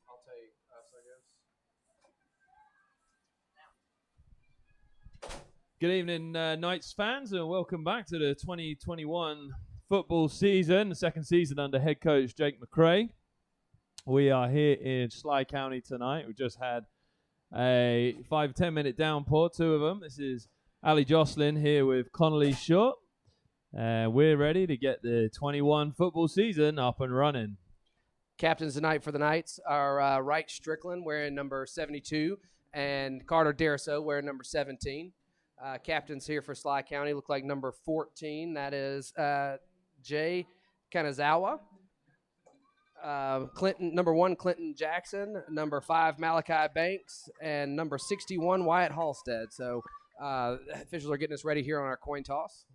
I'll take us, I guess. Good evening, Knights fans, and welcome back to the 2021 football season, the second season under head coach Jake McRae. We are here in Schley County tonight. We just had a 5-10 minute downpour, two of them. This is Ali Jocelyn here with Connolly Short. We're ready to get the 21 football season up and running. Captains tonight for the Knights are Wright Strickland wearing number 72 and Carter Deriso wearing number 17. Captains here for Schley County look like number 14. That is Jay Kanazawa. Number 1, Clinton Jackson. Number 5, Malachi Banks. And number 61, Wyatt Halstead. So officials are getting us ready here on our coin toss.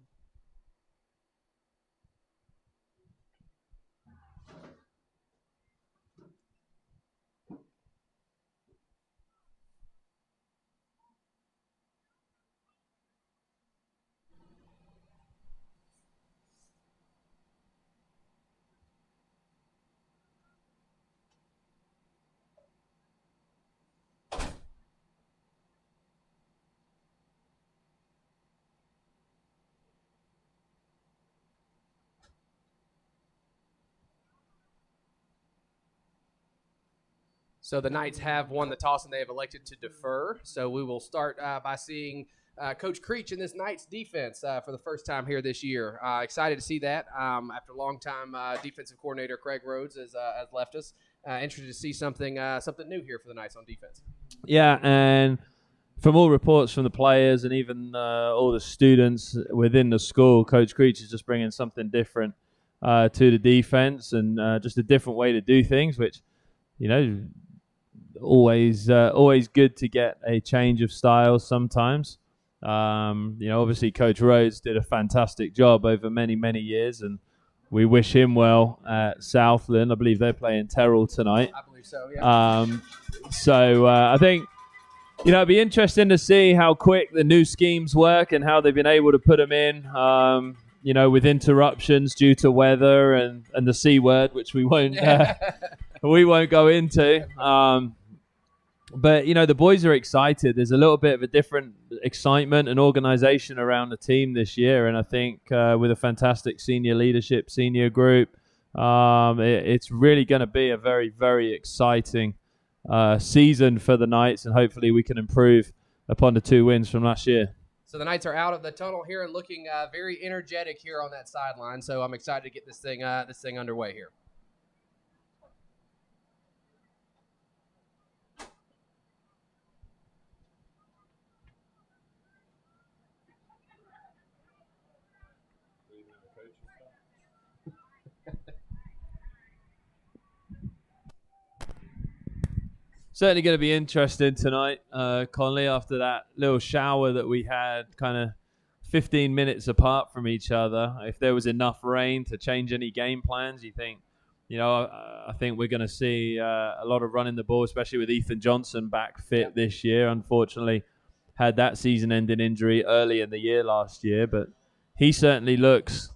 So the Knights have won the toss and they have elected to defer. So we will start by seeing Coach Creech in this Knights defense for the first time here this year. Excited to see that after a long time. Defensive coordinator Craig Rhodes has left us. Interested to see something new here for the Knights on defense. Yeah, and from all reports from the players and even all the students within the school, Coach Creech is just bringing something different to the defense and just a different way to do things, which, you know, always good to get a change of style sometimes. Obviously Coach Rhodes did a fantastic job over many, many years, and we wish him well at Southland. I believe they're playing Terrell tonight. I believe so, yeah. I think, it'd be interesting to see how quick the new schemes work and how they've been able to put them in, with interruptions due to weather and the C word, which we won't go into. But, the boys are excited. There's a little bit of a different excitement and organization around the team this year. And I think with a fantastic senior leadership, senior group, it's really going to be a very, very exciting season for the Knights. And hopefully we can improve upon the 2 wins from last year. So the Knights are out of the tunnel here and looking very energetic here on that sideline. So I'm excited to get this thing underway here. Certainly going to be interesting tonight, Conley, after that little shower that we had kind of 15 minutes apart from each other. If there was enough rain to change any game plans, you think, I think we're going to see a lot of running the ball, especially with Ethan Johnson back fit this year. Unfortunately, had that season-ending injury early in the year last year, but he certainly looks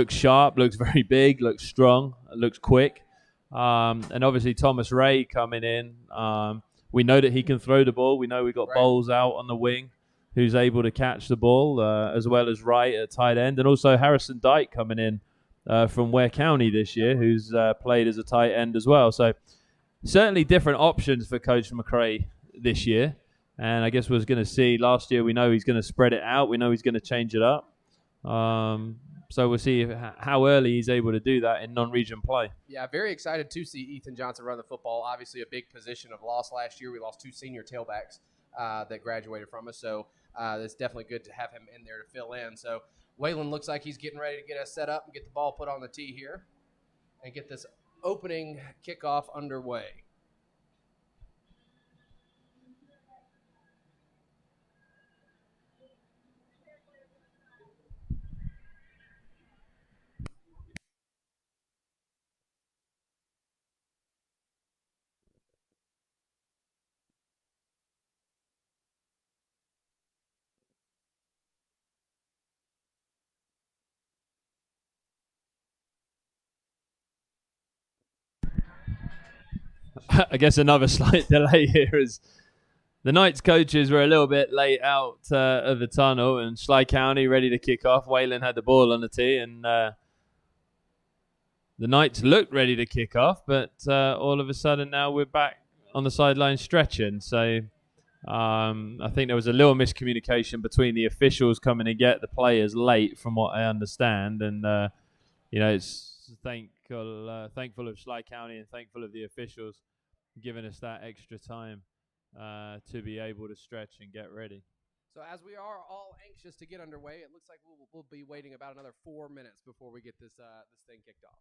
sharp, looks very big, looks strong, looks quick. And obviously Thomas Ray coming in. We know that he can throw the ball. We know we got Bowles out on the wing who's able to catch the ball, as well as Wright at tight end. And also Harrison Dyke coming in from Ware County this year, who's played as a tight end as well. So certainly different options for Coach McRae this year. And I guess we're going to see, last year we know he's going to spread it out. We know he's going to change it up. So we'll see how early he's able to do that in non-region play. Yeah, very excited to see Ethan Johnson run the football. Obviously a big position of loss last year. We lost 2 senior tailbacks that graduated from us. So it's definitely good to have him in there to fill in. So Waylon looks like he's getting ready to get us set up and get the ball put on the tee here and get this opening kickoff underway. I guess another slight delay here is the Knights coaches were a little bit late out of the tunnel, and Schley County ready to kick off. Wayland had the ball on the tee, and the Knights looked ready to kick off, but all of a sudden now we're back on the sideline stretching. So I think there was a little miscommunication between the officials coming to get the players late, from what I understand, and it's thankful of Schley County and thankful of the officials giving us that extra time to be able to stretch and get ready. So as we are all anxious to get underway, it looks like we'll be waiting about another 4 minutes before we get this thing kicked off.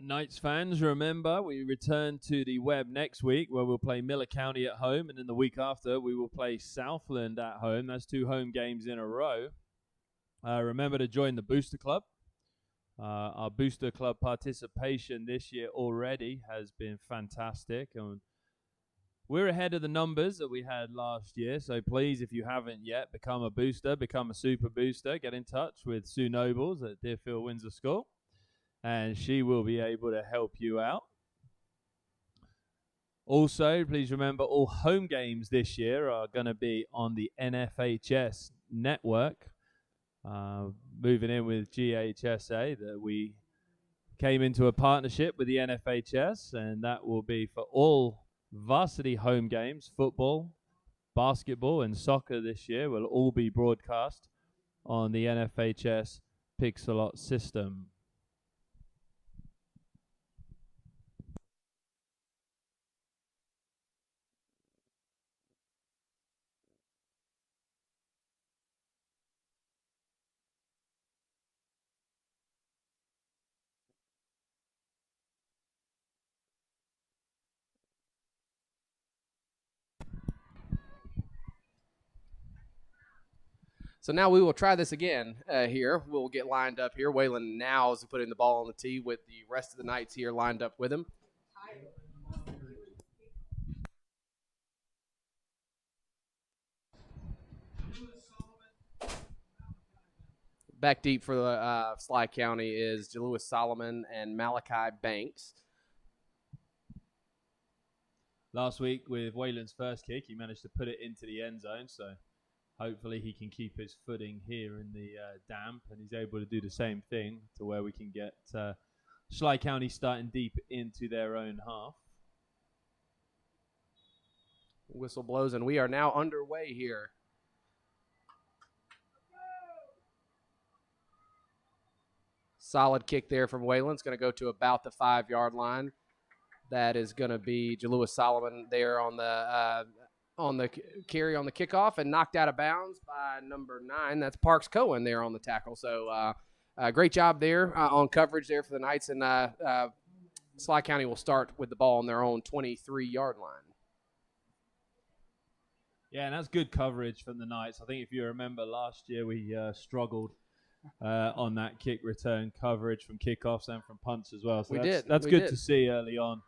Knights fans, remember, we return to the web next week where we'll play Miller County at home, and then the week after we will play Southland at home. That's 2 home games in a row. Remember to join the Booster Club. Our Booster Club participation this year already has been fantastic, and we're ahead of the numbers that we had last year. So please, if you haven't yet, become a booster, become a super booster. Get in touch with Sue Nobles at Deerfield Windsor School, and she will be able to help you out. Also, please remember all home games this year are going to be on the NFHS network. Moving in with GHSA, that we came into a partnership with the NFHS, and that will be for all varsity home games, football, basketball, and soccer this year will all be broadcast on the NFHS Pixelot system. So now we will try this again here. We'll get lined up here. Wayland now is putting the ball on the tee with the rest of the Knights here lined up with him. Back deep for the Schley County is Lewis Solomon and Malachi Banks. Last week with Wayland's first kick, he managed to put it into the end zone, so hopefully he can keep his footing here in the damp, and he's able to do the same thing to where we can get Schley County starting deep into their own half. Whistle blows, and we are now underway here. Solid kick there from Wayland. It's going to go to about the 5-yard line. That is going to be Jalewis Solomon there on the carry on the kickoff, and knocked out of bounds by number 9. That's Parks Cohen there on the tackle. So great job there on coverage there for the Knights, and Schley County will start with the ball on their own 23-yard line. Yeah, and that's good coverage from the Knights. I think if you remember last year, we struggled on that kick return coverage from kickoffs and from punts as well. So that's good to see early on.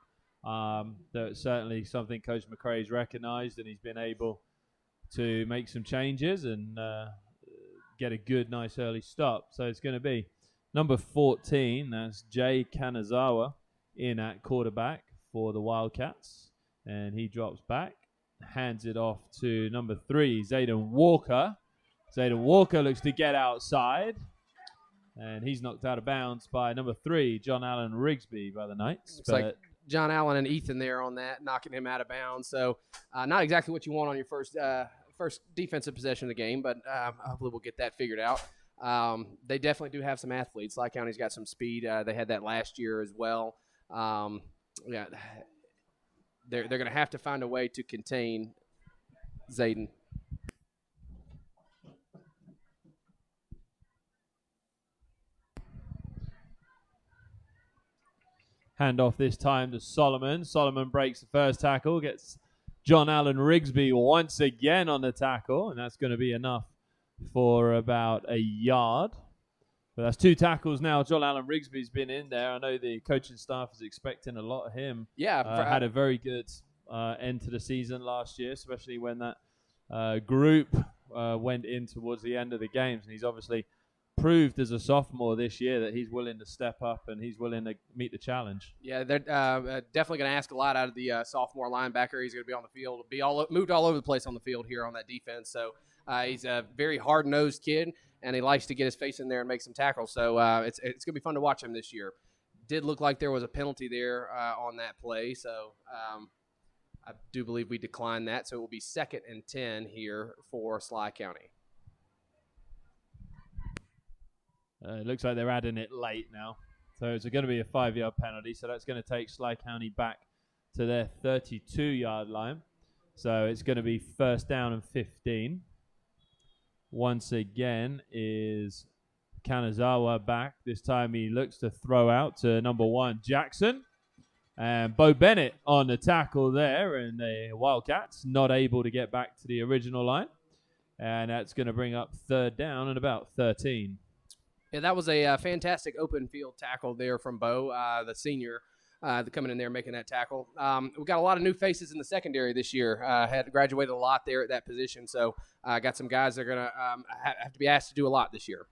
That's certainly something Coach McRae's recognized, and he's been able to make some changes and get a good, nice early stop. So it's going to be number 14, that's Jay Kanazawa, in at quarterback for the Wildcats. And he drops back, hands it off to number 3, Zayden Walker. Zayden Walker looks to get outside, and he's knocked out of bounds by number 3, John Allen Rigsby, by the Knights. Looks like John Allen and Ethan there on that, knocking him out of bounds. So not exactly what you want on your first defensive possession of the game, but hopefully we'll get that figured out. They definitely do have some athletes. Schley County's got some speed. They had that last year as well. Yeah, they're going to have to find a way to contain Zayden. Hand off this time to Solomon. Solomon breaks the first tackle, gets John Allen Rigsby once again on the tackle, and that's going to be enough for about a yard. But that's 2 tackles now. John Allen Rigsby's been in there. I know the coaching staff is expecting a lot of him. Yeah. Had a very good end to the season last year, especially when that group went in towards the end of the games. And he's obviously proved as a sophomore this year that he's willing to step up and he's willing to meet the challenge. Yeah, they're definitely going to ask a lot out of the sophomore linebacker. He's going to be on the field, moved all over the place on the field here on that defense. So he's a very hard-nosed kid, and he likes to get his face in there and make some tackles. So it's going to be fun to watch him this year. Did look like there was a penalty there on that play, so I do believe we declined that. So it will be 2nd and 10 here for Schley County. It looks like they're adding it late now. So it's going to be a 5-yard penalty. So that's going to take Schley County back to their 32-yard line. So it's going to be 1st down and 15. Once again is Kanazawa back. This time he looks to throw out to number 1, Jackson. And Bo Bennett on the tackle there. And the Wildcats not able to get back to the original line. And that's going to bring up 3rd down and about 13. Yeah, that was a fantastic open field tackle there from Bo, the senior, coming in there making that tackle. We've got a lot of new faces in the secondary this year. Had graduated a lot there at that position, so got some guys that are going to have to be asked to do a lot this year.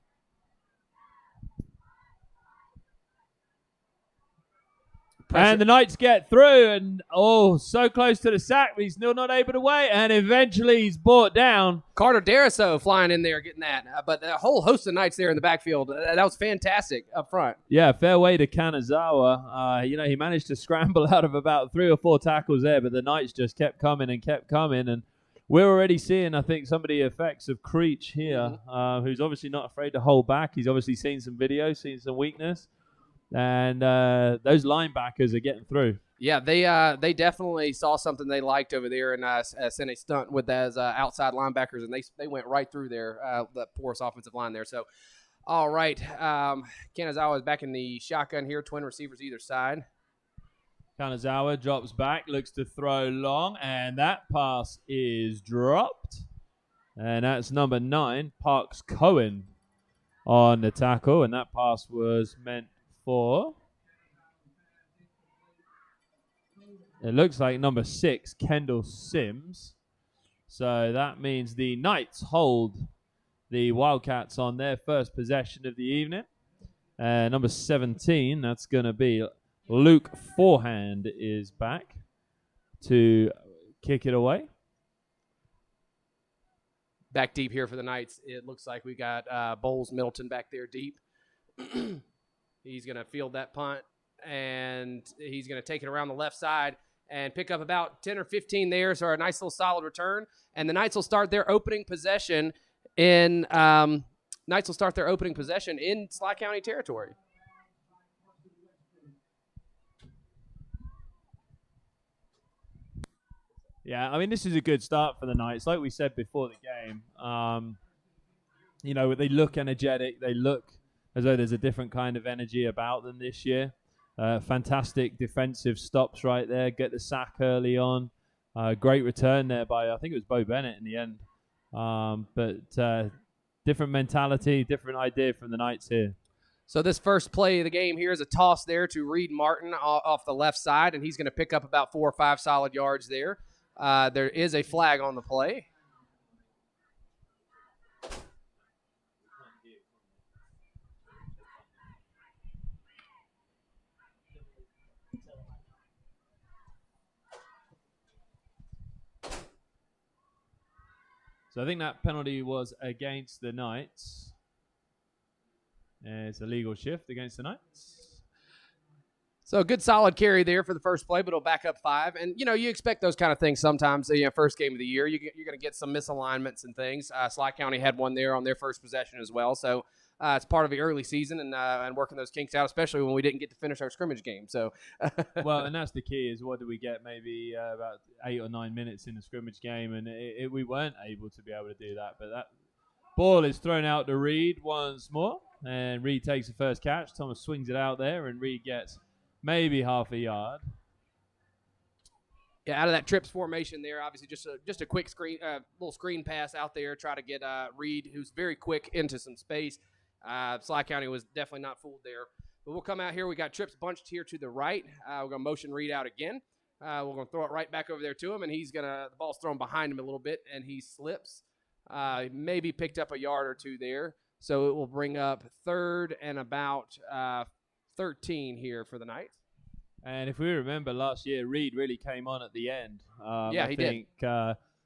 Pressure. And the Knights get through, and so close to the sack, but he's still not able to wait, and eventually he's brought down. Carter Dariso flying in there getting that, but a whole host of Knights there in the backfield. That was fantastic up front. Yeah, fair way to Kanazawa. He managed to scramble out of about 3 or 4 tackles there, but the Knights just kept coming, and we're already seeing, I think, some of the effects of Creech here, who's obviously not afraid to hold back. He's obviously seen some videos, seen some weakness. And those linebackers are getting through. Yeah, they definitely saw something they liked over there and sent a stunt with those outside linebackers, and they went right through there, the porous offensive line there. So, all right, Kanazawa is back in the shotgun here, twin receivers either side. Kanazawa drops back, looks to throw long, and that pass is dropped. And that's number 9, Parks Cohen, on the tackle, and that pass was meant for, it looks like number 6, Kendall Sims. So that means the Knights hold the Wildcats on their first possession of the evening. Number 17, that's going to be Luke Forehand, is back to kick it away. Back deep here for the Knights. It looks like we got Bowles Middleton back there deep. He's going to field that punt, and he's going to take it around the left side and pick up about 10 or 15 there, so a nice little solid return. And the Knights will start their opening possession in Schley County territory. Yeah, I mean, this is a good start for the Knights. Like we said before the game, they look energetic. They look as though there's a different kind of energy about them this year. Fantastic defensive stops right there. Get the sack early on. Great return there by, I think it was Bo Bennett in the end. But different mentality, different idea from the Knights here. So this first play of the game here is a toss there to Reed Martin off the left side, and he's going to pick up about 4 or 5 solid yards there. There is a flag on the play. So I think that penalty was against the Knights. It's a legal shift against the Knights. So a good solid carry there for the first play, but it'll back up 5. And, you expect those kind of things sometimes. First game of the year, you're going to get some misalignments and things. Schley County had one there on their first possession as well. So it's part of the early season and working those kinks out, especially when we didn't get to finish our scrimmage game. So, well, and that's the key is what did we get maybe about 8 or 9 minutes in the scrimmage game, and we weren't able to be able to do that. But that ball is thrown out to Reed once more, and Reed takes the first catch. Thomas swings it out there, and Reed gets maybe half a yard. Yeah, out of that trips formation there, obviously just a quick little screen pass out there, try to get Reed, who's very quick, into some space. Schley County was definitely not fooled there. But we'll come out here. We got trips bunched here to the right. We're going to motion Reed out again. We're going to throw it right back over there to him, and the ball's thrown behind him a little bit, and he slips. Maybe picked up a yard or two there. So it will bring up 3rd and about 13 here for the Knights. And if we remember last year, Reed really came on at the end. Yeah, he did.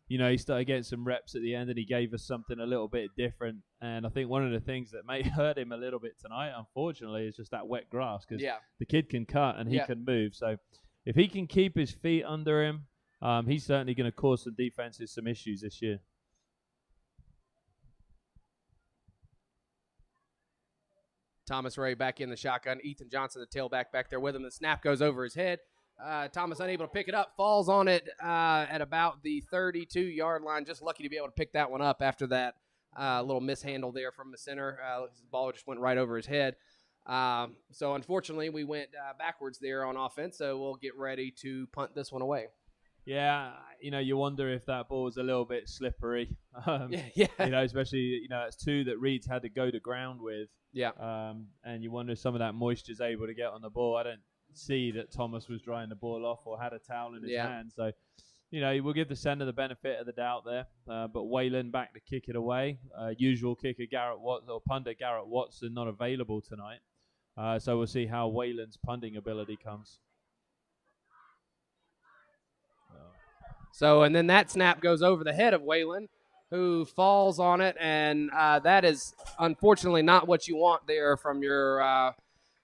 He started getting some reps at the end, and he gave us something a little bit different. And I think one of the things that may hurt him a little bit tonight, unfortunately, is just that wet grass, because the kid can cut and he can move. So if he can keep his feet under him, he's certainly going to cause some defenses some issues this year. Thomas Ray back in the shotgun. Ethan Johnson, the tailback, back there with him. The snap goes over his head. Thomas unable to pick it up. Falls on it at about the 32-yard line. Just lucky to be able to pick that one up after that little mishandle there from the center. His ball just went right over his head. So, unfortunately, we went backwards there on offense, so we'll get ready to punt this one away. Yeah, you wonder if that ball was a little bit slippery. Especially, it's 2 that Reed's had to go to ground with. Yeah. And you wonder if some of that moisture's able to get on the ball. I don't see that Thomas was drying the ball off or had a towel in his hand. So, we'll give the center the benefit of the doubt there. But Wayland back to kick it away. Usual kicker punter Garrett Watson not available tonight. So we'll see how Wayland's punting ability comes. So, and then that snap goes over the head of Wayland, who falls on it, and that is unfortunately not what you want there from your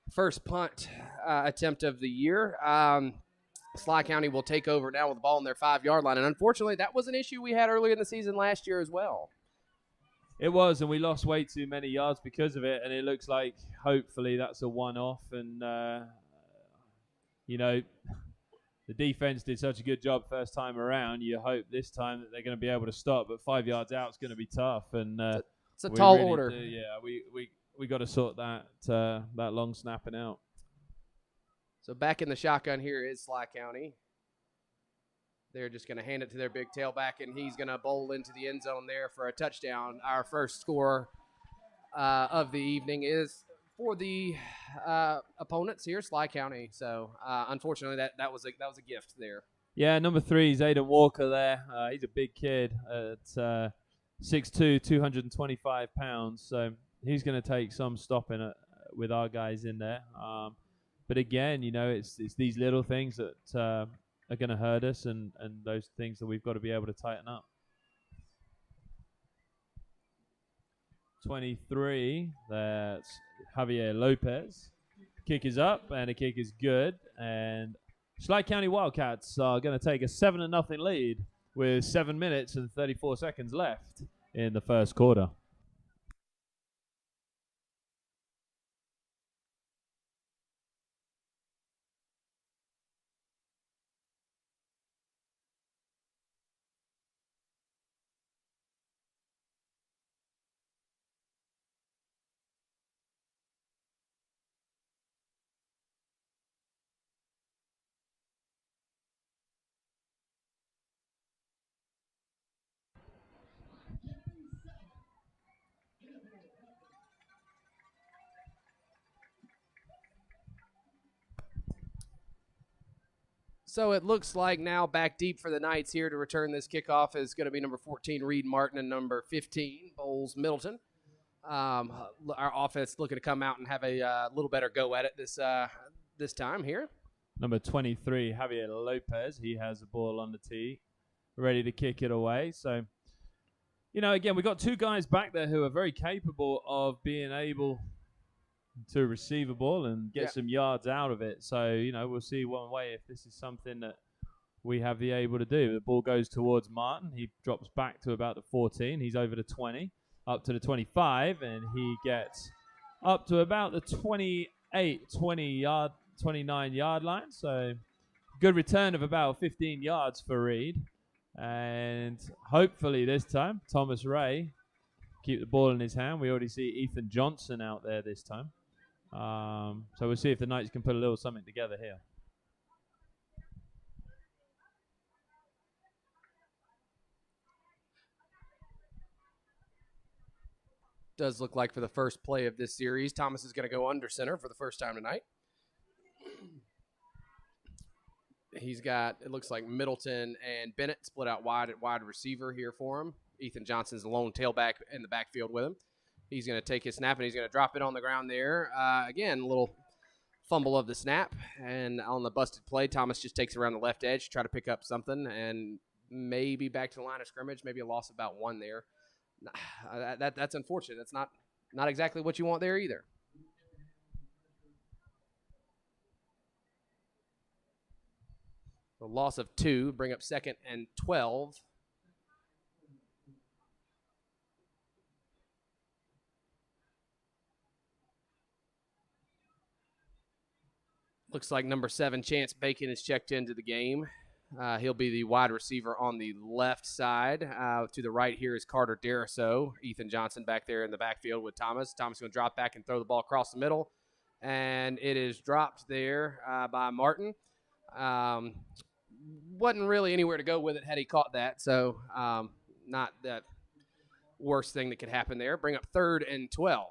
first punt attempt of the year. Schley County will take over now with the ball on their 5-yard line, and unfortunately that was an issue we had earlier in the season last year as well. It was, and we lost way too many yards because of it, and it looks like hopefully that's a one-off, and the defense did such a good job first time around. You hope this time that they're going to be able to stop, but 5 yards out is going to be tough. And it's a tall order. We got to sort that long snapping out. So back in the shotgun here is Schley County. They're just going to hand it to their big tailback, and he's going to bowl into the end zone there for a touchdown. Our first score of the evening is for the opponents here, Schley County. So unfortunately, that was a gift there. Yeah, number 3 is Aiden Walker there. He's a big kid at 6'2", 225 pounds. So he's going to take some stopping with our guys in there. But again, it's these little things that are going to hurt us, and those things that we've got to be able to tighten up. 23, that's Javier Lopez. Kick is up, and the kick is good. And Schley County Wildcats are going to take a 7-0 lead with 7 minutes and 34 seconds left in the first quarter. So it looks like now back deep for the Knights here to return this kickoff is going to be number 14, Reed Martin, and number 15, Bowles Middleton. Our offense looking to come out and have a little better go at it this time here. Number 23, Javier Lopez. He has the ball on the tee, ready to kick it away. So, again, we've got 2 guys back there who are very capable of being able to receive a ball and get some yards out of it. So, we'll see one way if this is something that we have the able to do. The ball goes towards Martin. He drops back to about the 14. He's over the 20, up to the 25, and he gets up to about the 29-yard line. So, good return of about 15 yards for Reed. And hopefully this time, Thomas Ray keep the ball in his hand. We already see Ethan Johnson out there this time. So we'll see if the Knights can put a little something together here. Does look like for the first play of this series, Thomas is going to go under center for the first time tonight. He's got, it looks like Middleton and Bennett split out wide at wide receiver here for him. Ethan Johnson's the lone tailback in the backfield with him. He's going to take his snap and he's going to drop it on the ground there. Again, a little fumble of the snap. And on the busted play, Thomas just takes it around the left edge, try to pick up something, and maybe back to the line of scrimmage, maybe a loss of about 1 there. That's unfortunate. That's not exactly what you want there either. A loss of 2, bring up 2nd and 12. Looks like number 7, Chance Bacon, is checked into the game. He'll be the wide receiver on the left side. To the right here is Carter Deriso. Ethan Johnson back there in the backfield with Thomas. Thomas going to drop back and throw the ball across the middle. And it is dropped there by Martin. Wasn't really anywhere to go with it had he caught that. So not the worst thing that could happen there. Bring up 3rd and 12.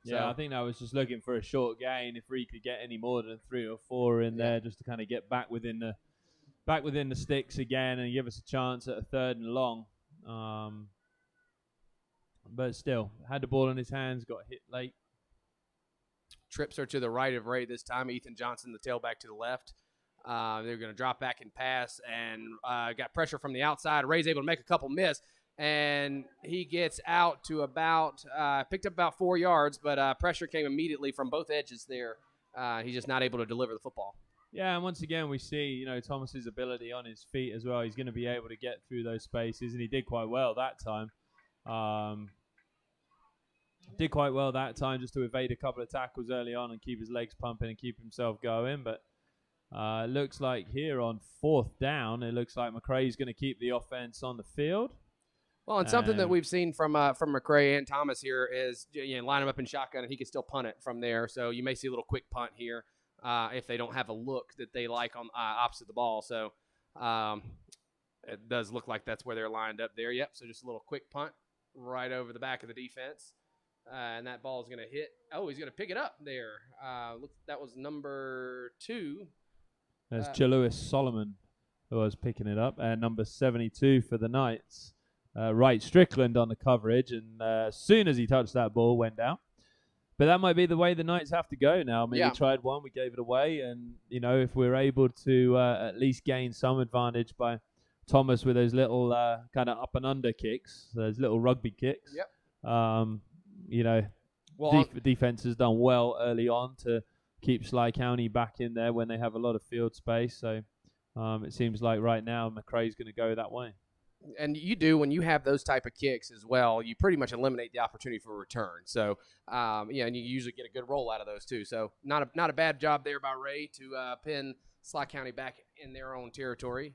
Yeah, So, I think I was just looking for a short gain. If we could get any more than 3 or 4 in there, just to kind of get back within the sticks again and give us a chance at a 3rd and long. But still, had the ball in his hands, got hit late. trips are to the right of Ray this time. Ethan Johnson, the tailback, to the left. They're going to drop back and pass, and got pressure from the outside. Ray's able to make a couple miss, and he gets out to about picked up about 4 yards, but pressure came immediately from both edges there. He's just not able to deliver the football. Yeah, and once again, we see, Thomas's ability on his feet as well. He's going to be able to get through those spaces, and he did quite well that time. Just to evade a couple of tackles early on and keep his legs pumping and keep himself going. But it looks like here on 4th down, it looks like McCrae's going to keep the offense on the field. Well, and something that we've seen from McCrae and Thomas here is line him up in shotgun, and he can still punt it from there. So you may see a little quick punt here if they don't have a look that they like on opposite the ball. So it does look like that's where they're lined up there. Yep, so just a little quick punt right over the back of the defense. And that ball is going to hit. Oh, he's going to pick it up there. That was number 2. There's Jalewis Solomon who was picking it up. And number 72 for the Knights. Wright Strickland on the coverage. And as soon as he touched that ball, went down. But that might be the way the Knights have to go now. I mean, we tried one, we gave it away. And, if we're able to at least gain some advantage by Thomas with those little kind of up and under kicks, those little rugby kicks. Yep. Defense has done well early on to keep Schley County back in there when they have a lot of field space. So it seems like right now McCrae's going to go that way. And you do, when you have those type of kicks as well, you pretty much eliminate the opportunity for a return. So, and you usually get a good roll out of those too. So not a bad job there by Ray to pin Schley County back in their own territory.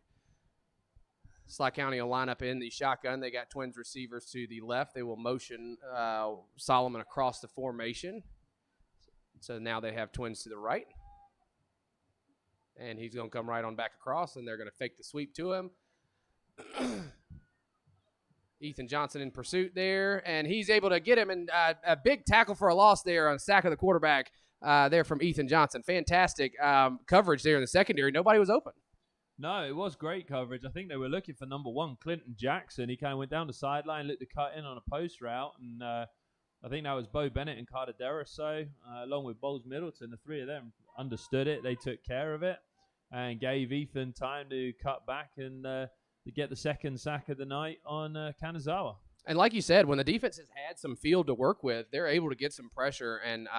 Schley County will line up in the shotgun. They got twins receivers to the left. They will motion Solomon across the formation. So now they have twins to the right. And he's going to come right on back across, and they're going to fake the sweep to him. Ethan Johnson in pursuit there, and he's able to get him, and a big tackle for a loss there on a sack of the quarterback there from Ethan Johnson. Fantastic coverage there in the secondary. Nobody was open. No, it was great coverage. I think they were looking for number 1, Clinton Jackson. He kind of went down the sideline, looked to cut in on a post route, and I think that was Bo Bennett and Carter Deriso, along with Bowles Middleton. The 3 of them understood it. They took care of it and gave Ethan time to cut back and to get the second sack of the night on Kanazawa. And like you said, when the defense has had some field to work with, they're able to get some pressure, and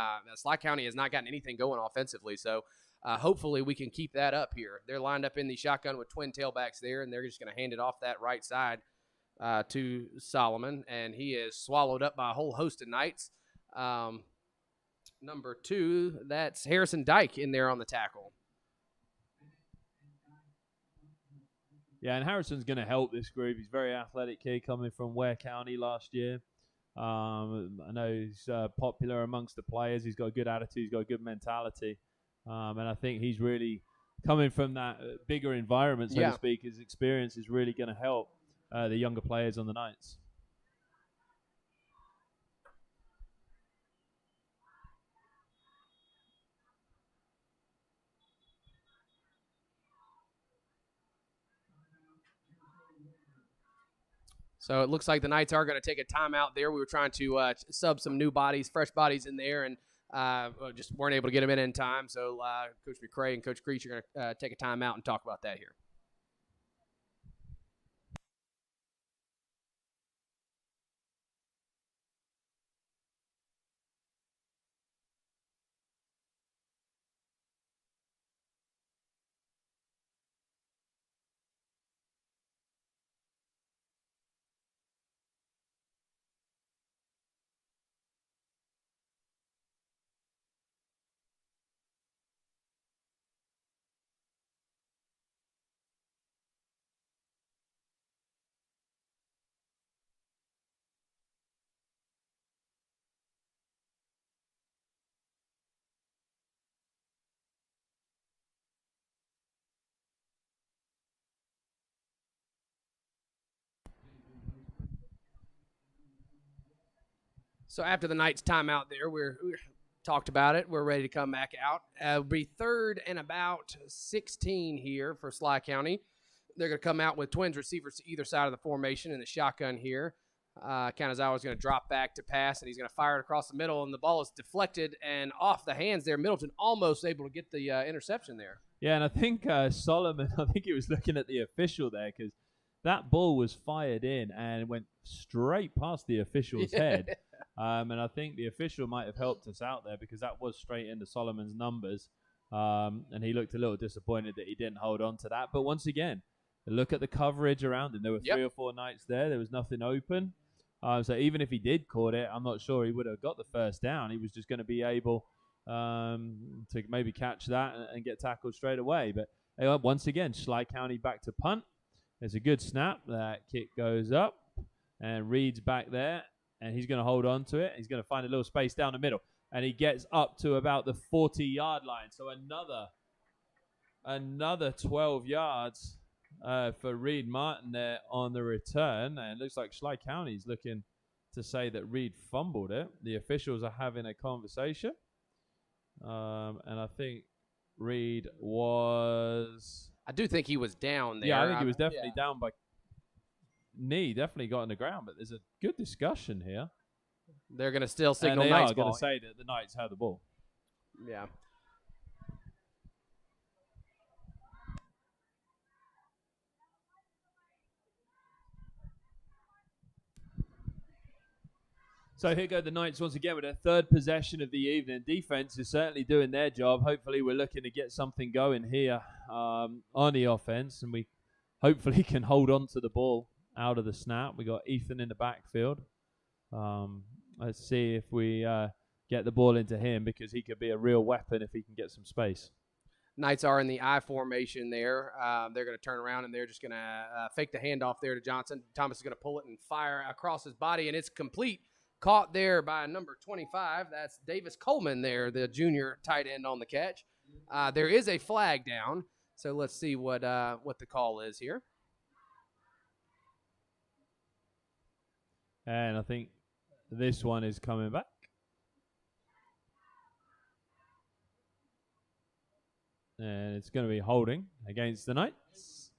Schley County has not gotten anything going offensively. So hopefully we can keep that up here. They're lined up in the shotgun with twin tailbacks there, and they're just going to hand it off that right side to Solomon, and he is swallowed up by a whole host of Knights. Number 2, that's Harrison Dyke in there on the tackle. Yeah, and Harrison's going to help this group. He's a very athletic kid coming from Ware County last year. I know he's popular amongst the players. He's got a good attitude. He's got a good mentality. And I think he's really coming from that bigger environment, so to speak. His experience is really going to help the younger players on the Knights. So it looks like the Knights are going to take a timeout there. We were trying to sub some new bodies, fresh bodies in there, and just weren't able to get them in time. So Coach McCray and Coach Creech are going to take a timeout and talk about that here. So after the Knights timeout there, we talked about it. We're ready to come back out. It'll be 3rd and about 16 here for Schley County. They're going to come out with twins receivers to either side of the formation in the shotgun here. Kanazawa is going to drop back to pass, and he's going to fire it across the middle, and the ball is deflected and off the hands there. Middleton almost able to get the interception there. Yeah, and I think Solomon, I think he was looking at the official there because that ball was fired in and went straight past the official's head. And I think the official might have helped us out there because that was straight into Solomon's numbers. And he looked a little disappointed that he didn't hold on to that. But once again, look at the coverage around him. There were 3 or 4 Knights there. There was nothing open. So even if he did caught it, I'm not sure he would have got the first down. He was just going to be able to maybe catch that and get tackled straight away. But once again, Schley County back to punt. There's a good snap. That kick goes up, and Reed's back there, and he's going to hold on to it. He's going to find a little space down the middle, and he gets up to about the 40-yard line. So another 12 yards for Reed Martin there on the return, and it looks like Schley County's looking to say that Reed fumbled it. The officials are having a conversation, and I think Reed was... I do think he was down there. Yeah, I think he was definitely down by knee. Definitely got on the ground, but there's a good discussion here. They're going to still signal and they Knights are going to say that the Knights have the ball. Yeah. So here go the Knights once again with their 3rd possession of the evening. Defense is certainly doing their job. Hopefully we're looking to get something going here on the offense, and we hopefully can hold on to the ball out of the snap. We got Ethan in the backfield. Let's see if we get the ball into him because he could be a real weapon if he can get some space. Knights are in the I formation there. They're going to turn around, and they're just going to fake the handoff there to Johnson. Thomas is going to pull it and fire across his body, and it's complete. Caught there by number 25. That's Davis Coleman there, the junior tight end on the catch. There is a flag down, so let's see what the call is here. And I think this one is coming back. And it's going to be holding against the Knights.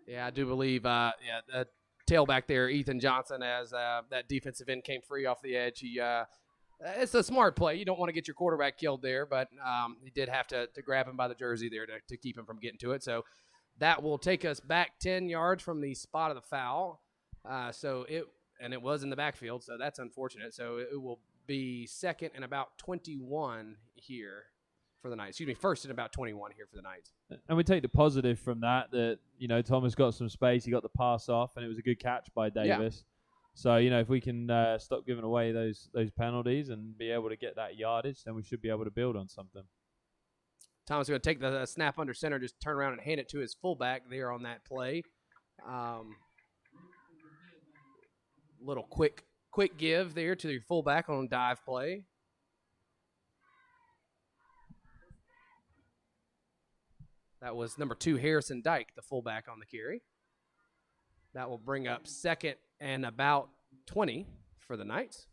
Yeah, I do believe, the tailback there, Ethan Johnson, as that defensive end came free off the edge. It's a smart play. You don't want to get your quarterback killed there, but he did have to grab him by the jersey there to keep him from getting to it. So that will take us back 10 yards from the spot of the foul. It was in the backfield, so that's unfortunate. So it will be 2nd and about 21 here for the Knights. Excuse me, 1st and about 21 here for the Knights. And we take the positive from that, Thomas got some space. He got the pass off, and it was a good catch by Davis. Yeah. So, if we can stop giving away those penalties and be able to get that yardage, then we should be able to build on something. Thomas is going to take the snap under center, just turn around and hand it to his fullback there on that play. Little quick quick give there to your fullback on dive play. That was number 2, Harrison Dyke, the fullback on the carry. That will bring up 2nd and about 20 for the Knights.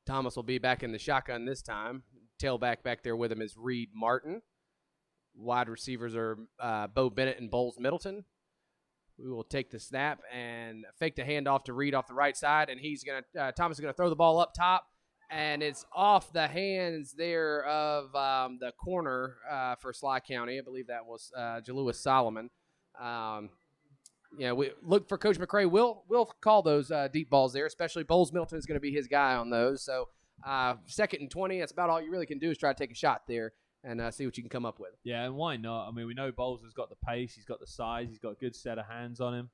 Thomas will be back in the shotgun this time. Tailback back there with him is Reed Martin. Wide receivers are Bo Bennett and Bowles Middleton. We will take the snap and fake the handoff to Reed off the right side, and Thomas is gonna throw the ball up top, and it's off the hands there of the corner for Schley County. I believe that was Jalewis Solomon. We look for Coach McCray. We'll call those deep balls there, especially Bowles Middleton is going to be his guy on those. So 2nd and 20, that's about all you really can do is try to take a shot there and see what you can come up with. Yeah, and why not? I mean, we know Bowles has got the pace, he's got the size, he's got a good set of hands on him.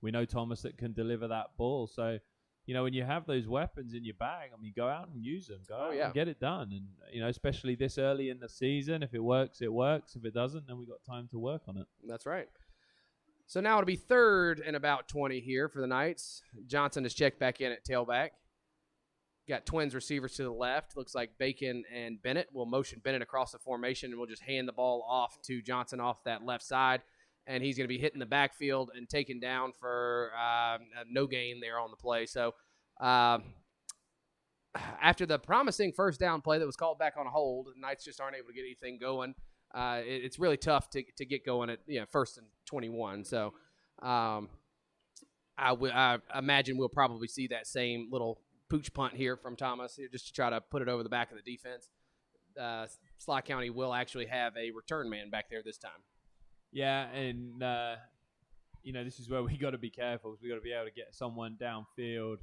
We know Thomas that can deliver that ball. So, when you have those weapons in your bag, I mean, go out and use them. Go out and get it done. And, especially this early in the season, if it works, it works. If it doesn't, then we got time to work on it. That's right. So now it'll be 3rd and about 20 here for the Knights. Johnson is checked back in at tailback. Got twins receivers to the left. Looks like Bacon and Bennett. We'll motion Bennett across the formation, and we'll just hand the ball off to Johnson off that left side. And he's going to be hitting the backfield and taken down for no gain there on the play. So after the promising first down play that was called back on hold, the Knights just aren't able to get anything going. It's really tough to get going at 1st and 21. So I imagine we'll probably see that same little pooch punt here from Thomas just to try to put it over the back of the defense. Schley County will actually have a return man back there this time. Yeah, and this is where we got to be careful. We got to be able to get someone downfield.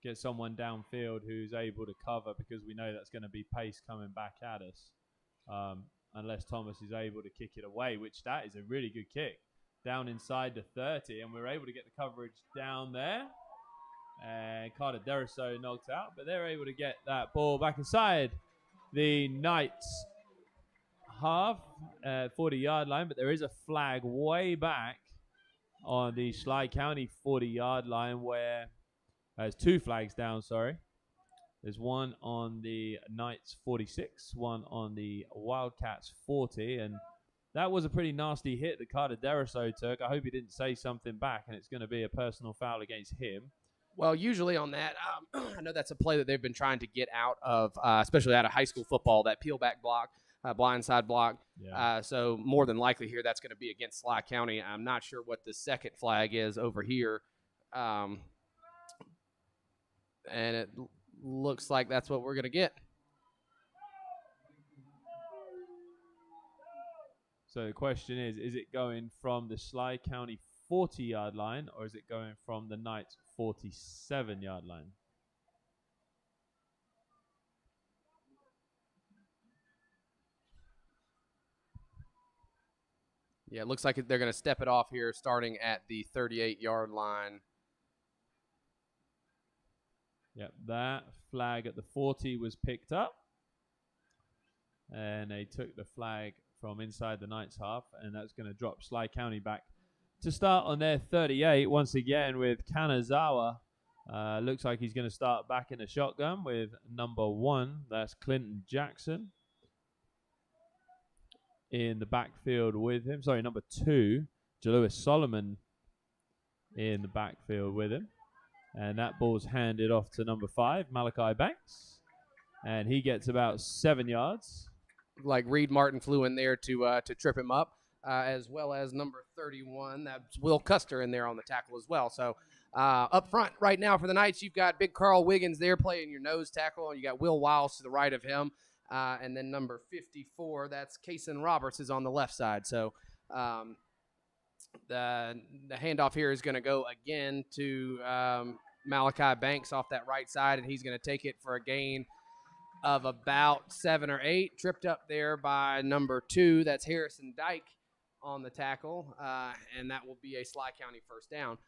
Who's able to cover, because we know that's going to be pace coming back at us. Unless Thomas is able to kick it away, which that is a really good kick down inside the 30, and we're able to get the coverage down there. And Carter Deriso knocked out, but they're able to get that ball back inside the Knights half, 40-yard line, but there is a flag way back on the Schley County 40-yard line where there's 2 flags down, There's one on the Knights 46, one on the Wildcats 40, and that was a pretty nasty hit that Carter Deriso took. I hope he didn't say something back, and it's going to be a personal foul against him. Well, usually on that, I know that's a play that they've been trying to get out of, especially out of high school football, that peel-back block, blindside block. Yeah. So more than likely here that's going to be against Schley County. I'm not sure what the second flag is over here. And it looks like that's what we're going to get. So the question is it going from the Schley County 40-yard line, or is it going from the Knights 47-yard line? Yeah, it looks like they're going to step it off here starting at the 38-yard line. Yep, that flag at the 40 was picked up. And they took the flag from inside the Knights half, and that's going to drop Schley County back to start on their 38 once again with Kanazawa. Looks like he's going to start back in the shotgun with number 1. That's Clinton Jackson in the backfield with him. Sorry, number 2, Jalewis Solomon in the backfield with him. And that ball's handed off to number 5, Malachi Banks. And he gets about 7 yards. Like Reed Martin flew in there to trip him up, as well as number 31. That's Will Custer in there on the tackle as well. So up front right now for the Knights, you've got big Carl Wiggins there playing your nose tackle. You got Will Wiles to the right of him. And then number 54, that's Kason Roberts, is on the left side. So the handoff here is going to go again to Malachi Banks off that right side, and he's going to take it for a gain of about 7 or 8. Tripped up there by number 2, that's Harrison Dyke on the tackle, and that will be a Schley County first down.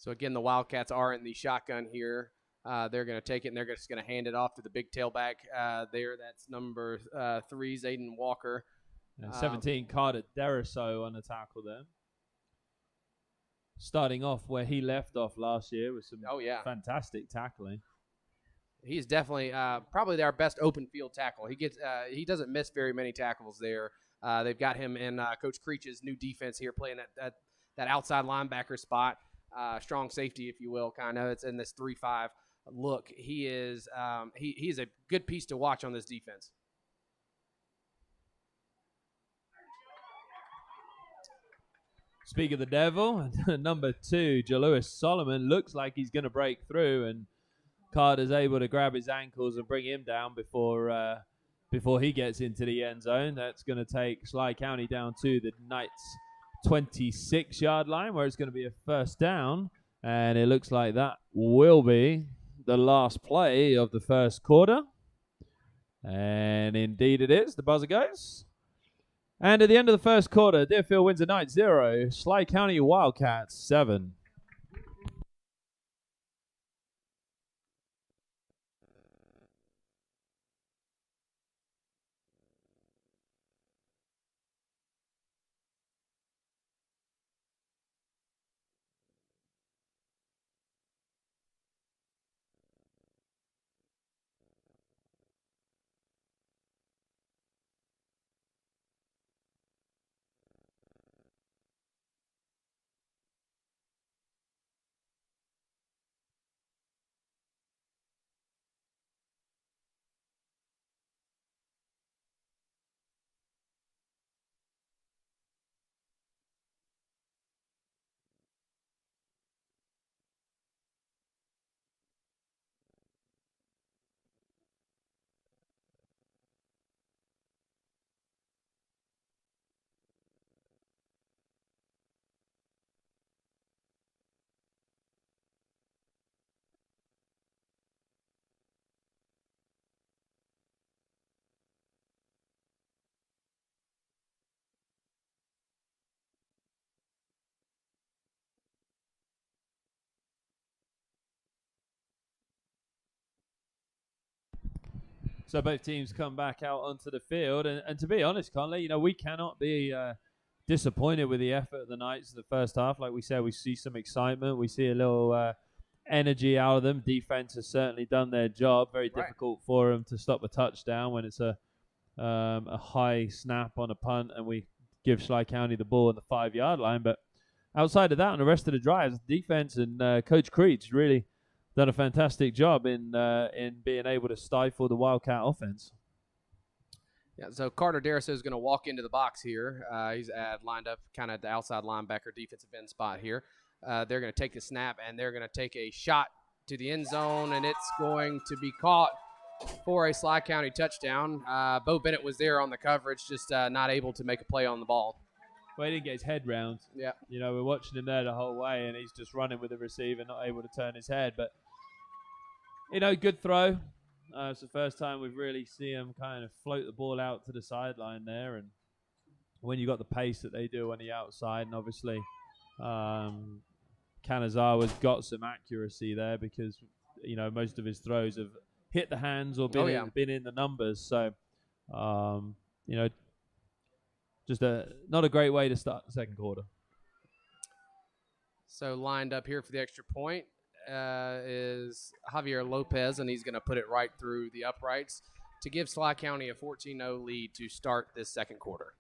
So again, the Wildcats are in the shotgun here. They're going to take it, and they're just going to hand it off to the big tailback there. That's number 3, Zayden Walker. 17, Carter Deriso on the tackle there. Starting off where he left off last year with some fantastic tackling. He's definitely probably our best open field tackle. He doesn't miss very many tackles there. They've got him in Coach Creech's new defense here, playing that outside linebacker spot, strong safety, if you will, kind of. It's in this 3-5 look. He is he's a good piece to watch on this defense. Speak of the devil, number 2, Jalewis Solomon, looks like he's going to break through, and Carter's able to grab his ankles and bring him down before he gets into the end zone. That's going to take Schley County down to the Knights' 26-yard line, where it's going to be a first down, and it looks like that will be the last play of the first quarter. And indeed it is. The buzzer goes. And at the end of the first quarter, Deerfield wins a Knights 0, Schley County Wildcats 7. So both teams come back out onto the field, and to be honest, Conley, we cannot be disappointed with the effort of the Knights in the first half. Like we said, we see some excitement, we see a little energy out of them. Defense has certainly done their job. Very difficult for them to stop a touchdown when it's a high snap on a punt, and we give Schley County the ball on the 5-yard line. But outside of that, and the rest of the drives, defense and Coach Creech really done a fantastic job in being able to stifle the Wildcat offense. Yeah, so Carter Deriso is going to walk into the box here. He's lined up kind of the outside linebacker defensive end spot here. They're going to take the snap, and they're going to take a shot to the end zone, and it's going to be caught for a Schley County touchdown. Bo Bennett was there on the coverage, just not able to make a play on the ball. Well, he didn't get his head round. Yeah. We're watching him there the whole way, and he's just running with the receiver, not able to turn his head. But, good throw. It's the first time we've really seen him kind of float the ball out to the sideline there. And when you got the pace that they do on the outside, and obviously Kanazawa's got some accuracy there because, most of his throws have hit the hands or been in the numbers. So, just not a great way to start the second quarter. So lined up here for the extra point is Javier Lopez, and he's going to put it right through the uprights to give Schley County a 14-0 lead to start this second quarter.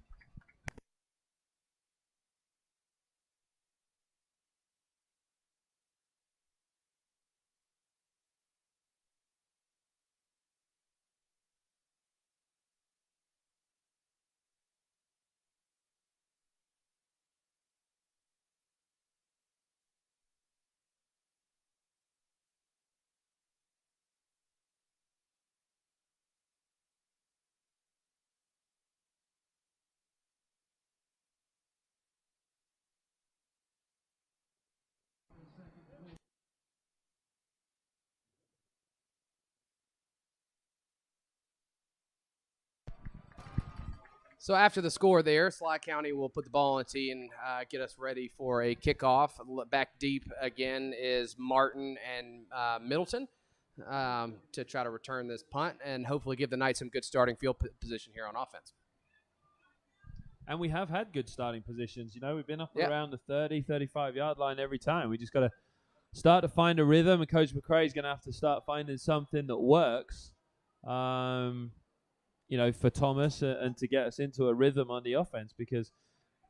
So after the score there, Schley County will put the ball on the tee and get us ready for a kickoff. Back deep again is Martin and Middleton to try to return this punt and hopefully give the Knights some good starting field position here on offense. And we have had good starting positions. You know, we've been up Yep. around the 30, 35-yard line every time. We just got to start to find a rhythm, and Coach McRae's going to have to start finding something that works, you know, for Thomas and to get us into a rhythm on the offense because,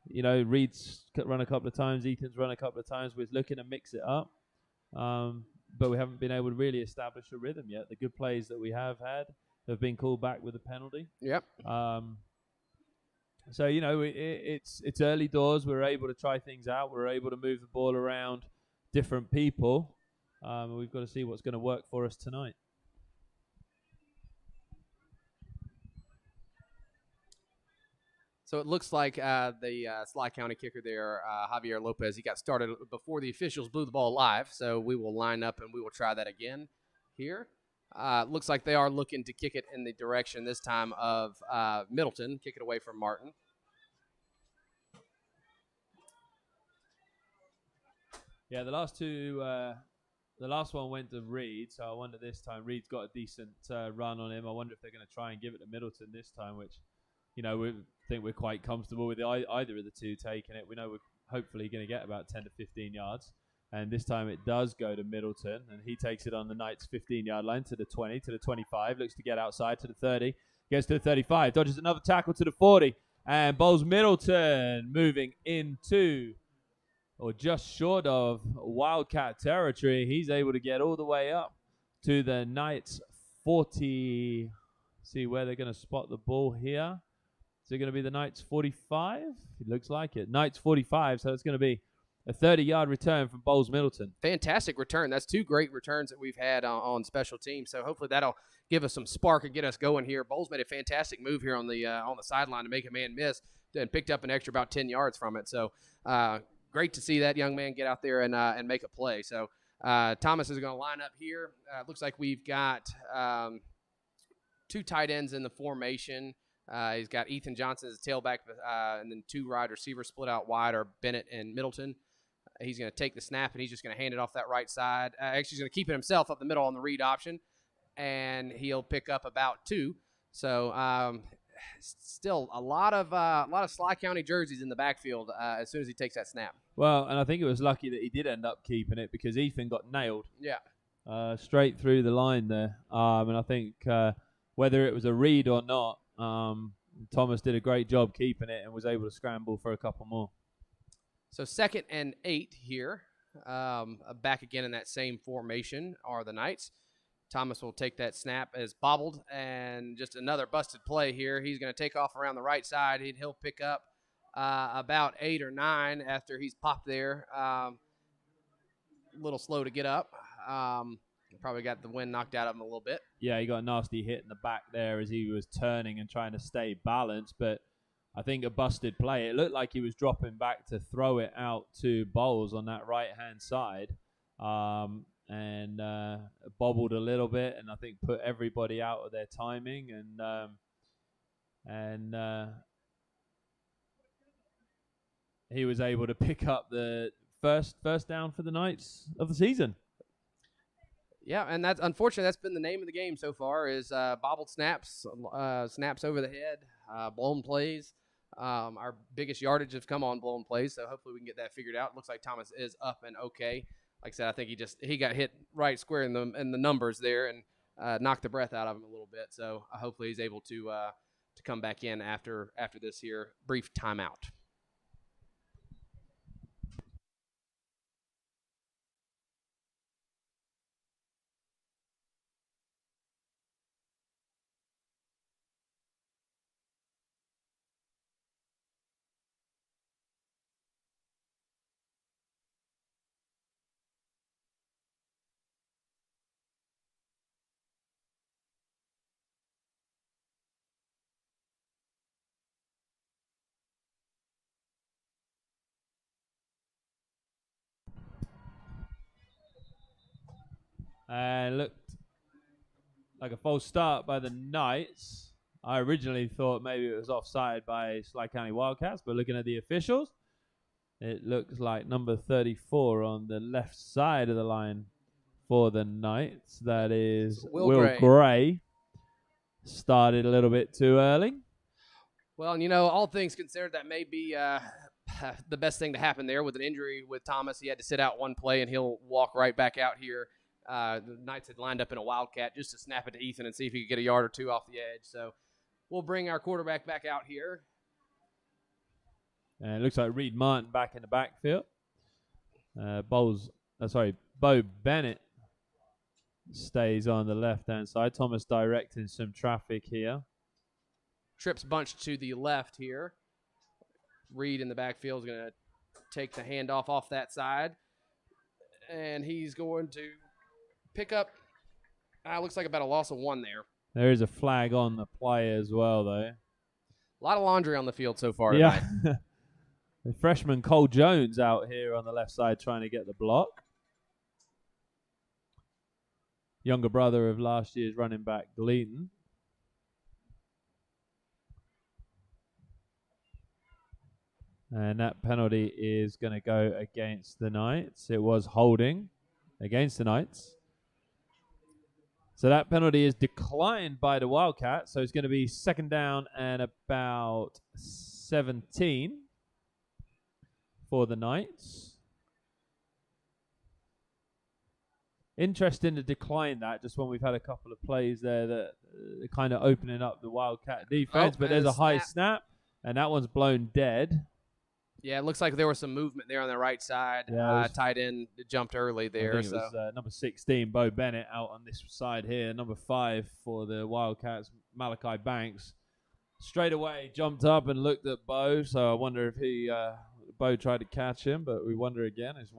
you know, Reed's run a couple of times, Ethan's run a couple of times. We're looking to mix it up, but we haven't been able to really establish a rhythm yet. The good plays that we have had have been called back with a penalty. Yep. So, you know, it's early doors. We're able to try things out. We're able to move the ball around different people. We've got to see what's going to work for us tonight. So it looks like the Schley County kicker there, Javier Lopez, he got started before the officials blew the ball live. So we will line up and we will try that again here. Looks like they are looking to kick it in the direction this time of Middleton, kick it away from Martin. Yeah, the last two, the last one went to Reed, so I wonder this time Reed's got a decent run on him. I wonder if they're going to try and give it to Middleton this time, which, you know, we think we're quite comfortable with either of the two taking it. We know we're hopefully going to get about 10 to 15 yards. And this time it does go to Middleton, and he takes it on the Knights' 15-yard line to the 20, to the 25, looks to get outside to the 30, gets to the 35, dodges another tackle to the 40, and bowls Middleton moving into, or just short of, Wildcat territory. He's able to get all the way up to the Knights' 40. See where they're going to spot the ball here. Is it going to be the Knights' 45? It looks like it. Knights' 45, so it's going to be a 30-yard return from Bowles Middleton. Fantastic return. That's two great returns that we've had on special teams. So hopefully that'll give us some spark and get us going here. Bowles made a fantastic move here on the sideline to make a man miss and picked up an extra about 10 yards from it. So great to see that young man get out there and make a play. So Thomas is going to line up here. Looks like we've got two tight ends in the formation. He's got Ethan Johnson as a tailback, and then two wide receivers split out wide are Bennett and Middleton. He's going to take the snap, and he's just going to hand it off that right side. Actually, he's going to keep it himself up the middle on the read option, and he'll pick up about 2. So still a lot of Schley County jerseys in the backfield as soon as he takes that snap. Well, and I think it was lucky that he did end up keeping it because Ethan got nailed. Yeah. Straight through the line there. And I think whether it was a read or not, Thomas did a great job keeping it and was able to scramble for a couple more. So 2nd and 8 here. Back again in that same formation are the Knights. Thomas will take that snap as bobbled, and just another busted play here. He's going to take off around the right side. He'll pick up about 8 or 9 after he's popped there. A little slow to get up. Probably got the wind knocked out of him a little bit. Yeah, he got a nasty hit in the back there as he was turning and trying to stay balanced, but I think a busted play. It looked like he was dropping back to throw it out to Bowles on that right-hand side, and bobbled a little bit, and I think put everybody out of their timing, and he was able to pick up the first down for the Knights of the season. Yeah, and that's unfortunately that's been the name of the game so far is bobbled snaps, snaps over the head, blown plays. Our biggest yardage has come on blown plays, so hopefully we can get that figured out. Looks like Thomas is up and okay. Like I said, I think he got hit right square in the numbers there and knocked the breath out of him a little bit. So hopefully he's able to come back in after this here brief timeout. And looked like a false start by the Knights. I originally thought maybe it was offside by Schley County Wildcats, but looking at the officials, it looks like number 34 on the left side of the line for the Knights. That is Will Gray. Started a little bit too early. Well, and all things considered, that may be the best thing to happen there. With an injury with Thomas, he had to sit out one play, and he'll walk right back out here. The Knights had lined up in a Wildcat just to snap it to Ethan and see if he could get a yard or two off the edge. So we'll bring our quarterback back out here. And it looks like Reed Martin back in the backfield. Bo Bennett stays on the left-hand side. Thomas directing some traffic here. Trips bunched to the left here. Reed in the backfield is going to take the handoff off that side. And he's going to pick up, looks like about a loss of 1 there. There is a flag on the play as well, though. A lot of laundry on the field so far tonight. Yeah. The freshman Cole Jones out here on the left side trying to get the block. Younger brother of last year's running back, Gleaton. And that penalty is going to go against the Knights. It was holding against the Knights. So that penalty is declined by the Wildcats. So it's going to be second down and about 17 for the Knights. Interesting to decline that just when we've had a couple of plays there that are kind of opening up the Wildcat defense. But there's a high snap, and that one's blown dead. Yeah, it looks like there was some movement there on the right side. Yeah, tight end jumped early there. I think it was number 16, Bo Bennett, out on this side here. Number 5 for the Wildcats, Malachi Banks. Straight away jumped up and looked at Bo. So I wonder if Bo tried to catch him, but we wonder again, is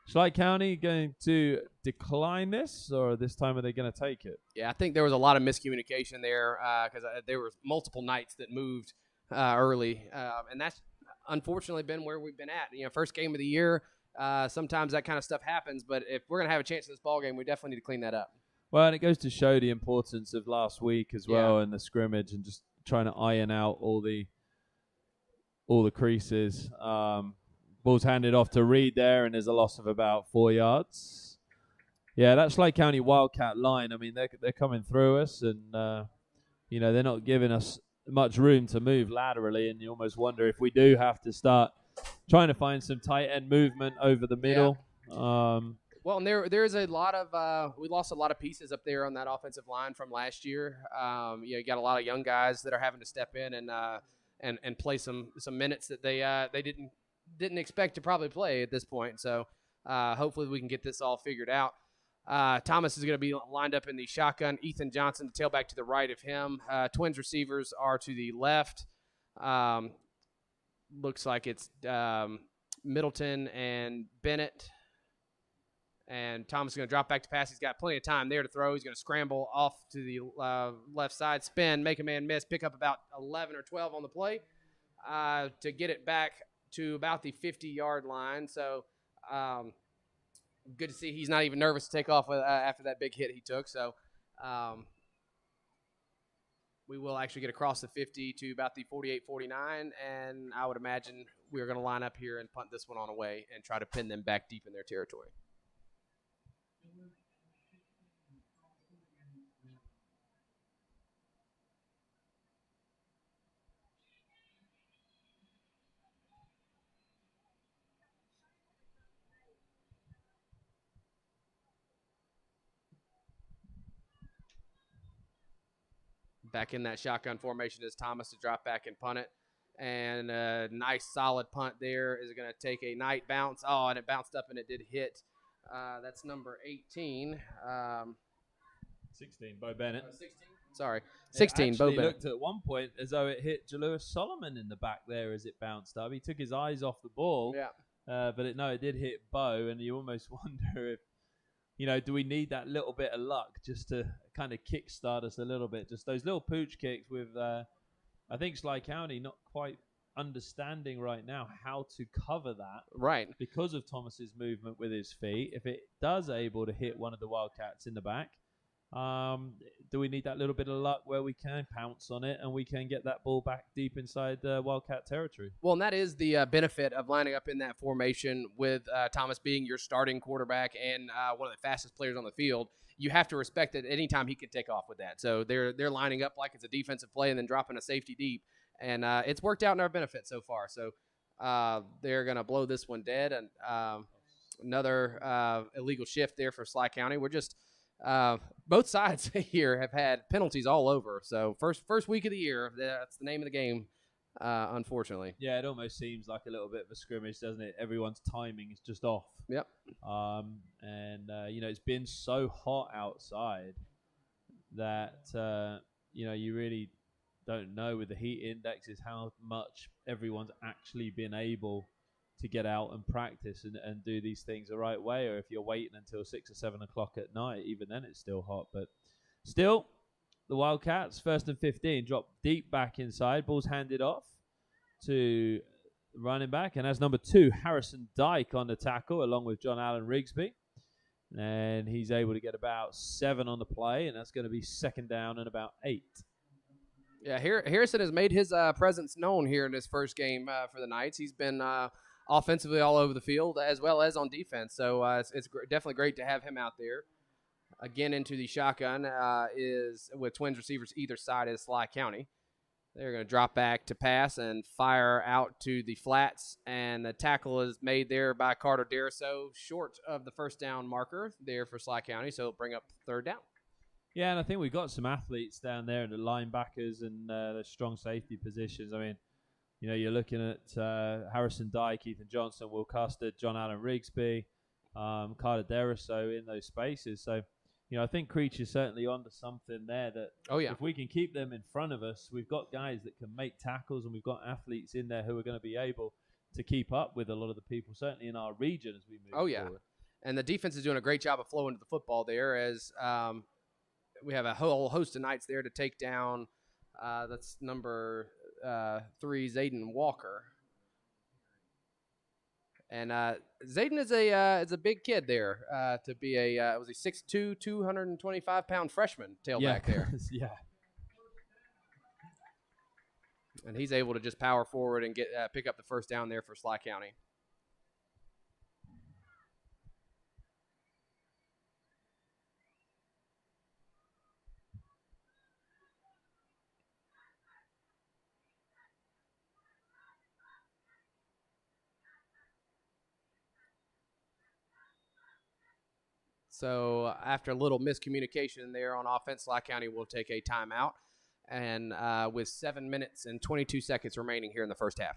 Schley County going to decline this, or this time are they going to take it? Yeah, I think there was a lot of miscommunication there because there were multiple Knights that moved early, and that's unfortunately been where we've been at. First game of the year, sometimes that kind of stuff happens, but if we're going to have a chance in this ball game, we definitely need to clean that up. Well, and it goes to show the importance of last week as well, and the scrimmage, and just trying to iron out all the creases. Ball's handed off to Reed there, and there's a loss of about 4 yards. Yeah, that's Schley County Wildcat line. I mean, they're coming through us, and they're not giving us much room to move laterally, and you almost wonder if we do have to start trying to find some tight end movement over the middle. Yeah. Well, and there's a lot of we lost a lot of pieces up there on that offensive line from last year. You got a lot of young guys that are having to step in and play some minutes that they didn't expect to probably play at this point. So hopefully we can get this all figured out. Thomas is going to be lined up in the shotgun. Ethan Johnson, the tailback, to the right of him. Twins receivers are to the left. Looks like it's Middleton and Bennett. And Thomas is going to drop back to pass. He's got plenty of time there to throw. He's going to scramble off to the left side, spin, make a man miss, pick up about 11 or 12 on the play to get it back to about the 50-yard line. So good to see he's not even nervous to take off after that big hit he took. So we will actually get across the 50 to about the 48-49, and I would imagine we're going to line up here and punt this one on away and try to pin them back deep in their territory. Back in that shotgun formation is Thomas to drop back and punt it. And a nice solid punt there is going to take a night bounce. Oh, and it bounced up and it did hit. That's number 18. 16, Bo Bennett. 16? Sorry. 16, Bo Bennett. It looked at one point as though it hit Jalewis Solomon in the back there as it bounced up. He took his eyes off the ball. Yeah. But it did hit Bo, and you almost wonder if, do we need that little bit of luck just to kind of kickstart us a little bit? Just those little pooch kicks with, I think, Schley County not quite understanding right now how to cover that. Right. Because of Thomas's movement with his feet. If it does able to hit one of the Wildcats in the back, Do we need that little bit of luck where we can pounce on it and we can get that ball back deep inside Wildcat territory? Well, and that is the benefit of lining up in that formation with Thomas being your starting quarterback and one of the fastest players on the field. You have to respect that anytime he can take off with that. So they're lining up like it's a defensive play and then dropping a safety deep. And it's worked out in our benefit so far. So they're going to blow this one dead. And another illegal shift there for Schley County. We're just both sides here have had penalties all over. So first week of the year, that's the name of the game, unfortunately. Yeah, it almost seems like a little bit of a scrimmage, doesn't it? Everyone's timing is just off. Yep. It's been so hot outside that, you really don't know with the heat indexes how much everyone's actually been able to get out and practice and do these things the right way, or if you're waiting until 6 or 7 o'clock at night, even then it's still hot. But still, the Wildcats, 1st and 15, drop deep back inside. Ball's handed off to running back, and as number 2, Harrison Dyke on the tackle, along with John Allen Rigsby. And he's able to get about 7 on the play, and that's going to be 2nd down and about 8. Yeah, Harrison has made his presence known here in this first game for the Knights. He's been offensively all over the field as well as on defense. So it's definitely great to have him out there. Again, into the shotgun is with twins receivers either side is Schley County. They're going to drop back to pass and fire out to the flats. And the tackle is made there by Carter Deriso, short of the first down marker there for Schley County. So it'll bring up 3rd down. Yeah, and I think we've got some athletes down there in the linebackers and the strong safety positions. I mean, you're looking at Harrison Dyke, Ethan Johnson, Will Custard, John Allen Rigsby, Carter Deriso in those spaces. So, I think Creech is certainly onto something there that if we can keep them in front of us, we've got guys that can make tackles and we've got athletes in there who are going to be able to keep up with a lot of the people, certainly in our region as we move forward. And the defense is doing a great job of flowing to the football there as we have a whole host of Knights there to take down. That's number 3, Zayden Walker. And Zayden is a big kid there to be was he 6'2", 225-pound freshman tailback there. Yeah. And he's able to just power forward and pick up the 1st down there for Schley County. So after a little miscommunication there on offense, Schley County will take a timeout, and with 7 minutes and 22 seconds remaining here in the first half.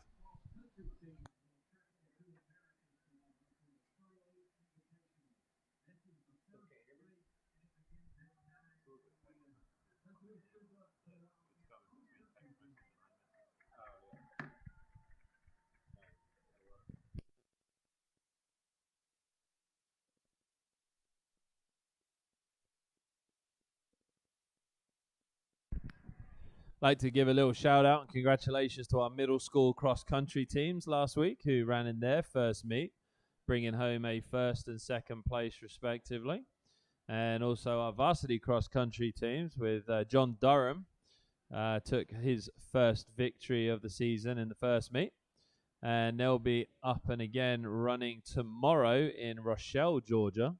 Like to give a little shout out and congratulations to our middle school cross country teams last week who ran in their first meet, bringing home a 1st and 2nd place respectively. And also our varsity cross country teams with John Durham took his first victory of the season in the first meet. And they'll be up and again running tomorrow in Rochelle, Georgia,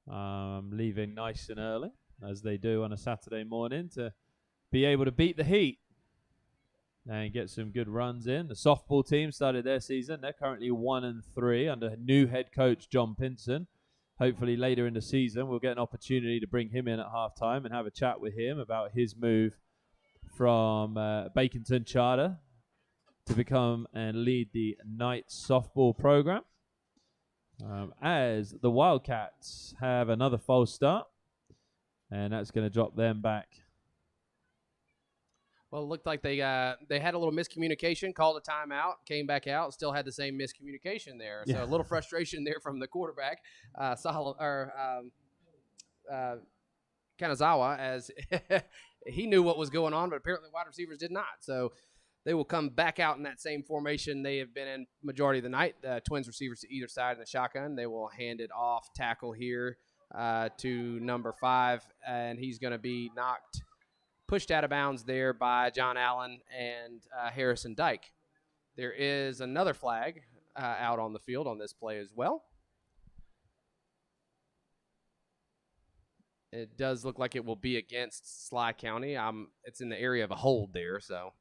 leaving nice and early as they do on a Saturday morning to be able to beat the heat and get some good runs in. The softball team started their season. They're currently 1-3 under new head coach John Pinson. Hopefully later in the season we'll get an opportunity to bring him in at halftime and have a chat with him about his move from Baconton Charter to become and lead the Knights softball program. As the Wildcats have another false start, and that's going to drop them back. Well, it looked like they had a little miscommunication, called a timeout, came back out, still had the same miscommunication there. So a little frustration there from the quarterback, Kanazawa, as he knew what was going on, but apparently wide receivers did not. So they will come back out in that same formation they have been in majority of the night. Twins receivers to either side in the shotgun. They will hand it off, tackle here to number 5, and he's going to be pushed out of bounds there by John Allen and Harrison Dyke. There is another flag out on the field on this play as well. It does look like it will be against Schley County. It's in the area of a hold there, so.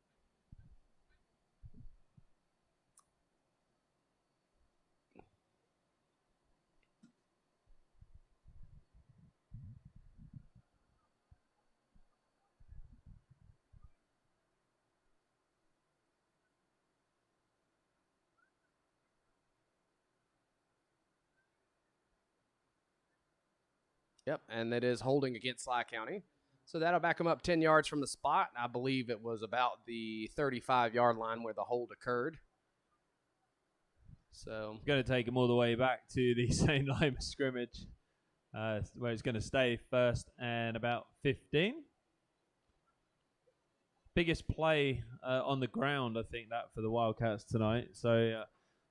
Yep, and it is holding against Schley County. So that'll back them up 10 yards from the spot. I believe it was about the 35-yard line where the hold occurred. So going to take them all the way back to the same line of scrimmage, where it's going to stay first and about 15. Biggest play on the ground, I think, that for the Wildcats tonight. So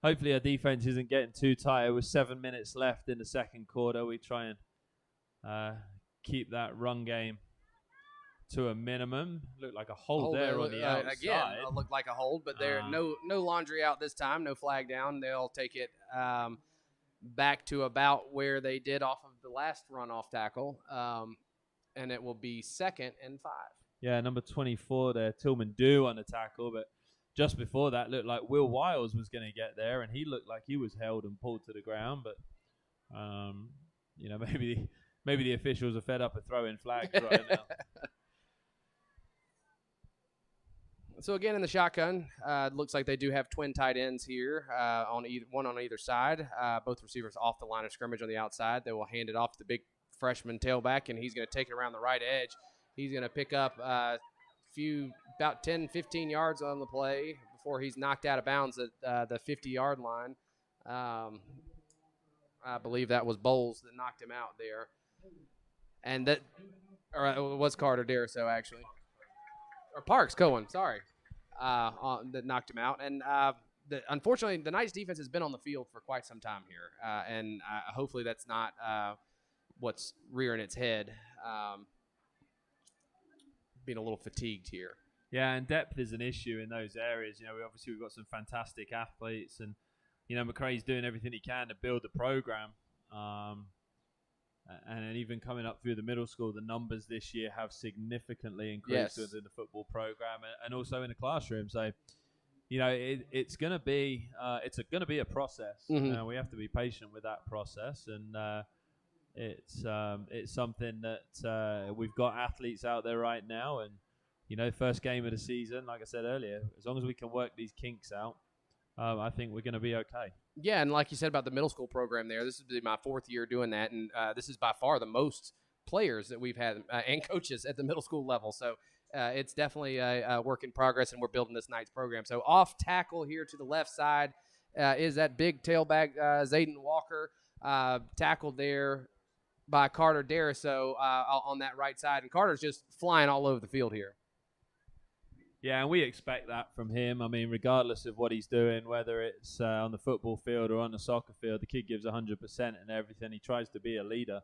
hopefully our defense isn't getting too tired. With 7 minutes left in the second quarter, we try and keep that run game to a minimum. Looked like a hold there on the outside. Again, it looked like a hold, but there no laundry out this time, no flag down. They'll take it back to about where they did off of the last runoff tackle, and it will be 2nd and 5. Yeah, number 24 there, Tillman Dew on the tackle, but just before that looked like Will Wiles was going to get there, and he looked like he was held and pulled to the ground, but maybe the officials are fed up of throwing flags right now. So again, in the shotgun, it looks like they do have twin tight ends here, one on either side. Both receivers off the line of scrimmage on the outside. They will hand it off to the big freshman tailback, and he's going to take it around the right edge. He's going to pick up about 10, 15 yards on the play before he's knocked out of bounds at the 50-yard line. I believe that was Bowles that knocked him out there. And it was Carter Deriso, actually. Or Parks Cohen, sorry, that knocked him out. And unfortunately, the Knights defense has been on the field for quite some time here. And hopefully that's not what's rearing its head, being a little fatigued here. Yeah, and depth is an issue in those areas. We've got some fantastic athletes, and McRae's doing everything he can to build the program. And even coming up through the middle school, the numbers this year have significantly increased within the football program and also in the classroom. So, it's going to be a process. Mm-hmm. We have to be patient with that process, and it's something that we've got athletes out there right now. And first game of the season, like I said earlier, as long as we can work these kinks out, I think we're going to be okay. Yeah, and like you said about the middle school program there, this is my 4th year doing that, and this is by far the most players that we've had and coaches at the middle school level. So it's definitely a work in progress, and we're building this Knights program. So off tackle here to the left side is that big tailback, Zayden Walker, tackled there by Carter Deriso on that right side. And Carter's just flying all over the field here. Yeah, and we expect that from him. I mean, regardless of what he's doing, whether it's on the football field or on the soccer field, the kid gives 100% in everything. He tries to be a leader,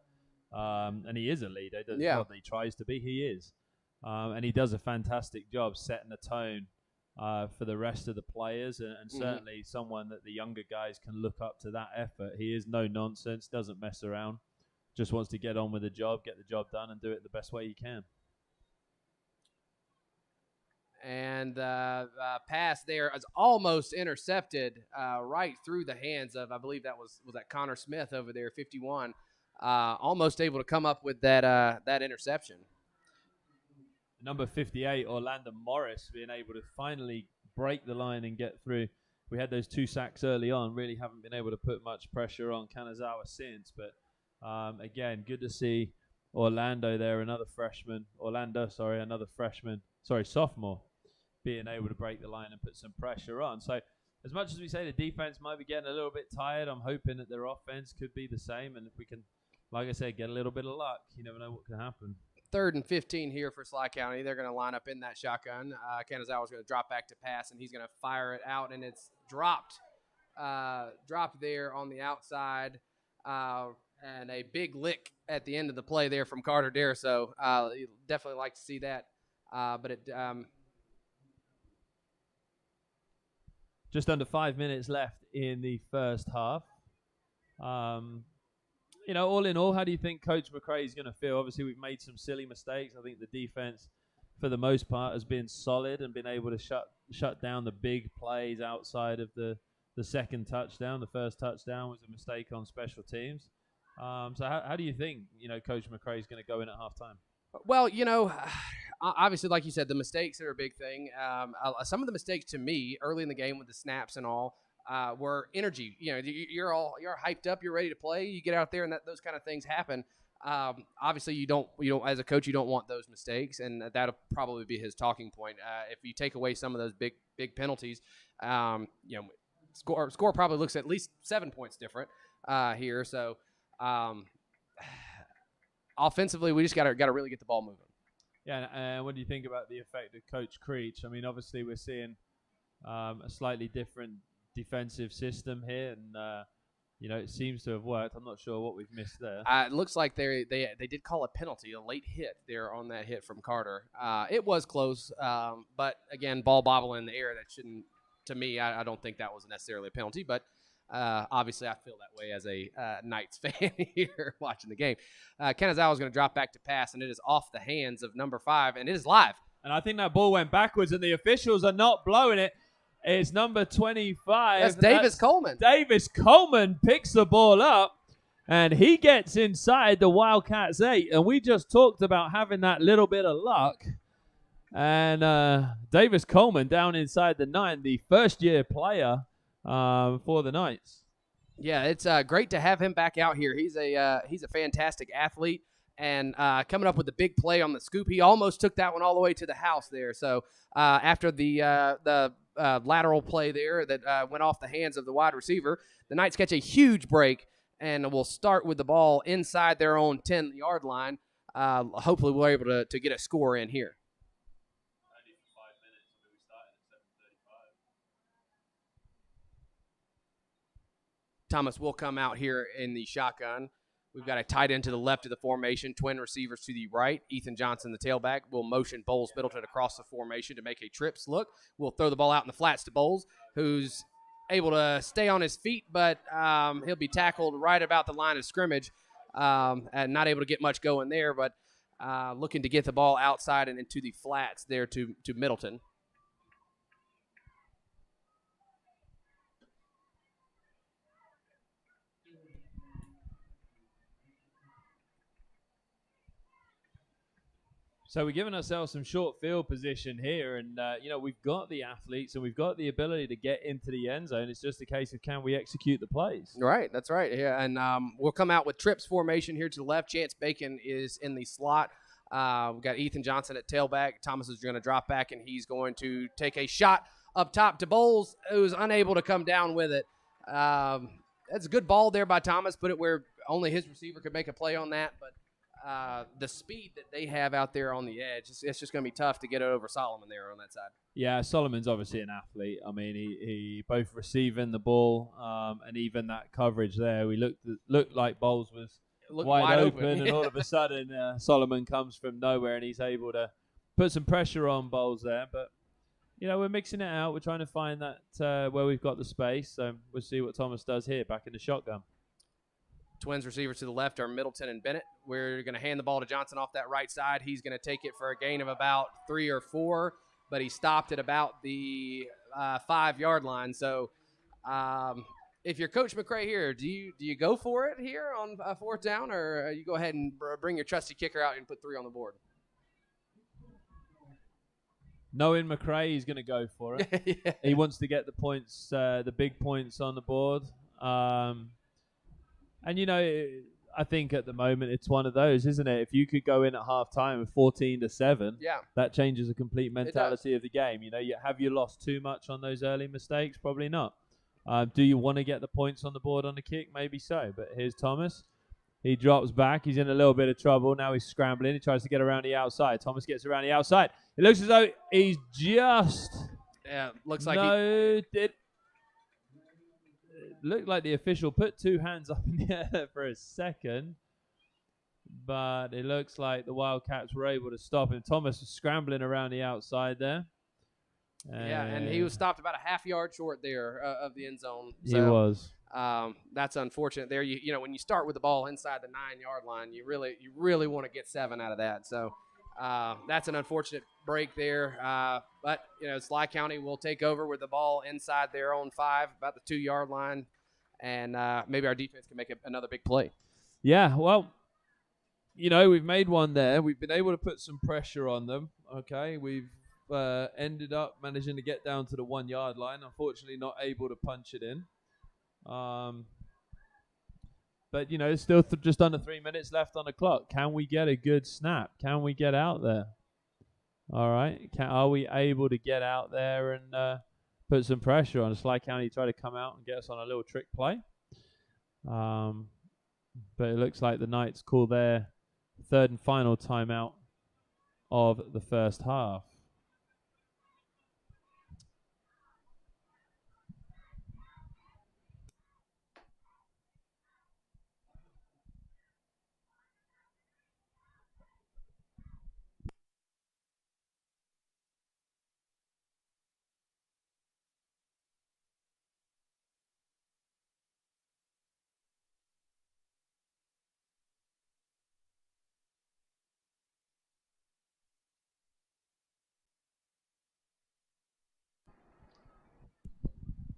and he is a leader. It's not that he tries to be, he is. And he does a fantastic job setting the tone for the rest of the players, and certainly someone that the younger guys can look up to that effort. He is no nonsense, doesn't mess around, just wants to get on with the job, get the job done, and do it the best way he can. And pass there is almost intercepted right through the hands of, I believe that was that Connor Smith over there, 51. Almost able to come up with that interception. Number 58, Orlando Morris, being able to finally break the line and get through. We had those 2 sacks early on. Really haven't been able to put much pressure on Kanazawa since. But, again, good to see Orlando there, sophomore, being able to break the line and put some pressure on. So as much as we say the defense might be getting a little bit tired, I'm hoping that their offense could be the same. And if we can, like I said, get a little bit of luck, you never know what can happen. 3rd and 15 here for Schley County. They're going to line up in that shotgun. Kanazawa's going to drop back to pass, and he's going to fire it out, and it's dropped there on the outside And a big lick at the end of the play there from Carter Dare. So you'd definitely like to see that. But it just under 5 minutes left in the first half. All in all, how do you think Coach McRae is going to feel? Obviously, we've made some silly mistakes. I think the defense, for the most part, has been solid and been able to shut down the big plays outside of the second touchdown. The first touchdown was a mistake on special teams. So how do you think, Coach McRae is going to go in at halftime? Well, obviously, like you said, the mistakes are a big thing. Some of the mistakes to me early in the game with the snaps and all were energy. You're hyped up, you're ready to play. You get out there, and those kind of things happen. Obviously, you don't as a coach, you don't want those mistakes, and that'll probably be his talking point. If you take away some of those big penalties, score probably looks at least 7 points different here. So. Offensively, we just got to really get the ball moving. Yeah, and what do you think about the effect of Coach Creech? I mean, obviously we're seeing a slightly different defensive system here, and it seems to have worked. I'm not sure what we've missed there. It looks like they did call a penalty, a late hit there on that hit from Carter. It was close, but again, ball bobbling in the air. That shouldn't. To me, I don't think that was necessarily a penalty, but. Obviously, I feel that way as a Knights fan here watching the game. Kanazawa is going to drop back to pass, and it is off the hands of number 5, and it is live. And I think that ball went backwards, and the officials are not blowing it. It's number 25. That's Davis Coleman. Davis Coleman picks the ball up, and he gets inside the Wildcats 8. And we just talked about having that little bit of luck. And Davis Coleman down inside the 9, the first-year player for the Knights. Yeah, it's great to have him back out here. He's a fantastic athlete, and coming up with the big play on the scoop. He almost took that one all the way to the house there. So after the lateral play there that went off the hands of the wide receiver, the Knights catch a huge break, and will start with the ball inside their own 10-yard line. Hopefully we're able to get a score in here. Thomas will come out here in the shotgun. We've got a tight end to the left of the formation, twin receivers to the right. Ethan Johnson, the tailback, will motion Bowles Middleton across the formation to make a trips look. We'll throw the ball out in the flats to Bowles, who's able to stay on his feet, but he'll be tackled right about the line of scrimmage and not able to get much going there, but looking to get the ball outside and into the flats there to Middleton. So we're giving ourselves some short field position here, and we've got the athletes and we've got the ability to get into the end zone. It's just a case of can we execute the plays? Right, that's right. Yeah, and we'll come out with trips formation here to the left. Chance Bacon is in the slot. We've got Ethan Johnson at tailback. Thomas is going to drop back, and he's going to take a shot up top to Bowles, who's unable to come down with it. That's a good ball there by Thomas. Put it where only his receiver could make a play on that, but the speed that they have out there on the edge, it's just going to be tough to get it over Solomon there on that side. Yeah, Solomon's obviously an athlete. I mean, he both receiving the ball and even that coverage there. We looked like Bowles was wide open. And all of a sudden Solomon comes from nowhere and he's able to put some pressure on Bowles there. But, we're mixing it out. We're trying to find that where we've got the space. So we'll see what Thomas does here back in the shotgun. Twins receivers to the left are Middleton and Bennett. We're going to hand the ball to Johnson off that right side. He's going to take it for a gain of about 3 or 4, but he stopped at about the 5-yard line. So if you're Coach McRae here, do you go for it here on 4th down, or you go ahead and bring your trusty kicker out and put 3 on the board? Knowing McRae, he's going to go for it. Yeah. He wants to get the points, the big points on the board. And, I think at the moment it's one of those, isn't it? If you could go in at halftime with 14-7, that changes the complete mentality of the game. Have you lost too much on those early mistakes? Probably not. Do you want to get the points on the board on the kick? Maybe so. But here's Thomas. He drops back. He's in a little bit of trouble. Now he's scrambling. He tries to get around the outside. Thomas gets around the outside. It looks as though he's just... Yeah, looks like looked like the official put two hands up in the air for a second, but it looks like the Wildcats were able to stop him. Thomas was scrambling around the outside there. Yeah, and he was stopped about a half yard short there of the end zone. So, he was. That's unfortunate there. You know, when you start with the ball inside the 9-yard line, you really want to get 7 out of that. So that's an unfortunate break there. But, you know, Schley County will take over with the ball inside their own 5, about the 2-yard line, and maybe our defense can make another big play. Yeah, well, you know, we've made one there. We've been able to put some pressure on them. Okay, we've ended up managing to get down to the 1-yard line. Unfortunately, not able to punch it in. But, you know, still just under 3 minutes left on the clock. Can we get a good snap? Can we get out there? All right. Are we able to get out there and put some pressure on Schley County, try to come out and get us on a little trick play? But it looks like the Knights call their third and final timeout of the first half.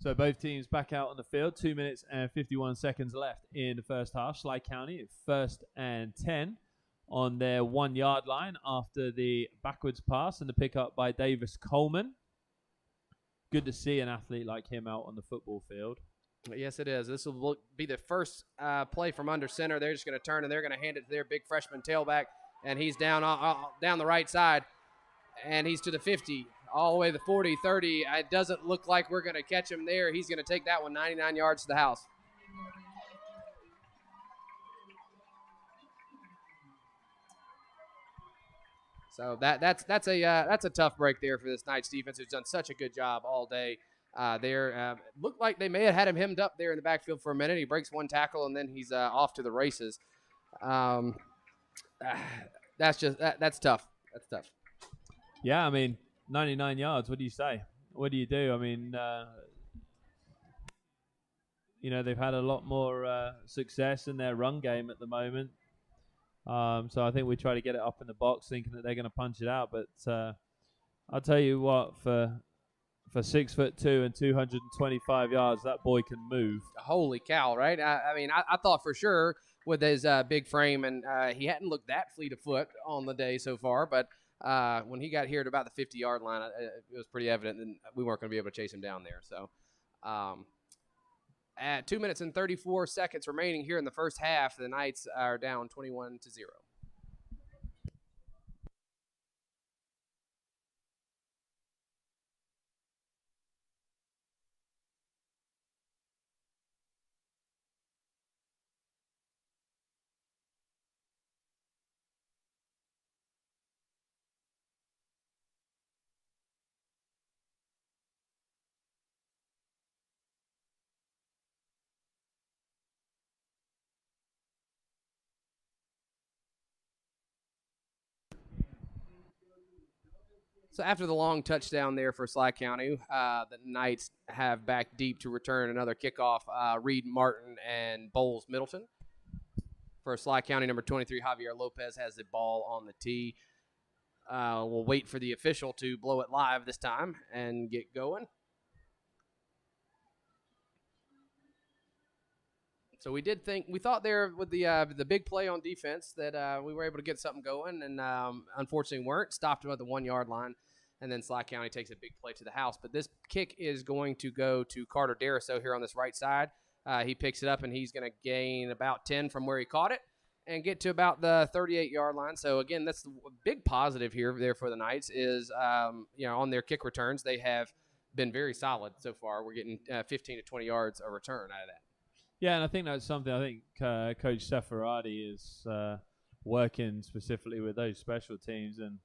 So both teams back out on the field. 2 minutes and 51 seconds left in the first half. Schley County at 1st and 10 on their 1-yard line after the backwards pass and the pickup by Davis Coleman. Good to see an athlete like him out on the football field. Yes, it is. This will be the first play from under center. They're just going to turn and they're going to hand it to their big freshman tailback, and he's down the right side, and he's to the 50. All the way to the 40, 30. It doesn't look like we're going to catch him there. He's going to take that one 99 yards to the house. So that's a tough break there for this Knights defense, who's done such a good job all day. Looked like they may have had him hemmed up there in the backfield for a minute. He breaks one tackle and then he's off to the races. That's tough. That's tough. Yeah, I mean, 99 yards. What do you say? What do you do? I mean, you know, they've had a lot more success in their run game at the moment. So I think we try to get it up in the box, thinking that they're going to punch it out. But I'll tell you what, for 6'2" and 225 yards, that boy can move. Holy cow! Right? I mean, I thought for sure with his big frame, and he hadn't looked that fleet of foot on the day so far, but. When he got here at about the 50-yard line, it was pretty evident that we weren't going to be able to chase him down there. So at 2 minutes and 34 seconds remaining here in the first half, the Knights are down 21-0. So after the long touchdown there for Schley County, the Knights have back deep to return another kickoff. Reed Martin and Bowles Middleton. For Schley County, number 23, Javier Lopez has the ball on the tee. We'll wait for the official to blow it live this time and get going. So we thought there with the big play on defense that we were able to get something going, and unfortunately weren't. Stopped him at the 1-yard line, and then Schley County takes a big play to the house. But this kick is going to go to Carter Dariso here on this right side. He picks it up, and he's going to gain about 10 from where he caught it and get to about the 38-yard line. So, again, that's the big positive there for the Knights is, on their kick returns, they have been very solid so far. We're getting 15 to 20 yards a return out of that. Yeah, and I think that's something Coach Seferati is working specifically with those special teams. And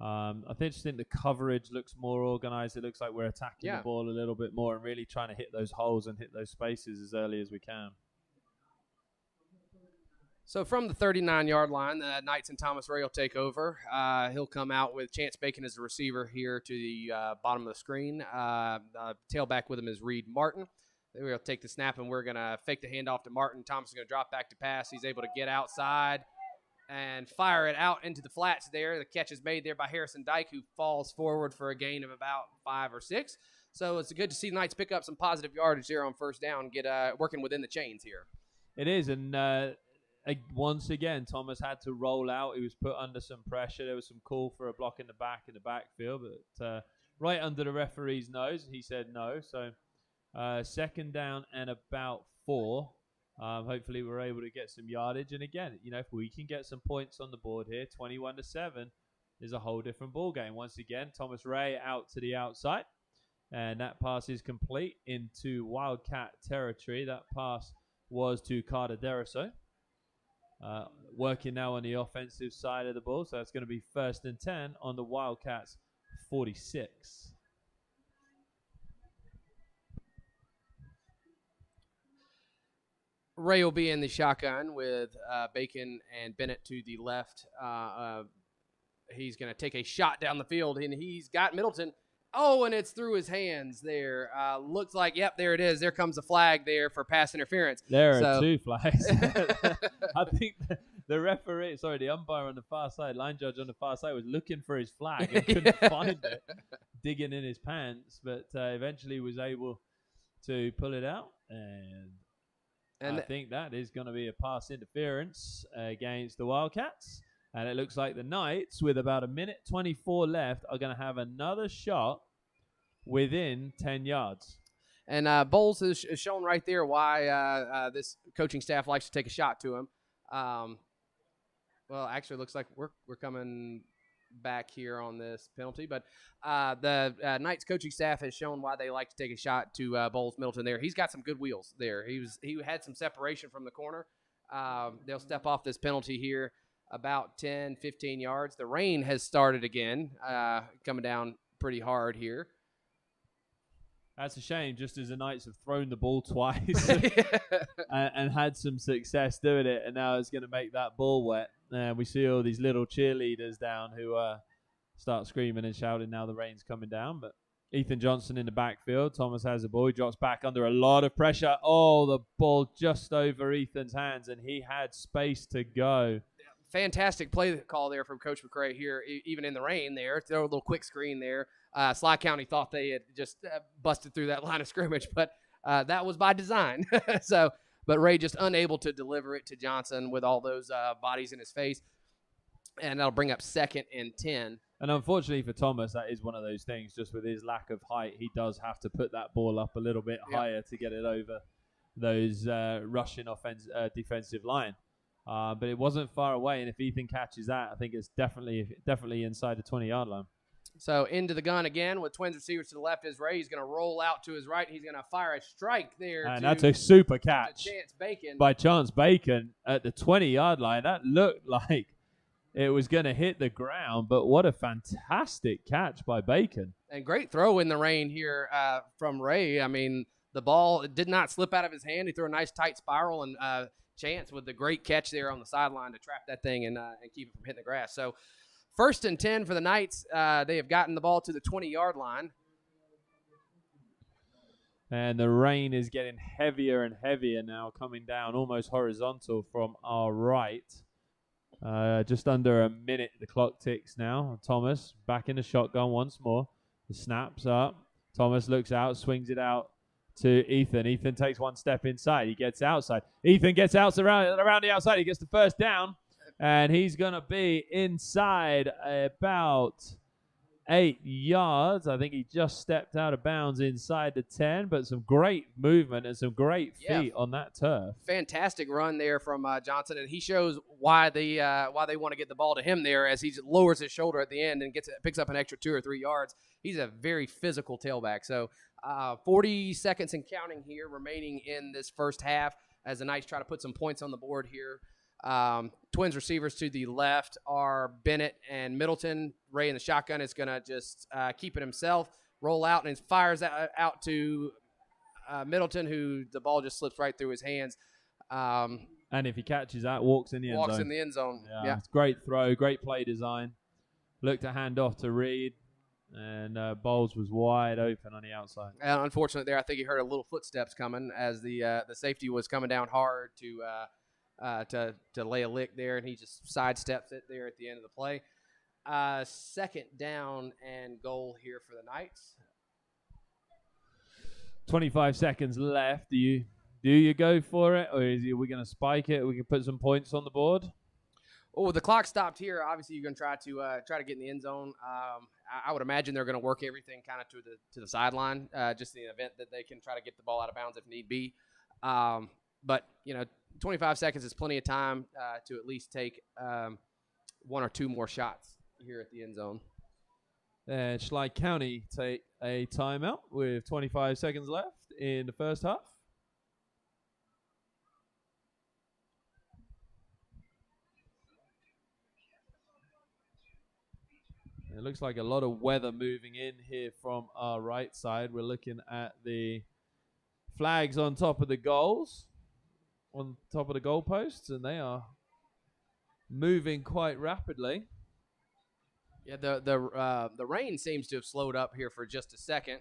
I just think the coverage looks more organized. It looks like we're attacking the ball a little bit more and really trying to hit those holes and hit those spaces as early as we can. So from the 39-yard line, the Knights and Thomas Ray will take over. He'll come out with Chance Bacon as the receiver here to the bottom of the screen. Tailback with him is Reed Martin. Then we'll take the snap, and we're going to fake the handoff to Martin. Thomas is going to drop back to pass. He's able to get outside and fire it out into the flats there. The catch is made there by Harrison Dyke, who falls forward for a gain of about 5 or 6. So it's good to see the Knights pick up some positive yardage there on first down, get working within the chains here. It is, and once again, Thomas had to roll out. He was put under some pressure. There was some call for a block in the backfield, but right under the referee's nose, he said no. So second down and about 4. Hopefully we're able to get some yardage. And again, if we can get some points on the board here, 21-7 is a whole different ball game. Once again, Thomas Ray out to the outside, and that pass is complete into Wildcat territory. That pass was to Carter Deriso. Working now on the offensive side of the ball, so that's going to be 1st and 10 on the Wildcats 46. Ray will be in the shotgun with Bacon and Bennett to the left. He's going to take a shot down the field, and he's got Middleton. Oh, and it's through his hands there. Looks like, yep, there it is. There comes the flag there for pass interference. There are 2 flags. I think the umpire on the far side, line judge on the far side, was looking for his flag and couldn't find it, digging in his pants, but eventually was able to pull it out. And I think that is going to be a pass interference against the Wildcats. And it looks like the Knights, with about 1:24 left, are going to have another shot within 10 yards. And Bowles has shown right there why this coaching staff likes to take a shot to him. Well, actually, it looks like we're coming back here on this penalty. But the Knights coaching staff has shown why they like to take a shot to Bowles Middleton there. He's got some good wheels there. He had some separation from the corner. They'll step off this penalty here about 10, 15 yards. The rain has started again, coming down pretty hard here. That's a shame, just as the Knights have thrown the ball twice and had some success doing it, and now it's going to make that ball wet. We see all these little cheerleaders down who start screaming and shouting now the rain's coming down. But Ethan Johnson in the backfield. Thomas has the ball. He drops back under a lot of pressure. Oh, the ball just over Ethan's hands, and he had space to go. Fantastic play call there from Coach McCray here, even in the rain there. Throw a little quick screen there. Sly County thought they had just busted through that line of scrimmage, but that was by design. But Ray just unable to deliver it to Johnson with all those bodies in his face, and that'll bring up 2nd and 10. And unfortunately for Thomas, that is one of those things. Just with his lack of height, he does have to put that ball up a little bit higher to get it over those rushing defensive line. But it wasn't far away, and if Ethan catches that, I think it's definitely inside the 20-yard line. So into the gun again with twins receivers to the left is Ray. He's going to roll out to his right. He's going to fire a strike there. And that's a super catch Chance Bacon. by Chance Bacon at the 20-yard line. That looked like it was going to hit the ground, but what a fantastic catch by Bacon. And great throw in the rain here from Ray. I mean, the ball did not slip out of his hand. He threw a nice tight spiral, and Chance with the great catch there on the sideline to trap that thing and keep it from hitting the grass. So 1st and 10 for the Knights. They have gotten the ball to the 20-yard line. And the rain is getting heavier and heavier now, coming down almost horizontal from our right. Just under a minute, the clock ticks now. Thomas back in the shotgun once more. The snap's up. Thomas looks out, swings it out to Ethan. Ethan takes one step inside. He gets outside. Ethan gets out around the outside. He gets the first down. And he's going to be inside about 8 yards. I think he just stepped out of bounds inside the 10, but some great movement and some great feet on that turf. Fantastic run there from Johnson, and he shows why they want to get the ball to him there as he lowers his shoulder at the end and picks up an extra 2 or 3 yards. He's a very physical tailback. So 40 seconds and counting here remaining in this first half as the Knights try to put some points on the board here. Twins receivers to the left are Bennett and Middleton. Ray in the shotgun is going to just keep it himself, roll out, and fires out to Middleton, who the ball just slips right through his hands. And if he catches that, walks in the end zone. Walks in the end zone. Yeah. It's great throw, great play design. Looked to hand off to Reed, and Bowles was wide open on the outside. Unfortunately, there I think he heard a little footsteps coming as the safety was coming down hard to lay a lick there, and he just sidesteps it there at the end of the play. Second down and goal here for the Knights. 25 seconds left. Do you go for it, or are we going to spike it? We can put some points on the board. Oh, the clock stopped here. Obviously, you're going to try to get in the end zone. I would imagine they're going to work everything kind of to the sideline, just in the event that they can try to get the ball out of bounds if need be. But 25 seconds is plenty of time to at least take one or two more shots here at the end zone. And Schley County take a timeout with 25 seconds left in the first half. It looks like a lot of weather moving in here from our right side. We're looking at the flags on top of the goals, on top of the goalposts, and they are moving quite rapidly. Yeah, the rain seems to have slowed up here for just a second,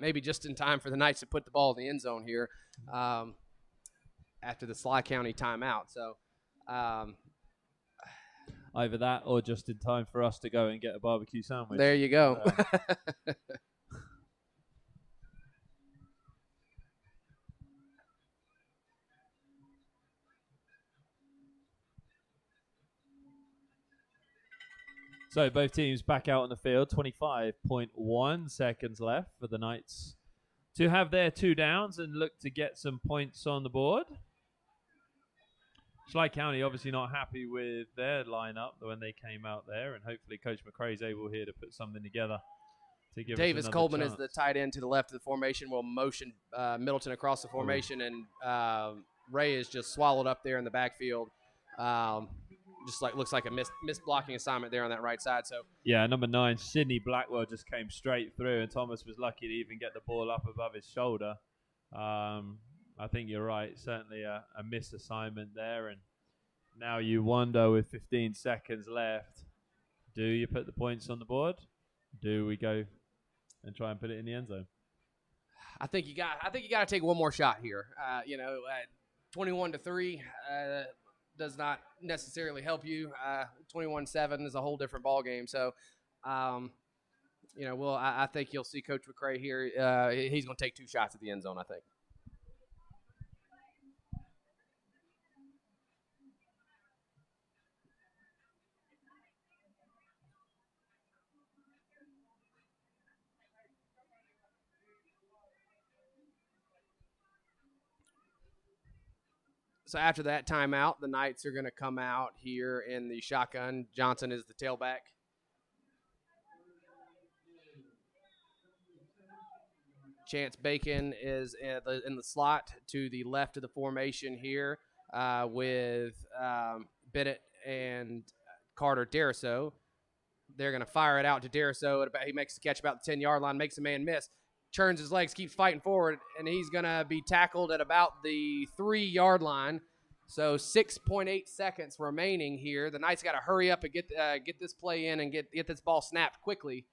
maybe just in time for the Knights to put the ball in the end zone here after the Schley County timeout. So either that or just in time for us to go and get a barbecue sandwich. There you go. So both teams back out on the field. 25.1 seconds left for the Knights to have their two downs and look to get some points on the board. Schley County obviously not happy with their lineup when they came out there, and hopefully Coach McRae is able here to put something together to give Davis us Coleman chance. is the tight end to the left of the formation. Will motion Middleton across the formation, and Ray is just swallowed up there in the backfield. Looks like a missed blocking assignment there on that right side. So yeah, number 9, Sydney Blackwell just came straight through, and Thomas was lucky to even get the ball up above his shoulder. I think you're right. Certainly a missed assignment there. And now you wonder, with 15 seconds left, do you put the points on the board? Do we go and try and put it in the end zone? I think you got to take one more shot here. 21-3 does not necessarily help you. 21-7 is a whole different ball game. So, I think you'll see Coach McRae here. He's going to take two shots at the end zone, I think. So after that timeout, the Knights are going to come out here in the shotgun. Johnson is the tailback. Chance Bacon is in the slot to the left of the formation here with Bennett and Carter Deriso. They're going to fire it out to Deriso. He makes the catch about the 10-yard line, makes a man miss. Turns his legs, keeps fighting forward, and he's going to be tackled at about the 3-yard line. So 6.8 seconds remaining here. The Knights got to hurry up and get this play in and get this ball snapped quickly.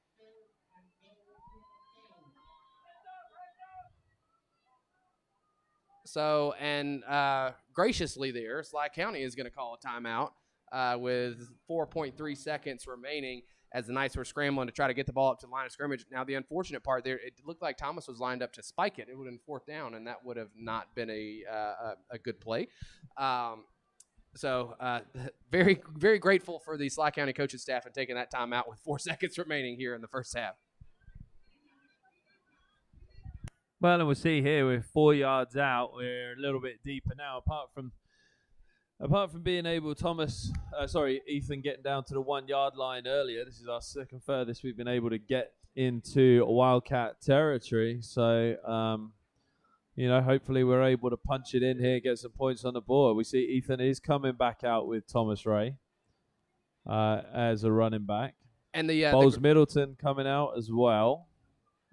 So, and graciously there, Schley County is going to call a timeout with 4.3 seconds remaining, as the Knights were scrambling to try to get the ball up to the line of scrimmage. Now, the unfortunate part there, it looked like Thomas was lined up to spike it. It would have been 4th down, and that would have not been a good play. Very, very grateful for the Schley County coaching staff and taking that timeout with 4 seconds remaining here in the first half. Well, and we'll see here, we're 4 yards out. We're a little bit deeper now, apart from being able, Ethan getting down to the 1-yard line earlier. This is our second furthest we've been able to get into Wildcat territory. So hopefully we're able to punch it in here, get some points on the board. We see Ethan is coming back out with Thomas Ray as a running back. And the Bowles Middleton coming out as well.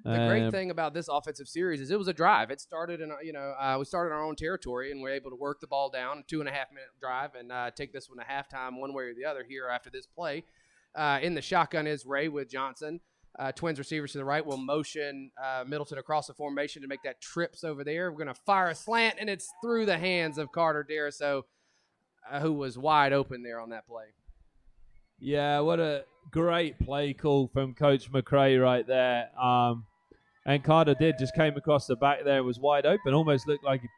The great thing about this offensive series is it was a drive. It started in, we started in our own territory, and we're able to work the ball down, 2.5-minute drive, and take this one to halftime one way or the other here after this play. In the shotgun is Ray with Johnson. Twins receivers to the right will motion Middleton across the formation to make that trips over there. We're going to fire a slant, and it's through the hands of Carter Dariso, who was wide open there on that play. Yeah, what a great play call from Coach McRae right there. And Carter just came across the back there, was wide open, almost looked like he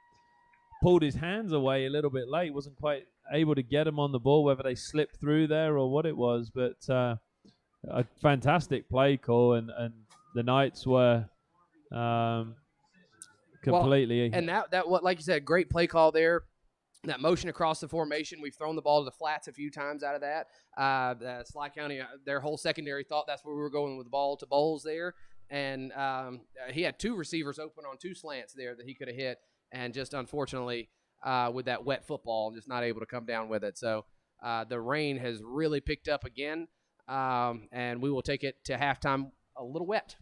pulled his hands away a little bit late, wasn't quite able to get him on the ball, whether they slipped through there or what it was. But a fantastic play call, and the Knights were completely. And that what, like you said, great play call there. That motion across the formation, we've thrown the ball to the flats a few times out of that. Schley County, their whole secondary thought that's where we were going with the ball to Bowles there. And he had 2 receivers open on 2 slants there that he could have hit. And just unfortunately, with that wet football, just not able to come down with it. So the rain has really picked up again. And we will take it to halftime a little wet.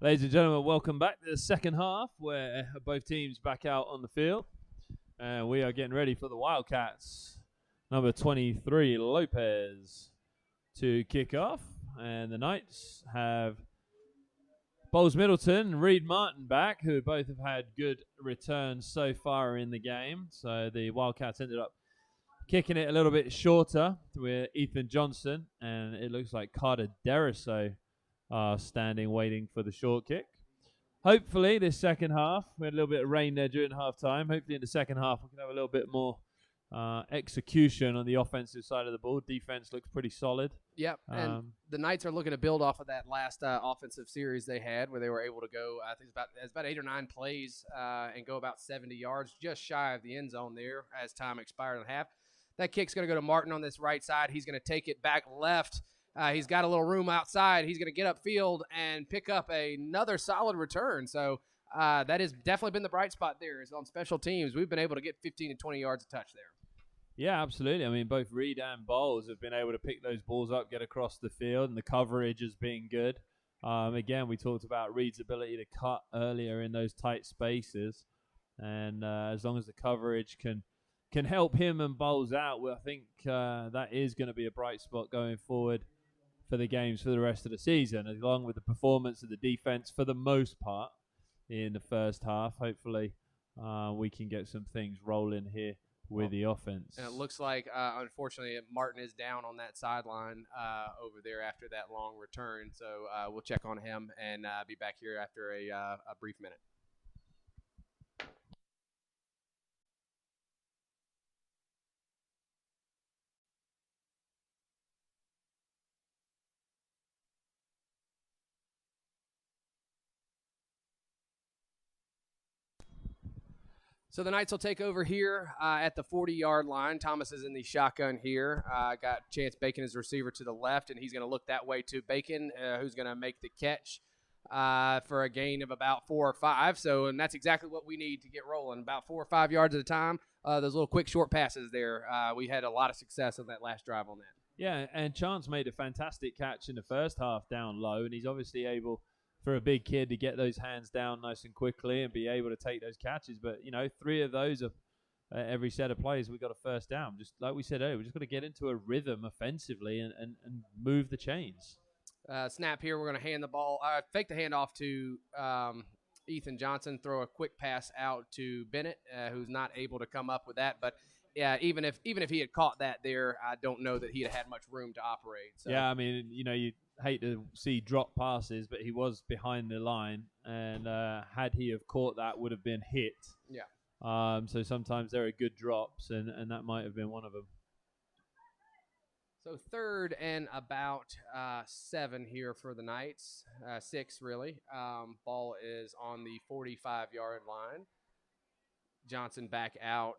Ladies and gentlemen, welcome back to the second half where both teams back out on the field. And we are getting ready for the Wildcats. Number 23, Lopez, to kick off. And the Knights have Bowles Middleton and Reed Martin back, who both have had good returns so far in the game. So the Wildcats ended up kicking it a little bit shorter with Ethan Johnson. And it looks like Carter Deriso are standing waiting for the short kick. Hopefully this second half, we had a little bit of rain there during half time. Hopefully in the second half we can have a little bit more execution on the offensive side of the ball. Defense looks pretty solid. Yep, and the Knights are looking to build off of that last offensive series they had where they were able to go, I think it's about 8 or 9 plays and go about 70 yards, just shy of the end zone there as time expired in half. That kick's going to go to Martin on this right side. He's going to take it back left. He's got a little room outside. He's going to get upfield and pick up another solid return. So that has definitely been the bright spot there is on special teams. We've been able to get 15 to 20 yards a touch there. Yeah, absolutely. I mean, both Reed and Bowles have been able to pick those balls up, get across the field, and the coverage has been good. Again, we talked about Reed's ability to cut earlier in those tight spaces. And as long as the coverage can help him and Bowles out, well, I think that is going to be a bright spot going forward for the games for the rest of the season, along with the performance of the defense for the most part in the first half. Hopefully, we can get some things rolling here with the offense. And it looks like, unfortunately, Martin is down on that sideline over there after that long return. So we'll check on him and be back here after a brief minute. So the Knights will take over here at the 40-yard line. Thomas is in the shotgun here. Got Chance Bacon as receiver to the left, and he's going to look that way to Bacon, who's going to make the catch for a gain of about 4 or 5. So, and that's exactly what we need to get rolling, about 4 or 5 yards at a time. Those little quick short passes there. We had a lot of success on that last drive on that. Yeah, and Chance made a fantastic catch in the first half down low, and he's obviously able, for a big kid, to get those hands down nice and quickly and be able to take those catches. But, 3 of those are every set of plays, we got a first down. Just like we said earlier, we just got to get into a rhythm offensively and move the chains. Snap here. We're going to hand the ball, fake the handoff to Ethan Johnson, throw a quick pass out to Bennett, who's not able to come up with that. But, yeah, even if he had caught that there, I don't know that he'd had much room to operate. So. Yeah, I mean, you hate to see drop passes, but he was behind the line, and had he have caught that, would have been hit. Yeah. So sometimes there are good drops, and that might have been one of them. So 3rd and about 7 here for the Knights, 6 really. Ball is on the 45-yard line. Johnson back out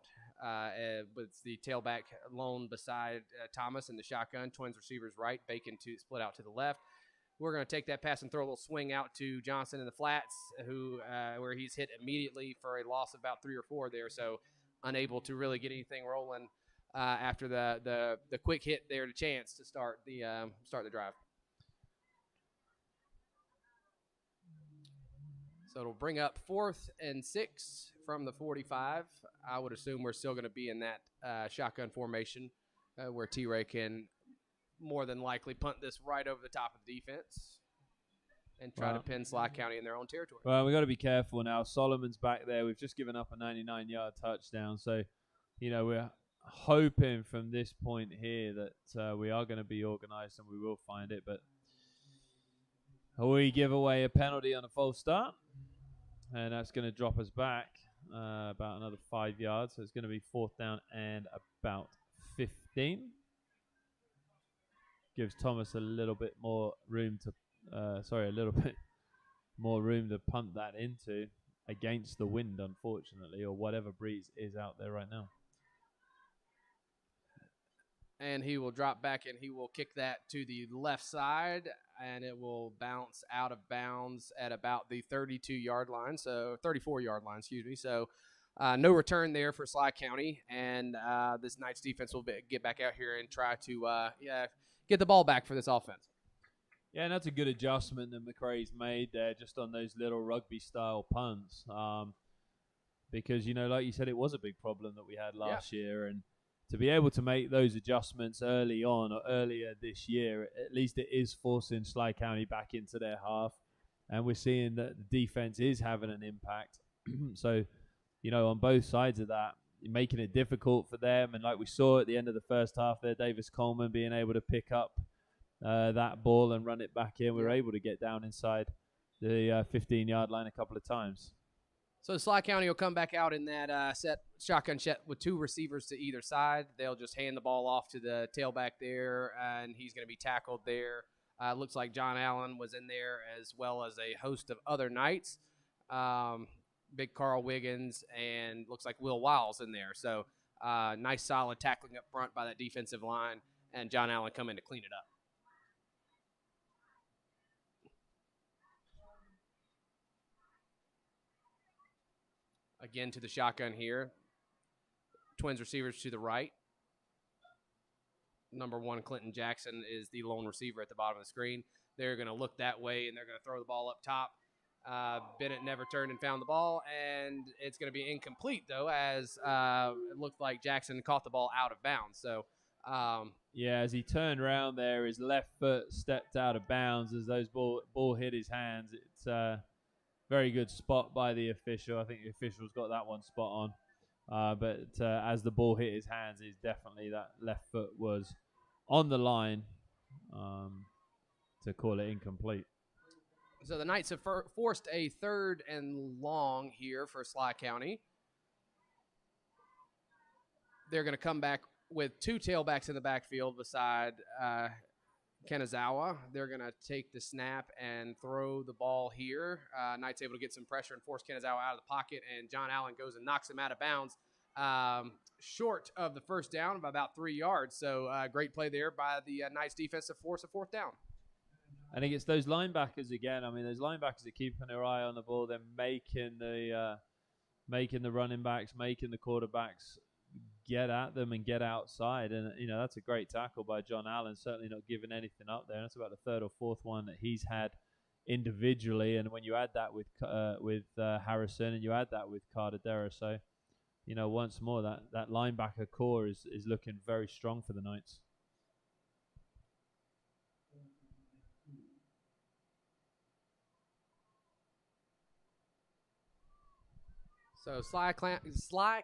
with the tailback lone beside Thomas in the shotgun. Twins receivers right, Bacon to split out to the left. We're going to take that pass and throw a little swing out to Johnson in the flats, where he's hit immediately for a loss of about 3 or 4 there, so unable to really get anything rolling after the quick hit there to Chance to start the drive. So it'll bring up 4th and 6 from the 45. I would assume we're still going to be in that shotgun formation where T-Ray can more than likely punt this right over the top of the defense and try to pin Schley County in their own territory. Well, we've got to be careful now. Solomon's back there. We've just given up a 99-yard touchdown. So, we're hoping from this point here that we are going to be organized and we will find it. But we give away a penalty on a false start. And that's going to drop us back about another 5 yards. So it's going to be 4th down and about 15. Gives Thomas a little bit more room to, punt that into against the wind, unfortunately, or whatever breeze is out there right now. And he will drop back and he will kick that to the left side, and it will bounce out of bounds at about the 34-yard line. So no return there for Schley County, and this Knights defense will get back out here and try to get the ball back for this offense. Yeah, and that's a good adjustment that McRae's made there, just on those little rugby-style punts. Because, like you said, it was a big problem that we had last year. And to be able to make those adjustments early on or earlier this year, at least it is forcing Schley County back into their half. And we're seeing that the defense is having an impact. So, on both sides of that, making it difficult for them. And like we saw at the end of the first half there, Davis Coleman being able to pick up that ball and run it back in. We were able to get down inside the 15-yard line a couple of times. So Schley County will come back out in that shotgun set with 2 receivers to either side. They'll just hand the ball off to the tailback there, and he's going to be tackled there. Looks like John Allen was in there, as well as a host of other Knights. Big Carl Wiggins, and looks like Will Wiles in there. So nice, solid tackling up front by that defensive line, and John Allen come in to clean it up. Again to the shotgun here. Twins receivers to the right. Number 1, Clinton Jackson, is the lone receiver at the bottom of the screen. They're going to look that way, and they're going to throw the ball up top. Bennett never turned and found the ball, and it's going to be incomplete, though, as it looked like Jackson caught the ball out of bounds. So, as he turned around there, his left foot stepped out of bounds as those ball hit his hands. It's very good spot by the official. I think the official's got that one spot on. But as the ball hit his hands, it's definitely that left foot was on the line to call it incomplete. So the Knights have forced a 3rd and long here for Schley County. They're going to come back with 2 tailbacks in the backfield beside Kanazawa. They're going to take the snap and throw the ball here. Knights able to get some pressure and force Kanazawa out of the pocket, and John Allen goes and knocks him out of bounds, short of the first down by about 3 yards. So great play there by the Knights defense to force a 4th down. I think it's those linebackers again. I mean, those linebackers are keeping their eye on the ball. They're making the running backs, making the quarterbacks get at them and get outside. And, that's a great tackle by John Allen, certainly not giving anything up there. That's about the 3rd or 4th one that he's had individually. And when you add that with Harrison and you add that with Carter Deraso, once more, that linebacker core is looking very strong for the Knights. So Schley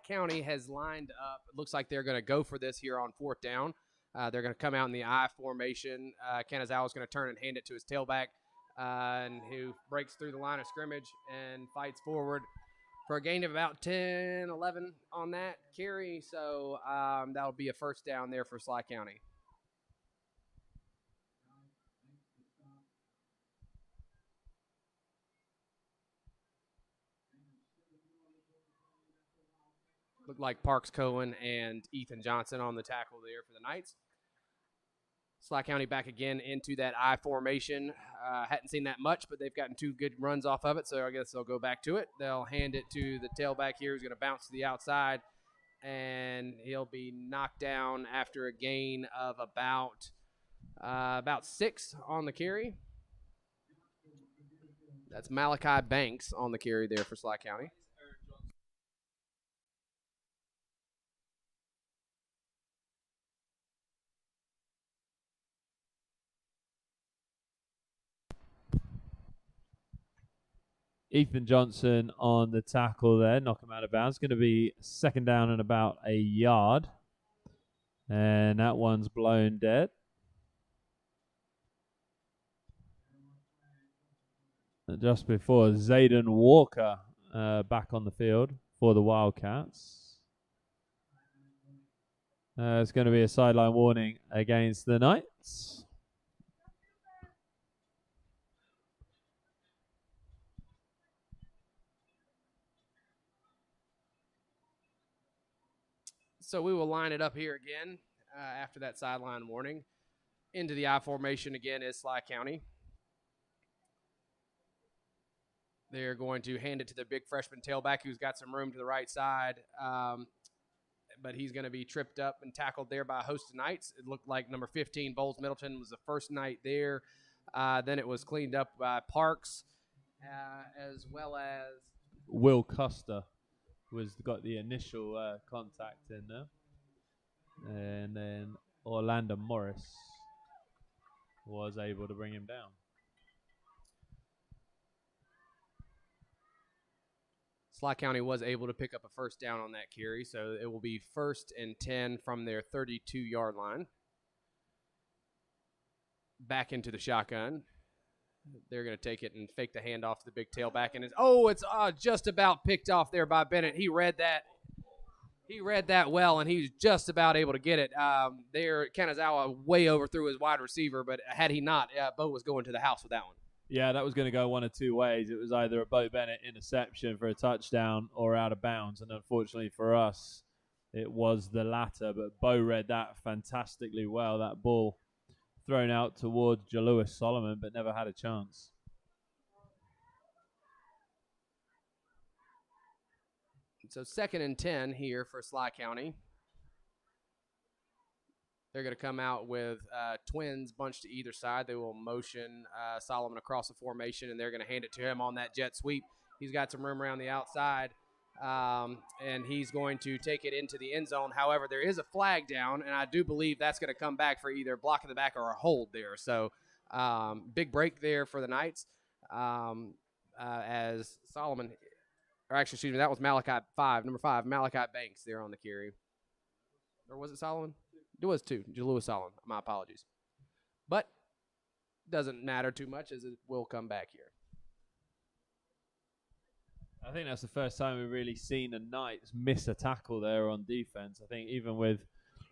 County has lined up. It looks like they're going to go for this here on 4th down. They're going to come out in the I formation. Kanazawa is going to turn and hand it to his tailback, and who breaks through the line of scrimmage and fights forward for a gain of about 10, 11 on that carry. So that'll be a 1st down there for Schley County. Looked like Parks Cohen and Ethan Johnson on the tackle there for the Knights. Schley County back again into that I formation. Hadn't seen that much, but they've gotten 2 good runs off of it, so I guess they'll go back to it. They'll hand it to the tailback here, who's going to bounce to the outside, and he'll be knocked down after a gain of about 6 on the carry. That's Malachi Banks on the carry there for Schley County. Ethan Johnson on the tackle there, knock him out of bounds. Going to be 2nd down and about a yard. And that one's blown dead. And just before, Zayden Walker back on the field for the Wildcats. It's going to be a sideline warning against the Knights. So we will line it up here again after that sideline warning. Into the I formation again is Schley County. They're going to hand it to the big freshman tailback who's got some room to the right side, but he's going to be tripped up and tackled there by a host of Knights. It looked like number 15, Bowles Middleton, was the first Knight there. Then it was cleaned up by Parks, as well as Will Custer got the initial contact in there. And then Orlando Morris was able to bring him down. Schley County was able to pick up a first down on that carry, so it will be 1st and 10 from their 32-yard line. Back into the shotgun. They're going to take it and fake the handoff to the big tailback. And it's just about picked off there by Bennett. He read that. He read that well, and he was just about able to get it. There, Kanazawa way overthrew his wide receiver, but had he not, Bo was going to the house with that one. Yeah, that was going to go one of two ways. It was either a Bo Bennett interception for a touchdown or out of bounds. And unfortunately for us, it was the latter. But Bo read that fantastically well. That ball thrown out towards Jalewis Solomon, but never had a chance. So 2nd and 10 here for Schley County. They're going to come out with twins bunched to either side. They will motion Solomon across the formation, and they're going to hand it to him on that jet sweep. He's got some room around the outside, and he's going to take it into the end zone. However, there is a flag down, and I do believe that's going to come back for either block in the back or a hold there. So big break there for the Knights as Solomon – or actually, excuse me, that was number 5, Malachi Banks there on the carry. Or was it Solomon? It was 2, Jalewis Solomon. My apologies. But doesn't matter too much as it will come back here. I think that's the first time we've really seen the Knights miss a tackle there on defense. I think even with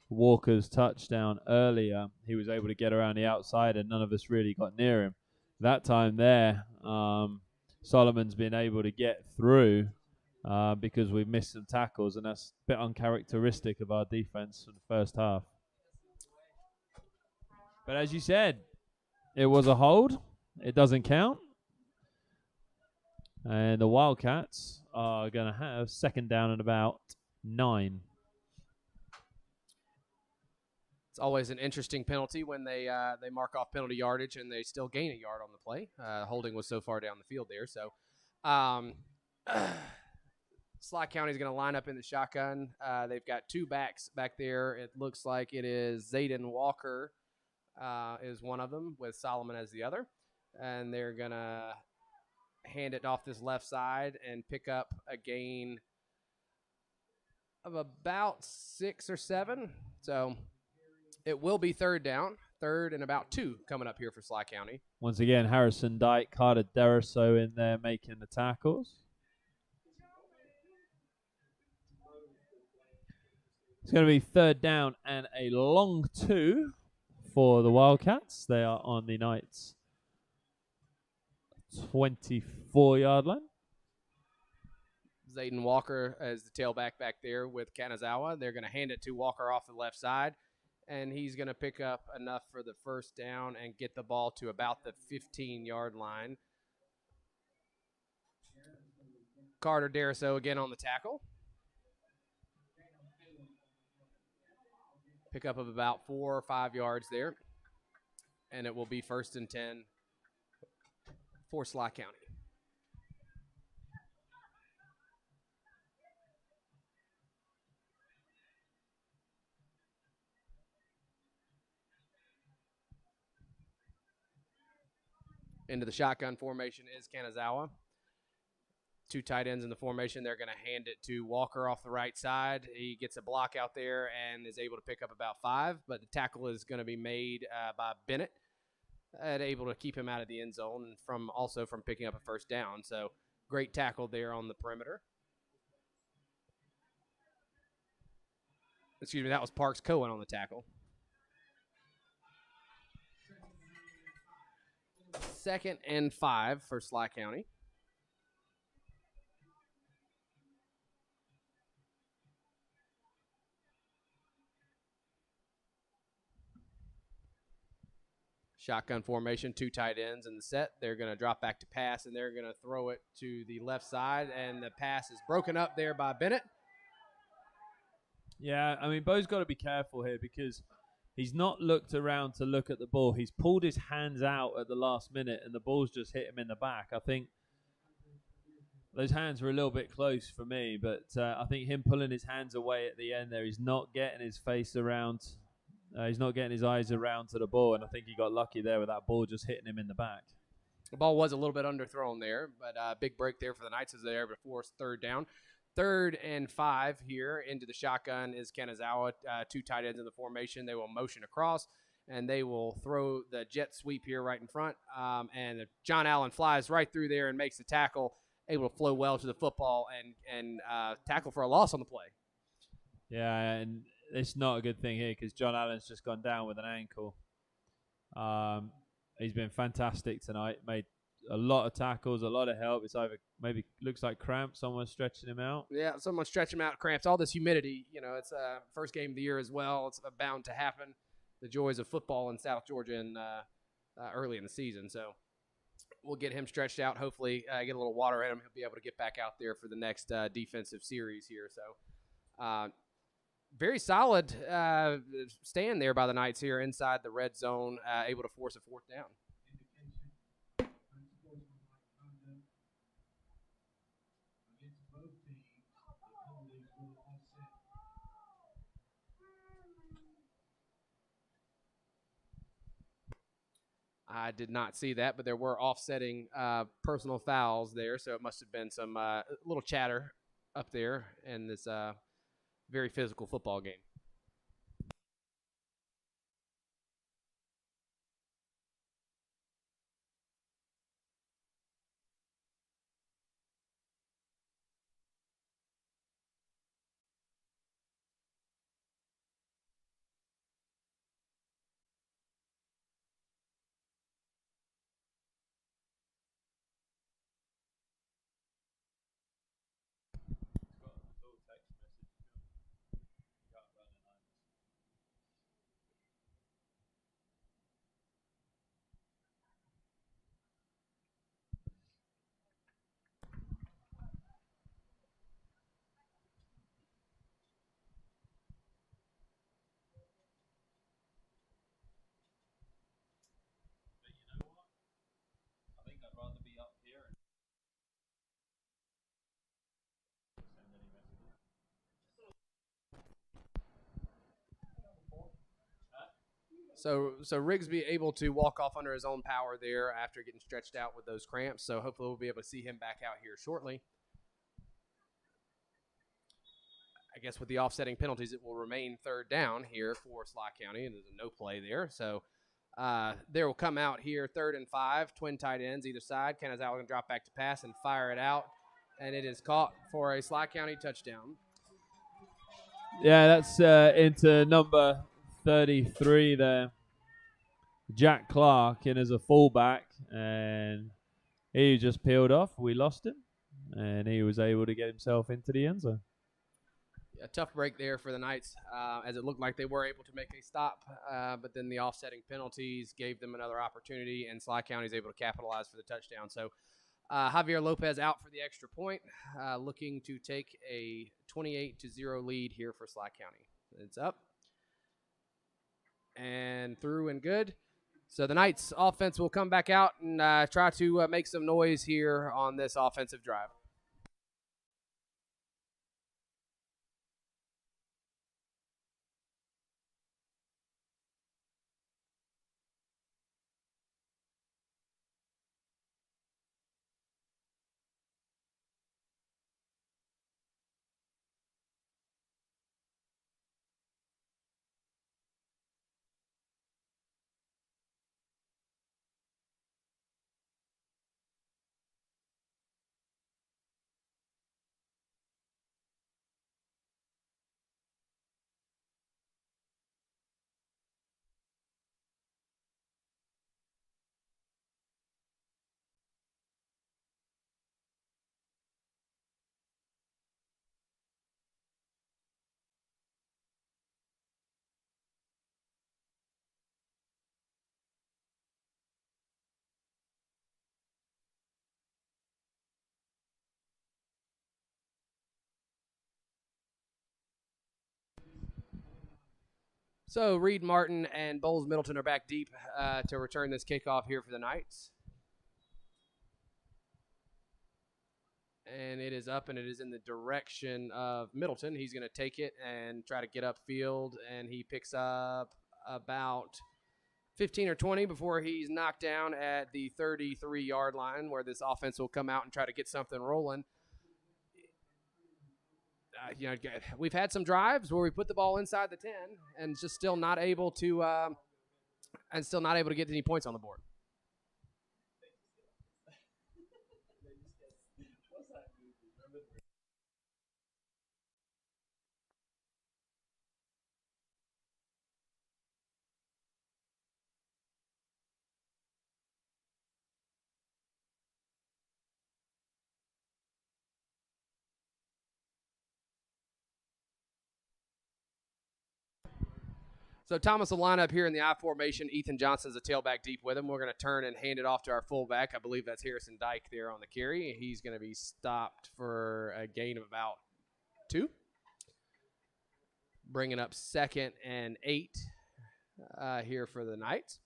Walker's touchdown earlier, he was able to get around the outside and none of us really got near him. That time there, Solomon's been able to get through because we've missed some tackles, and that's a bit uncharacteristic of our defense for the first half. But as you said, it was a hold. It doesn't count. And the Wildcats are going to have 2nd down and about 9. It's always an interesting penalty when they mark off penalty yardage and they still gain a yard on the play. Holding was so far down the field there. So Schley County is going to line up in the shotgun. They've got 2 backs back there. It looks like it is Zayden Walker is one of them with Solomon as the other. And they're going to hand it off this left side and pick up a gain of about 6 or 7. So it will be 3rd down, 3rd and about 2 coming up here for Schley County. Once again, Harrison Dyke, Carter Deriso in there making the tackles. It's going to be 3rd down and a long 2 for the Wildcats. They are on the Knights' 24-yard line. Zayden Walker as the tailback back there with Kanazawa. They're going to hand it to Walker off the left side, and he's going to pick up enough for the 1st down and get the ball to about the 15-yard line. Carter Deriso again on the tackle. Pickup of about 4 or 5 yards there, and it will be 1st and 10 for Schley County. Into the shotgun formation is Kanazawa. 2 tight ends in the formation. They're going to hand it to Walker off the right side. He gets a block out there and is able to pick up about 5, but the tackle is going to be made by Bennett, able to keep him out of the end zone and from picking up a 1st down. So great tackle there on the perimeter. Excuse me, that was Parks Cohen on the tackle. 2nd and 5 for Schley County. Shotgun formation, 2 tight ends in the set. They're going to drop back to pass, and they're going to throw it to the left side, and the pass is broken up there by Bennett. Yeah, I mean, Bo's got to be careful here because He's not looked around to look at the ball. He's pulled his hands out at the last minute, and the ball's just hit him in the back. I think those hands were a little bit close for me, but I think him pulling his hands away at the end there, he's not getting his face around. He's not getting his eyes around to the ball, and I think he got lucky there with that ball just hitting him in the back. The ball was a little bit underthrown there, but big break there for the Knights as they're able to force third down. 3rd and 5 here into the shotgun is Kanazawa. 2 tight ends in the formation. They will motion across, and they will throw the jet sweep here right in front. And John Allen flies right through there and makes the tackle, able to flow well to the football and tackle for a loss on the play. Yeah, and it's not a good thing here because John Allen's just gone down with an ankle. He's been fantastic tonight. Made a lot of tackles, a lot of help. It's either maybe looks like cramp. Someone's stretching him out. Yeah, someone's stretching him out. Cramps. All this humidity. It's first game of the year as well. It's bound to happen. The joys of football in South Georgia and early in the season. So we'll get him stretched out. Hopefully, get a little water in him. He'll be able to get back out there for the next defensive series here. So very solid stand there by the Knights here inside the red zone, able to force a 4th down. I did not see that, but there were offsetting personal fouls there, so it must have been some little chatter up there in this very physical football game. So Rigsby able to walk off under his own power there after getting stretched out with those cramps. So hopefully we'll be able to see him back out here shortly. I guess with the offsetting penalties, it will remain 3rd down here for Schley County, and there's a no play there. So there will come out here 3rd and 5, twin tight ends either side. Kanazawa going to drop back to pass and fire it out, and it is caught for a Schley County touchdown. Yeah, that's into number 33 there. Jack Clark in as a fullback, and he just peeled off. We lost him, and he was able to get himself into the end zone. A tough break there for the Knights, as it looked like they were able to make a stop, but then the offsetting penalties gave them another opportunity, and Schley County is able to capitalize for the touchdown. So Javier Lopez out for the extra point, looking to take a 28-0 lead here for Schley County. It's up and through and good. So the Knights offense will come back out and try to make some noise here on this offensive drive. So Reed Martin and Bowles Middleton are back deep to return this kickoff here for the Knights. And it is up, and it is in the direction of Middleton. He's going to take it and try to get upfield, and he picks up about 15 or 20 before he's knocked down at the 33-yard line, where this offense will come out and try to get something rolling. We've had some drives where we put the ball inside the 10 and just still not able to get any points on the board. So Thomas will line up here in the I formation. Ethan Johnson's a tailback deep with him. We're going to turn and hand it off to our fullback. I believe that's Harrison Dyke there on the carry. He's going to be stopped for a gain of about 2. Bringing up 2nd and 8 here for the Knights.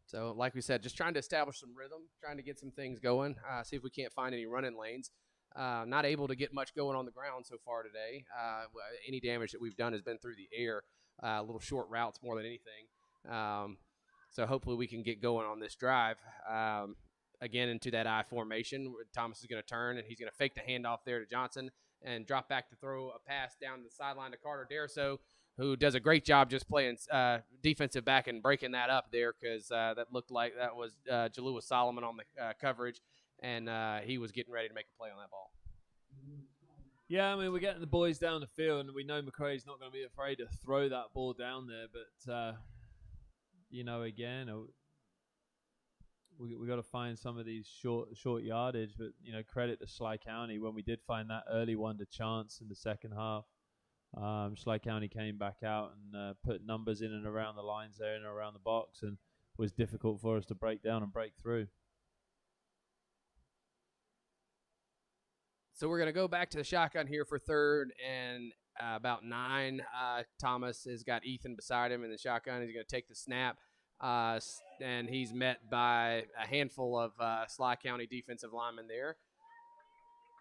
So like we said, just trying to establish some rhythm, trying to get some things going, see if we can't find any running lanes. Not able to get much going on the ground so far today. Any damage that we've done has been through the air, little short routes more than anything. So hopefully we can get going on this drive. Again, into that I formation, Thomas is going to turn, and he's going to fake the handoff there to Johnson and drop back to throw a pass down the sideline to Carter Darso, who does a great job just playing defensive back and breaking that up there, because that looked like that was Jalua Solomon on the coverage. And he was getting ready to make a play on that ball. Yeah, I mean, we're getting the boys down the field, and we know McRae's not going to be afraid to throw that ball down there. But, again, we got to find some of these short yardage. But, credit to Schley County. When we did find that early one to Chance in the second half, Schley County came back out and put numbers in and around the lines there and around the box, and was difficult for us to break down and break through. So we're going to go back to the shotgun here for 3rd and about 9. Thomas has got Ethan beside him in the shotgun. He's going to take the snap, and he's met by a handful of Schley County defensive linemen there.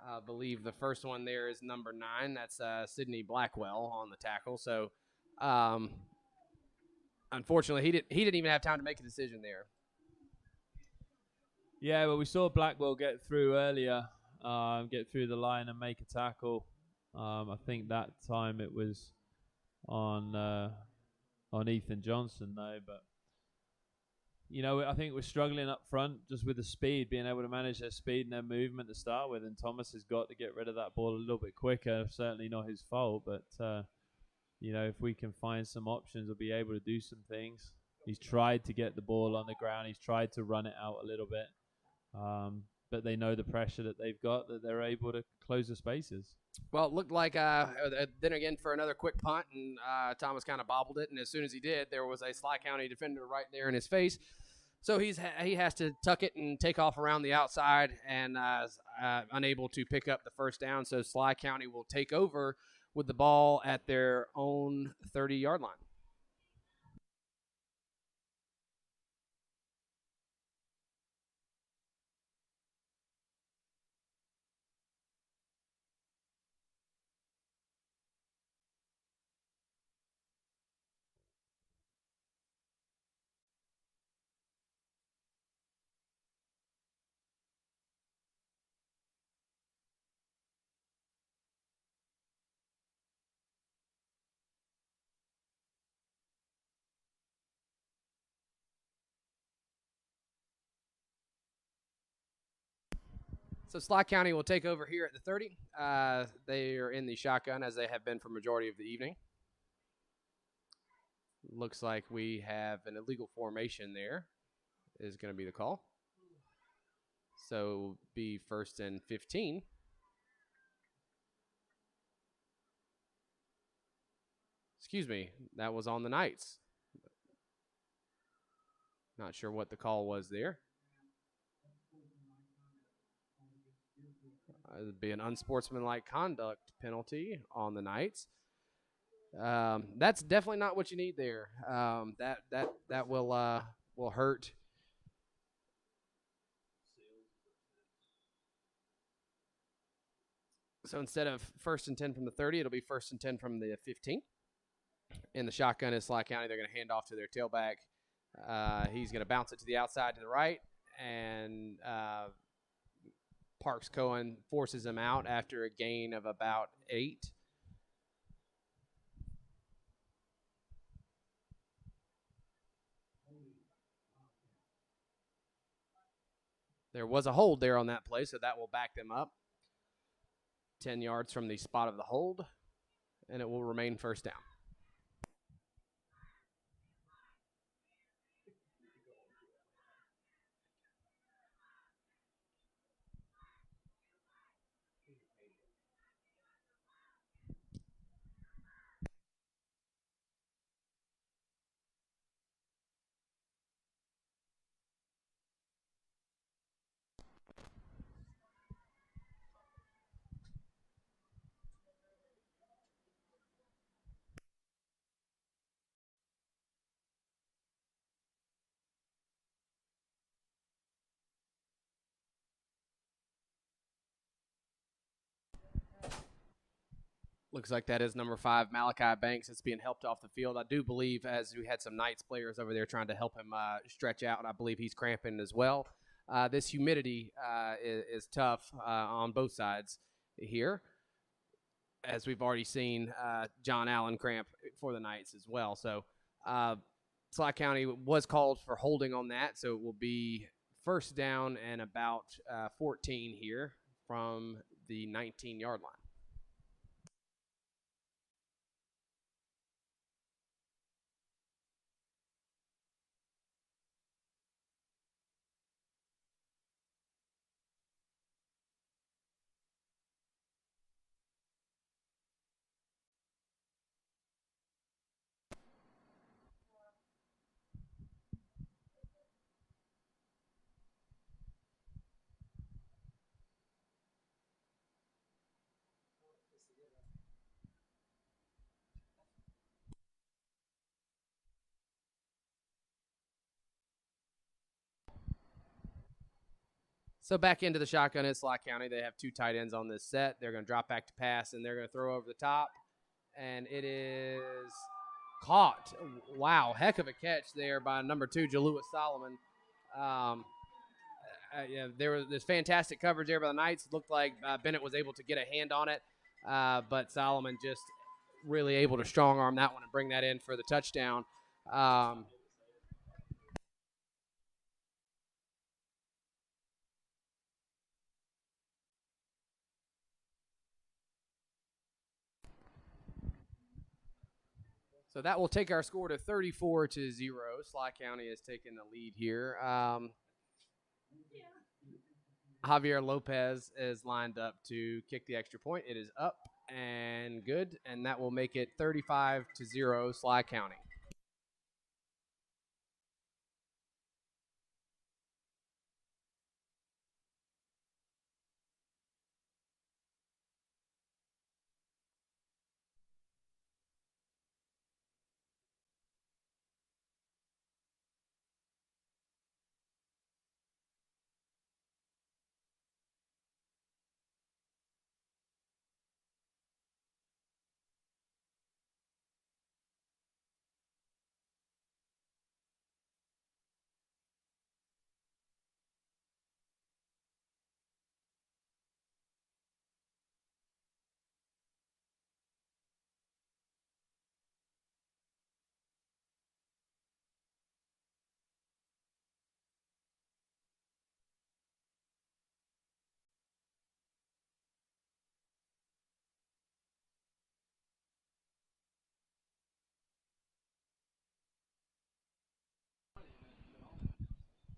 I believe the first one there is number 9. That's Sidney Blackwell on the tackle. So, unfortunately, he didn't even have time to make a decision there. Yeah, well, we saw Blackwell get through earlier. Get through the line and make a tackle. I think that time it was on Ethan Johnson though. But I think we're struggling up front just with the speed, being able to manage their speed and their movement to start with. And Thomas has got to get rid of that ball a little bit quicker. Certainly not his fault, but if we can find some options, we'll be able to do some things. He's tried to get the ball on the ground. He's tried to run it out a little bit. But they know the pressure that they've got, that they're able to close the spaces. Well, it looked like then again for another quick punt, and Thomas kind of bobbled it, and as soon as he did, there was a Schley County defender right there in his face. So he has to tuck it and take off around the outside, and unable to pick up the first down. So Schley County will take over with the ball at their own 30-yard line. So Schley County will take over here at the 30. They are in the shotgun, as they have been for majority of the evening. Looks like we have an illegal formation there, is going to be the call. So be 1st and 15. Excuse me, that was on the Knights. Not sure what the call was there. It'd be an unsportsmanlike conduct penalty on the Knights. That's definitely not what you need there. That will hurt. So instead of 1st and 10 from the 30, it'll be 1st and 10 from the 15. In the shotgun is Schley County. They're going to hand off to their tailback. He's going to bounce it to the outside to the right, and Parks Cohen forces him out after a gain of about 8. There was a hold there on that play, so that will back them up 10 yards from the spot of the hold, and it will remain 1st down. Looks like that is number 5, Malachi Banks. That's being helped off the field. I do believe, as we had some Knights players over there trying to help him stretch out, and I believe he's cramping as well. This humidity is tough on both sides here, as we've already seen John Allen cramp for the Knights as well. So Schley County was called for holding on that, so it will be 1st down and about 14 here from the 19-yard line. So back into the shotgun is Schley County. They have 2 tight ends on this set. They're going to drop back to pass, and they're going to throw over the top. And it is caught. Wow, heck of a catch there by number 2, Jalewis Solomon. Yeah, there's fantastic coverage there by the Knights. It looked like Bennett was able to get a hand on it, but Solomon just really able to strong arm that one and bring that in for the touchdown. So that will take our score to 34-0. Schley County is taking the lead here. Javier Lopez is lined up to kick the extra point. It is up and good, and that will make it 35-0 Schley County.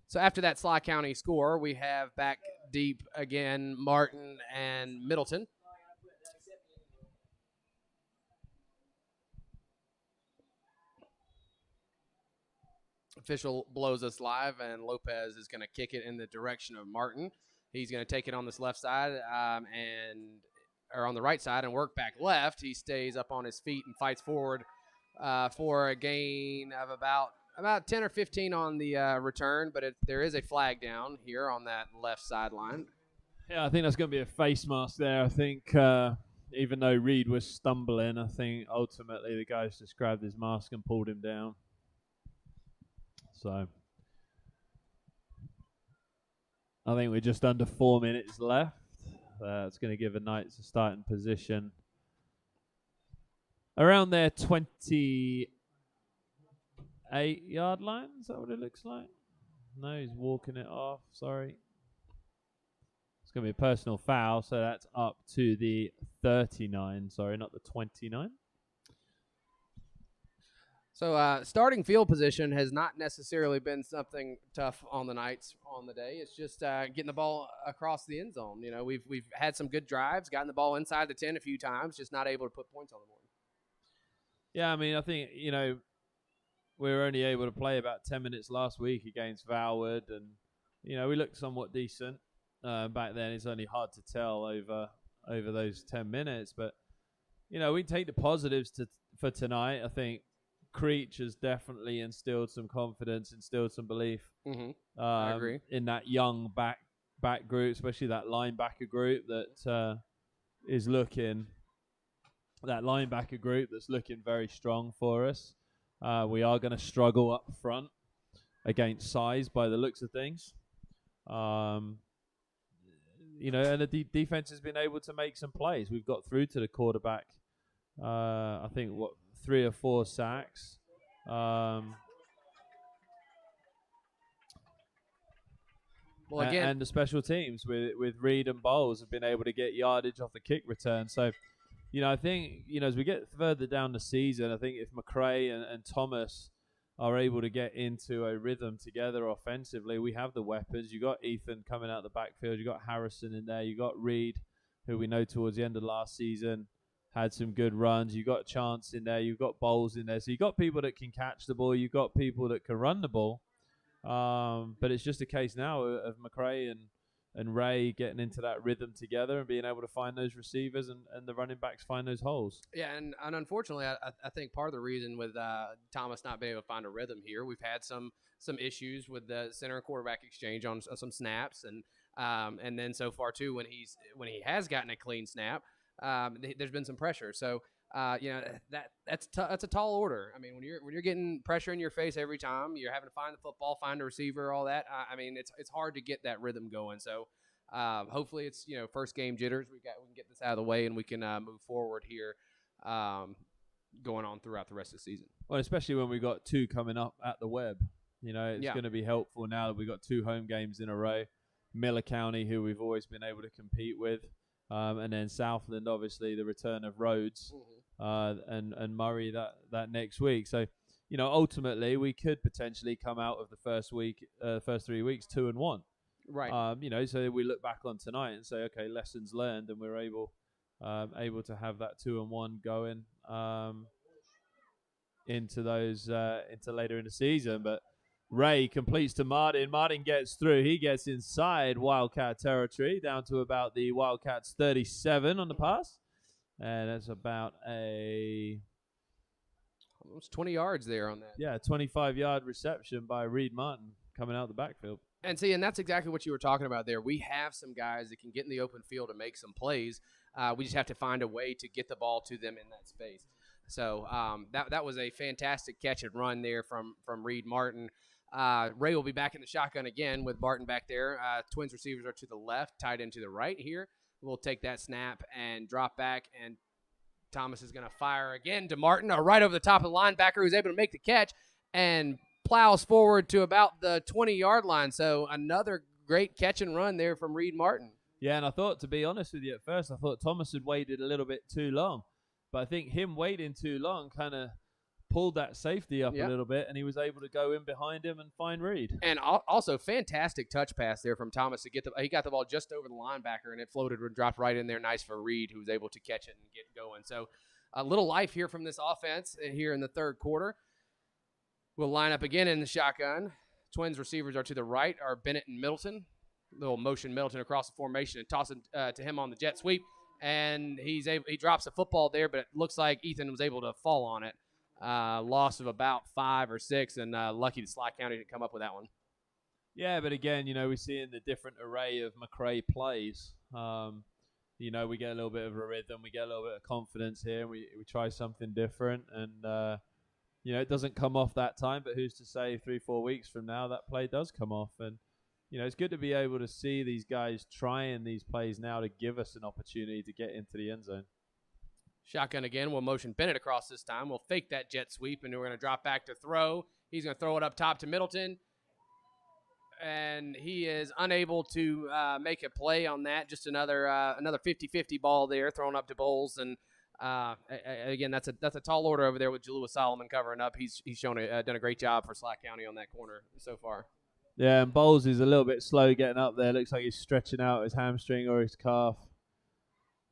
So after that Schley County score, we have back deep again Martin and Middleton. Official blows us live, and Lopez is going to kick it in the direction of Martin. He's going to take it on this left side, and on the right side and work back left. He stays up on his feet and fights forward for a gain of about 10 or 15 on the return, but there is a flag down here on that left sideline. Yeah, I think that's going to be a face mask there. I think even though Reed was stumbling, I think ultimately the guys just grabbed his mask and pulled him down. So I think we're just under 4 minutes left. It's going to give the Knights a starting position around their 28-yard line. Is that what it looks like? No, he's walking it off. Sorry. It's going to be a personal foul, so that's up to the 39. Sorry, not the 29. So starting field position has not necessarily been something tough on the Knights on the day. It's just getting the ball across the end zone. You know, we've had some good drives, gotten the ball inside the 10 a few times, just not able to put points on the board. Yeah, I mean, I think, you know, we were only able to play about 10 minutes last week against Valwood, and, you know, we looked somewhat decent back then. It's only hard to tell over those 10 minutes, but, you know, we take the positives for tonight. I think Creech has definitely instilled some confidence, instilled some belief I agree. in that young back group, especially that linebacker group that is looking very strong for us. We are going to struggle up front against size by the looks of things. You know, and the defense has been able to make some plays. We've got through to the quarterback. I think 3 or 4 sacks. Well, again, and the special teams with Reed and Bowles have been able to get yardage off the kick return. So, you know, I think, you know, as we get further down the season, I think if McRae and Thomas are able to get into a rhythm together offensively, we have the weapons. You got Ethan coming out the backfield. You got Harrison in there. You got Reed, who we know towards the end of last season had some good runs. You got Chance in there. You've got Bowles in there. So you got people that can catch the ball. You've got people that can run the ball. But it's just a case now of McRae and Ray getting into that rhythm together and being able to find those receivers and the running backs find those holes. Yeah, and unfortunately, I think part of the reason with Thomas not being able to find a rhythm here, we've had some issues with the center and quarterback exchange on some snaps, and then so far too when he has gotten a clean snap, there's been some pressure. So you know, that's a tall order. I mean, when you're getting pressure in your face every time, you're having to find the football, find a receiver, all that. I mean, it's hard to get that rhythm going. So hopefully it's, you know, first game jitters. We can get this out of the way and we can move forward here, going on throughout the rest of the season. Well, especially when we got 2 coming up at the Web. You know, it's going to be helpful now that we've got 2 home games in a row. Miller County, who we've always been able to compete with. And then Southland, obviously, the return of Rhodes and Murray that next week. So, you know, ultimately, we could potentially come out of the first 3 weeks 2-1. Right. You know, so we look back on tonight and say, okay, lessons learned, and we're able to have that 2-1 going into later in the season. But Ray completes to Martin. Martin gets through. He gets inside Wildcat territory, down to about the Wildcats 37 on the pass. And that's about almost 20 yards there on that. Yeah, 25-yard reception by Reed Martin coming out the backfield. And that's exactly what you were talking about there. We have some guys that can get in the open field and make some plays. We just have to find a way to get the ball to them in that space. So that was a fantastic catch and run there from Reed Martin. Ray will be back in the shotgun again with Martin back there. Twins receivers are to the left, tight end to the right here. We'll take that snap and drop back, and Thomas is going to fire again to Martin, right over the top of the linebacker, who's able to make the catch and plows forward to about the 20-yard line. So another great catch and run there from Reed Martin. Yeah, and I thought, to be honest with you, at first I thought Thomas had waited a little bit too long. But I think him waiting too long kind of pulled that safety up a little bit, and he was able to go in behind him and find Reed. And also fantastic touch pass there from Thomas to he got the ball just over the linebacker, and it floated and dropped right in there nice for Reed, who was able to catch it and get going. So a little life here from this offense here in the third quarter. We'll line up again in the shotgun. Twins receivers are to the right, are Bennett and Middleton. Little motion Middleton across the formation and toss it to him on the jet sweep. and he drops a football there, but it looks like Ethan was able to fall on it. Loss of about 5 or 6, and lucky to Schley County to come up with that one. Yeah, but again, we're seeing the different array of McRae plays. We get a little bit of a rhythm, we get a little bit of confidence here, and we try something different, and it doesn't come off that time, but who's to say 3-4 weeks from now that play does come off? And it's good to be able to see these guys trying these plays now to give us an opportunity to get into the end zone. Shotgun again. We'll motion Bennett across this time. We'll fake that jet sweep, and we're going to drop back to throw. He's going to throw it up top to Middleton, and he is unable to make a play on that. Just another 50-50 ball there thrown up to Bowles, and again, that's a tall order over there with Jalua Solomon covering up. He's done a great job for Schley County on that corner so far. Yeah, and Bowles is a little bit slow getting up there. Looks like he's stretching out his hamstring or his calf.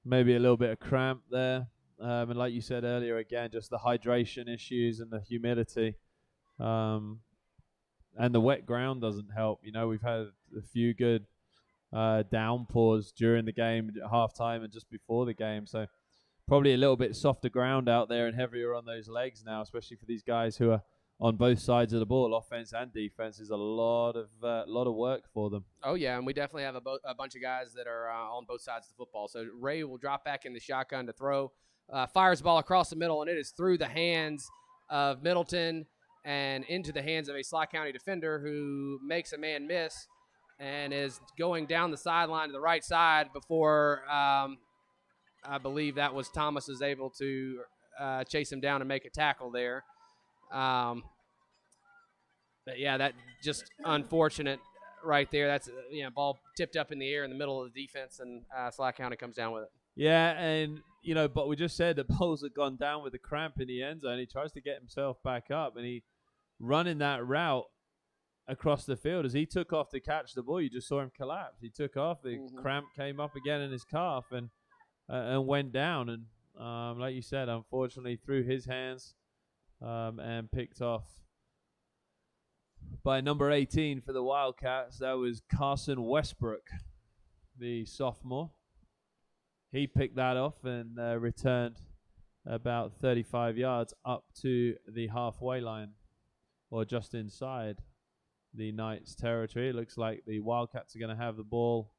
Maybe a little bit of cramp there. And like you said earlier, again, just the hydration issues and the humidity. And the wet ground doesn't help. We've had a few good downpours during the game at halftime and just before the game. So probably a little bit softer ground out there and heavier on those legs now, especially for these guys who are on both sides of the ball. Offense and defense is a lot of work for them. Oh, yeah, and we definitely have a bunch of guys that are on both sides of the football. So Ray will drop back in the shotgun to throw. Fires the ball across the middle, and it is through the hands of Middleton and into the hands of a Schley County defender who makes a man miss and is going down the sideline to the right side before I believe that was Thomas is able to chase him down and make a tackle there. But yeah, that just unfortunate right there. That's ball tipped up in the air in the middle of the defense, and Schley County comes down with it. Yeah, and but we just said the Bowles had gone down with a cramp in the end zone. He tries to get himself back up, and he running that route across the field as he took off to catch the ball. You just saw him collapse. He took off. The cramp came up again in his calf and went down. And like you said, unfortunately, through his hands and picked off by number 18 for the Wildcats. That was Carson Westbrook, the sophomore. He picked that off and returned about 35 yards up to the halfway line, or just inside the Knights' territory. It looks like the Wildcats are going to have the ball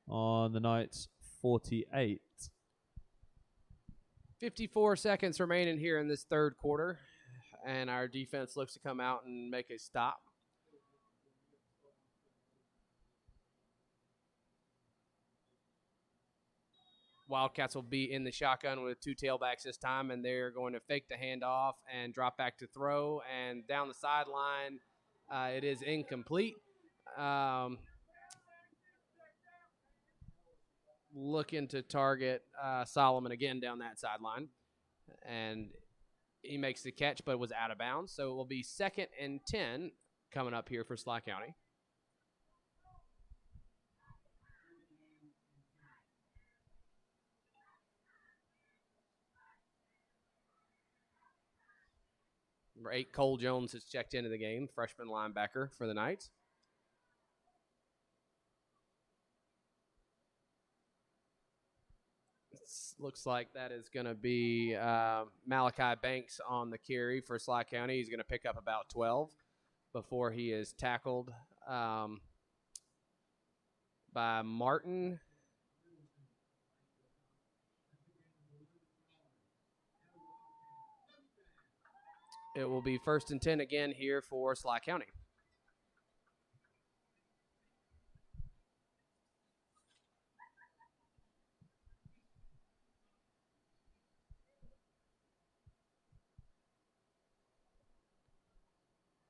on the Knights' 48. 54 seconds remaining here in this third quarter, and our defense looks to come out and make a stop. Wildcats will be in the shotgun with two tailbacks this time, and they're going to fake the handoff and drop back to throw. And down the sideline, it is incomplete. Looking to target Solomon again down that sideline. And he makes the catch, but was out of bounds. So it will be 2nd and 10 coming up here for Schley County. Number 8, Cole Jones, has checked into the game, freshman linebacker for the Knights. Looks like that is going to be Malachi Banks on the carry for Schley County. He's going to pick up about 12 before he is tackled by Martin. It will be 1st and 10 again here for Schley County.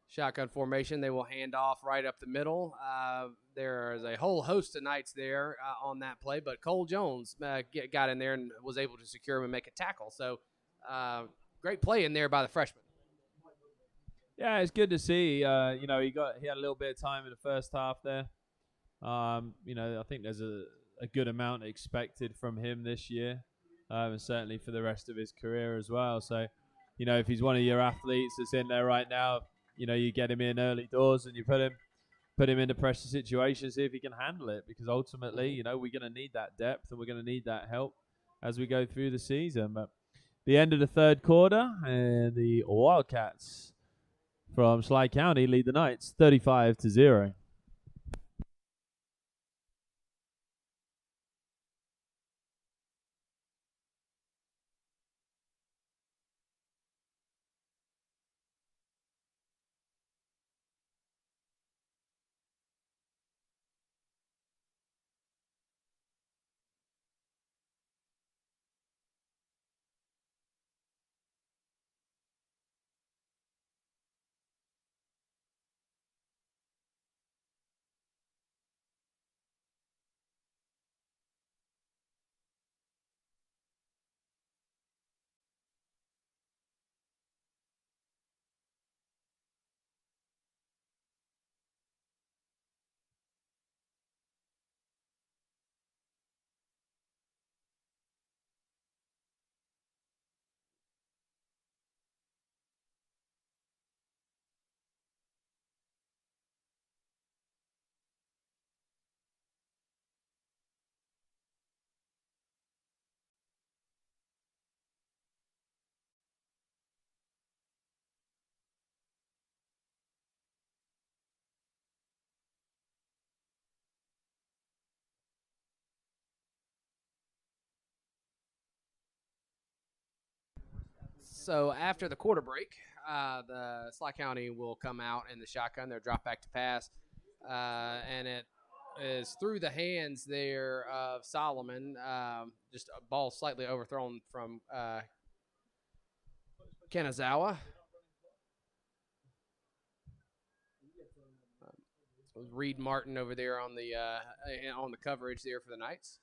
Shotgun formation. They will hand off right up the middle. There is a whole host of Knights there on that play, but Cole Jones got in there and was able to secure him and make a tackle. So great play in there by the freshman. Yeah, it's good to see. He had a little bit of time in the first half there. I think there's a good amount expected from him this year, and certainly for the rest of his career as well. So, if he's one of your athletes that's in there right now, you get him in early doors and you put him into pressure situations, see if he can handle it. Because ultimately, we're going to need that depth and we're going to need that help. as we go through the season. But the end of the third quarter, and the Wildcats from Schley County lead the Knights 35-0. So after the quarter break, the Schley County will come out in the shotgun. Their drop back to pass, and it is through the hands there of Solomon. Just a ball slightly overthrown from Kanazawa. Reed Martin over there on the coverage there for the Knights.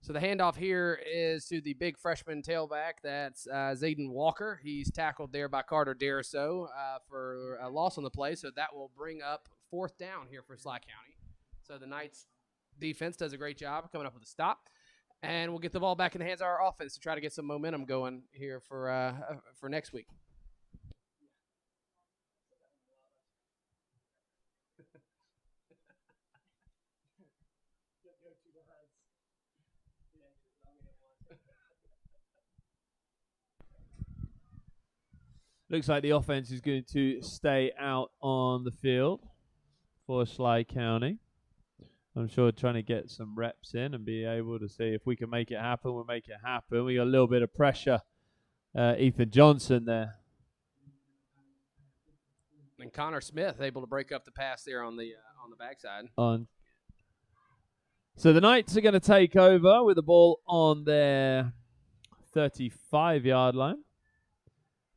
So the handoff here is to the big freshman tailback. That's Zayden Walker. He's tackled there by Carter Dariso for a loss on the play. So that will bring up fourth down here for Schley County. So the Knights defense does a great job coming up with a stop. And we'll get the ball back in the hands of our offense to try to get some momentum going here for next week. Looks like the offense is going to stay out on the field for Schley County. I'm sure trying to get some reps in and be able to see if we can make it happen, we'll make it happen. We got a little bit of pressure. Ethan Johnson there. And Connor Smith able to break up the pass there on the backside. So the Knights are going to take over with the ball on their 35-yard line.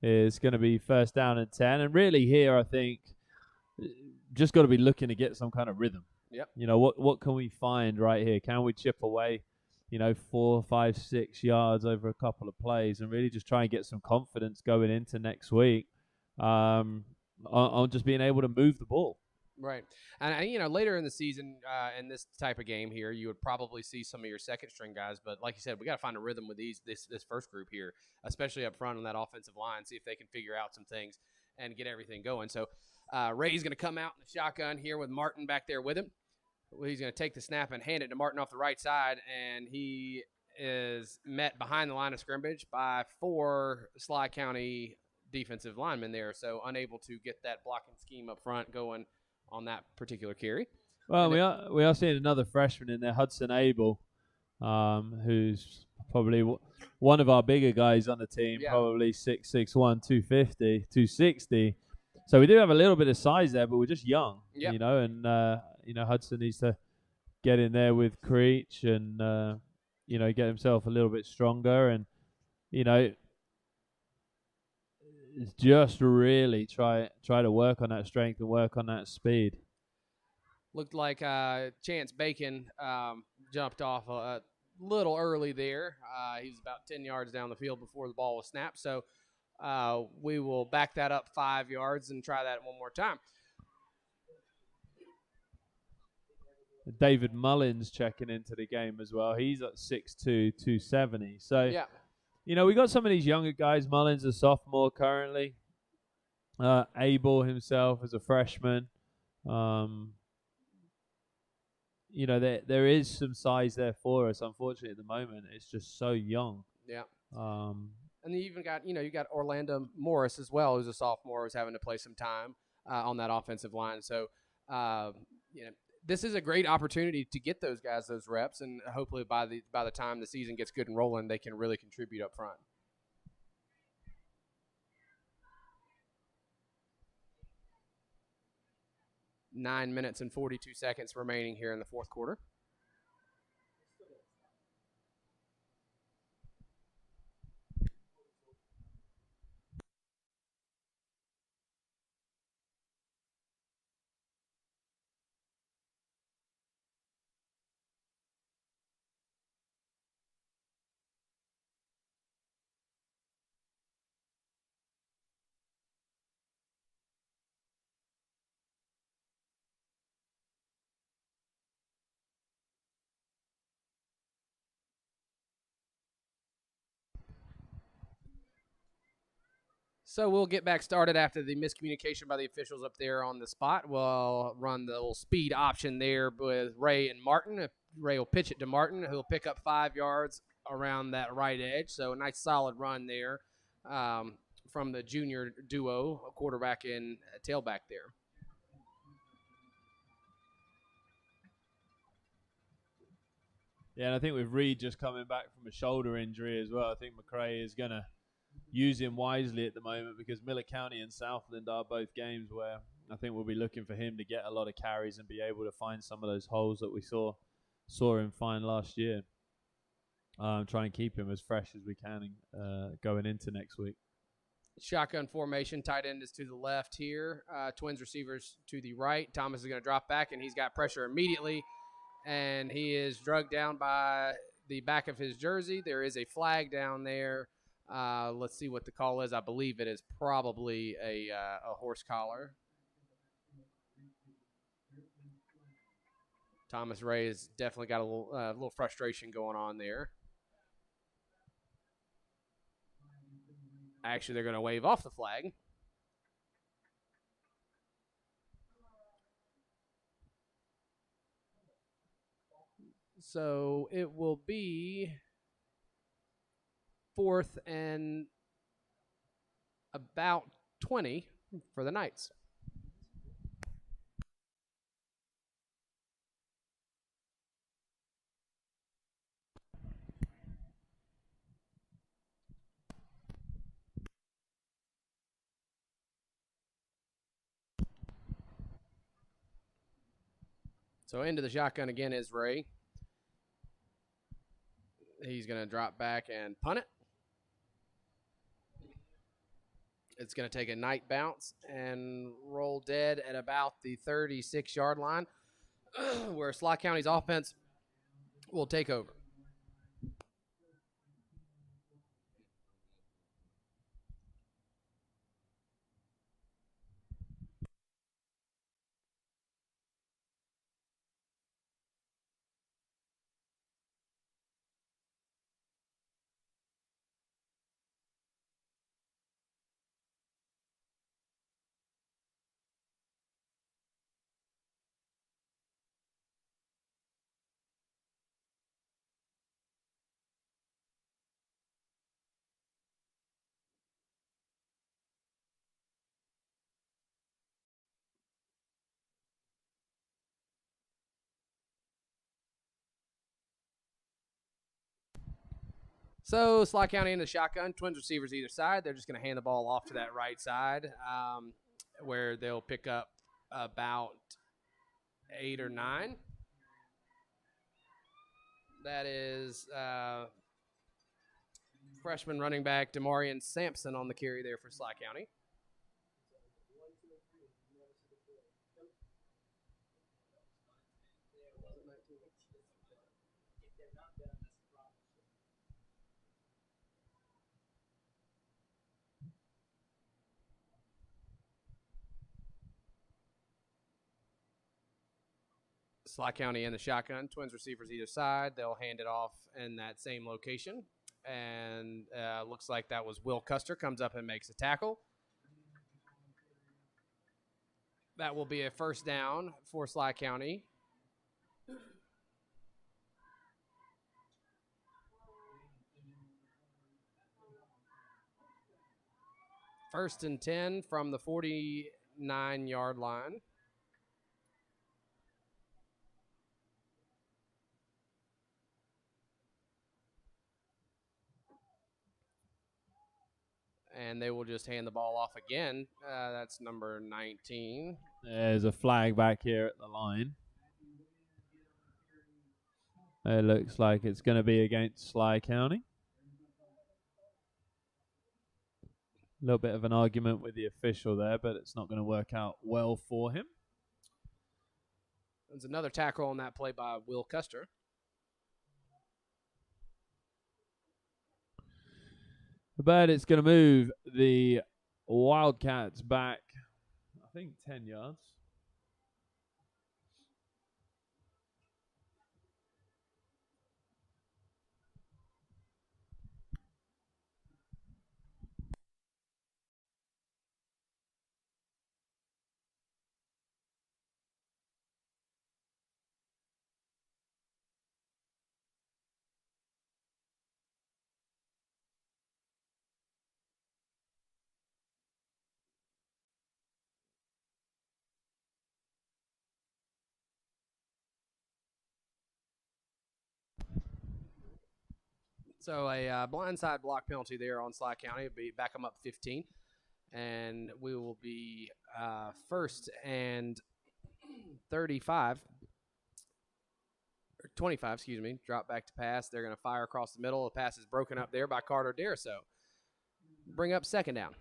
It's going to be first down and 10. And really here, I think, just got to be looking to get some kind of rhythm. Yep. You know, what can we find right here? Can we chip away, 4, 5, 6 yards over a couple of plays and really just try and get some confidence going into next week on just being able to move the ball? Right. And later in the season, in this type of game here, you would probably see some of your second string guys. But like you said, we got to find a rhythm with this first group here, especially up front on that offensive line, see if they can figure out some things and get everything going. So Ray's going to come out in the shotgun here with Martin back there with him. He's going to take the snap and hand it to Martin off the right side, and he is met behind the line of scrimmage by 4 Schley County defensive linemen there, so unable to get that blocking scheme up front going on that particular carry. Well, we are seeing another freshman in there, Hudson Abel, who's probably one of our bigger guys on the team, probably 6'1", 250, 260. So we do have a little bit of size there, but we're just young, and Hudson needs to get in there with Creech and get himself a little bit stronger, and just really try to work on that strength and work on that speed. Looked like Chance Bacon jumped off a little early there. He was about 10 yards down the field before the ball was snapped. So we will back that up 5 yards and try that one more time. David Mullins checking into the game as well. He's at 6'2", 270. So, Yeah. We got some of these younger guys. Mullins, a sophomore currently. Abel himself is a freshman. There is some size there for us. Unfortunately, at the moment, it's just so young. Yeah. And you even got, you got Orlando Morris as well, who's a sophomore, who's having to play some time on that offensive line. So, this is a great opportunity to get those guys those reps, and hopefully by the time the season gets good and rolling, they can really contribute up front. Nine minutes and 42 seconds remaining here in the fourth quarter. So we'll get back started after the miscommunication by the officials up there on the spot. We'll run the little speed option there with Ray and Martin. Ray will pitch it to Martin, who'll pick up 5 yards around that right edge. So a nice solid run there from the junior duo, quarterback and tailback there. Yeah, and I think with Reed just coming back from a shoulder injury as well, I think McRae is going to use him wisely at the moment, because Miller County and Southland are both games where I think we'll be looking for him to get a lot of carries and be able to find some of those holes that we saw him find last year. Try and keep him as fresh as we can going into next week. Shotgun formation, tight end is to the left here. Twins receivers to the right. Thomas is going to drop back, and he's got pressure immediately, and he is drugged down by the back of his jersey. There is a flag down there. Let's see what the call is. I believe it is probably a horse collar. Thomas Ray has definitely got a little frustration going on there. Actually, they're going to wave off the flag. So it will be 4th and about 20 for the Knights. So into the shotgun again is Ray. He's going to drop back and punt it. It's going to take a night bounce and roll dead at about the 36-yard line, where Schley County's offense will take over. So Schley County in the shotgun, Twins receivers either side. They're just going to hand the ball off to that right side, where they'll pick up about 8 or 9. That is freshman running back Demarion Sampson on the carry there for Schley County. Schley County in the shotgun, twins receivers either side. They'll hand it off in that same location. And looks like that was Will Custer comes up and makes a tackle. That will be a first down for Schley County. First and 10 from the 49-yard line. And they will just hand the ball off again. That's number 19. There's a flag back here at the line. It looks like it's going to be against Schley County. A little bit of an argument with the official there, but it's not going to work out well for him. There's another tackle on that play by Will Custer. But it's going to move the Wildcats back, I think, 10 yards. So a blindside block penalty there on Schley County. It'll be back them up 15. And we will be first and 35. Or 25, excuse me. Drop back to pass. They're going to fire across the middle. The pass is broken up there by Carter Deerfield. Bring up second down.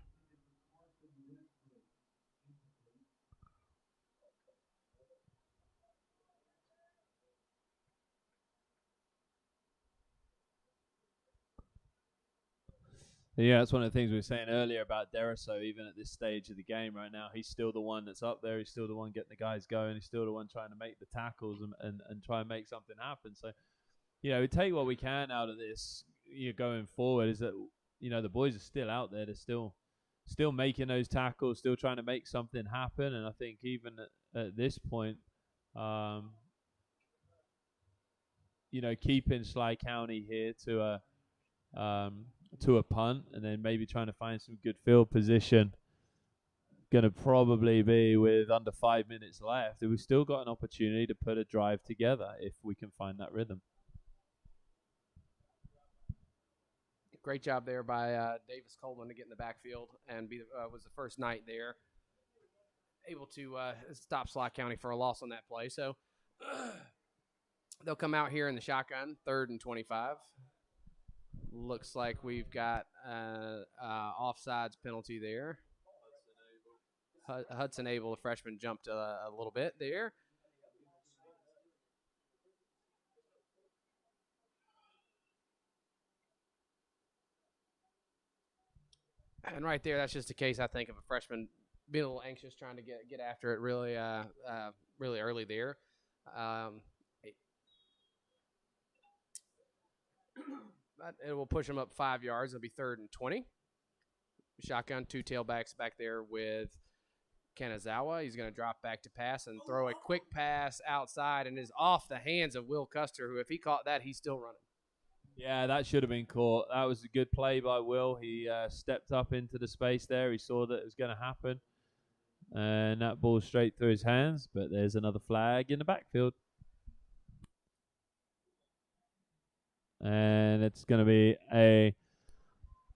Yeah, that's one of the things we were saying earlier about Deerfield. Even at this stage of the game right now, he's still the one that's up there. He's still the one getting the guys going. He's still the one trying to make the tackles and try and make something happen. So, we take what we can out of this going forward is that, the boys are still out there. They're still making those tackles, still trying to make something happen. And I think even at this point, keeping Schley County here to a punt and then maybe trying to find some good field position. Going to probably be with under 5 minutes left. We've still got an opportunity to put a drive together if we can find that rhythm. Great job there by Davis Coleman to get in the backfield and was the first night there. Able to stop Schley County for a loss on that play. So they'll come out here in the shotgun, 3rd and 25. Looks like we've got offsides penalty there. Hudson Abel, the freshman, jumped a little bit there. And right there, that's just a case, I think, of a freshman being a little anxious, trying to get after it really early there. But it will push them up 5 yards. It'll be 3rd and 20. Shotgun, 2 tailbacks back there with Kanazawa. He's going to drop back to pass and throw a quick pass outside and is off the hands of Will Custer, who if he caught that, he's still running. Yeah, that should have been caught. That was a good play by Will. He stepped up into the space there. He saw that it was going to happen. And that ball straight through his hands. But there's another flag in the backfield. And it's going to be a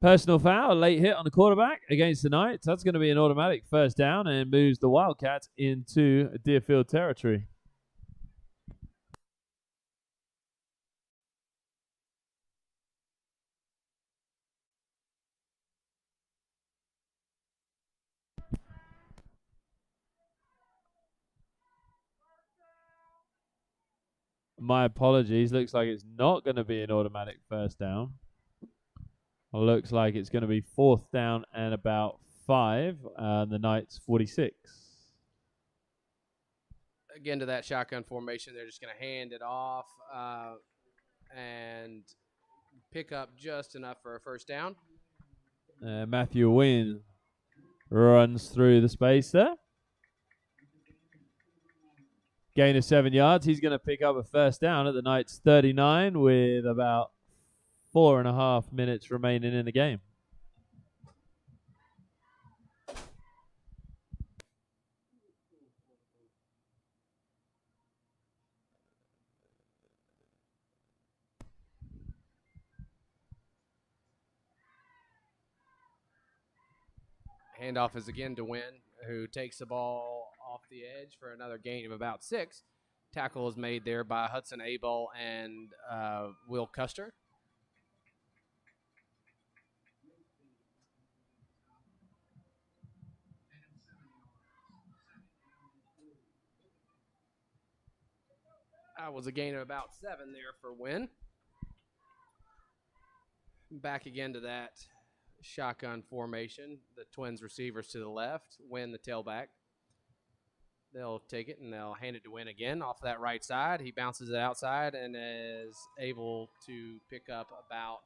personal foul, a late hit on the quarterback against the Knights. That's going to be an automatic first down and moves the Wildcats into Deerfield territory. My apologies. Looks like it's not going to be an automatic first down. Looks like it's going to be 4th down and about 5. The Knights 46. Again, to that shotgun formation, they're just going to hand it off and pick up just enough for a first down. Matthew Wynn runs through the space there. Gain of 7 yards. He's going to pick up a first down at the Knights 39 with about 4.5 minutes remaining in the game. Handoff is again to Wynn, who takes the ball off the edge for another gain of about 6. Tackle is made there by Hudson Abel and Will Custer. That was a gain of about 7 there for Wynn. Back again to that shotgun formation. The Twins receivers to the left, Wynn the tailback. They'll take it and they'll hand it to Wynn again off that right side. He bounces it outside and is able to pick up about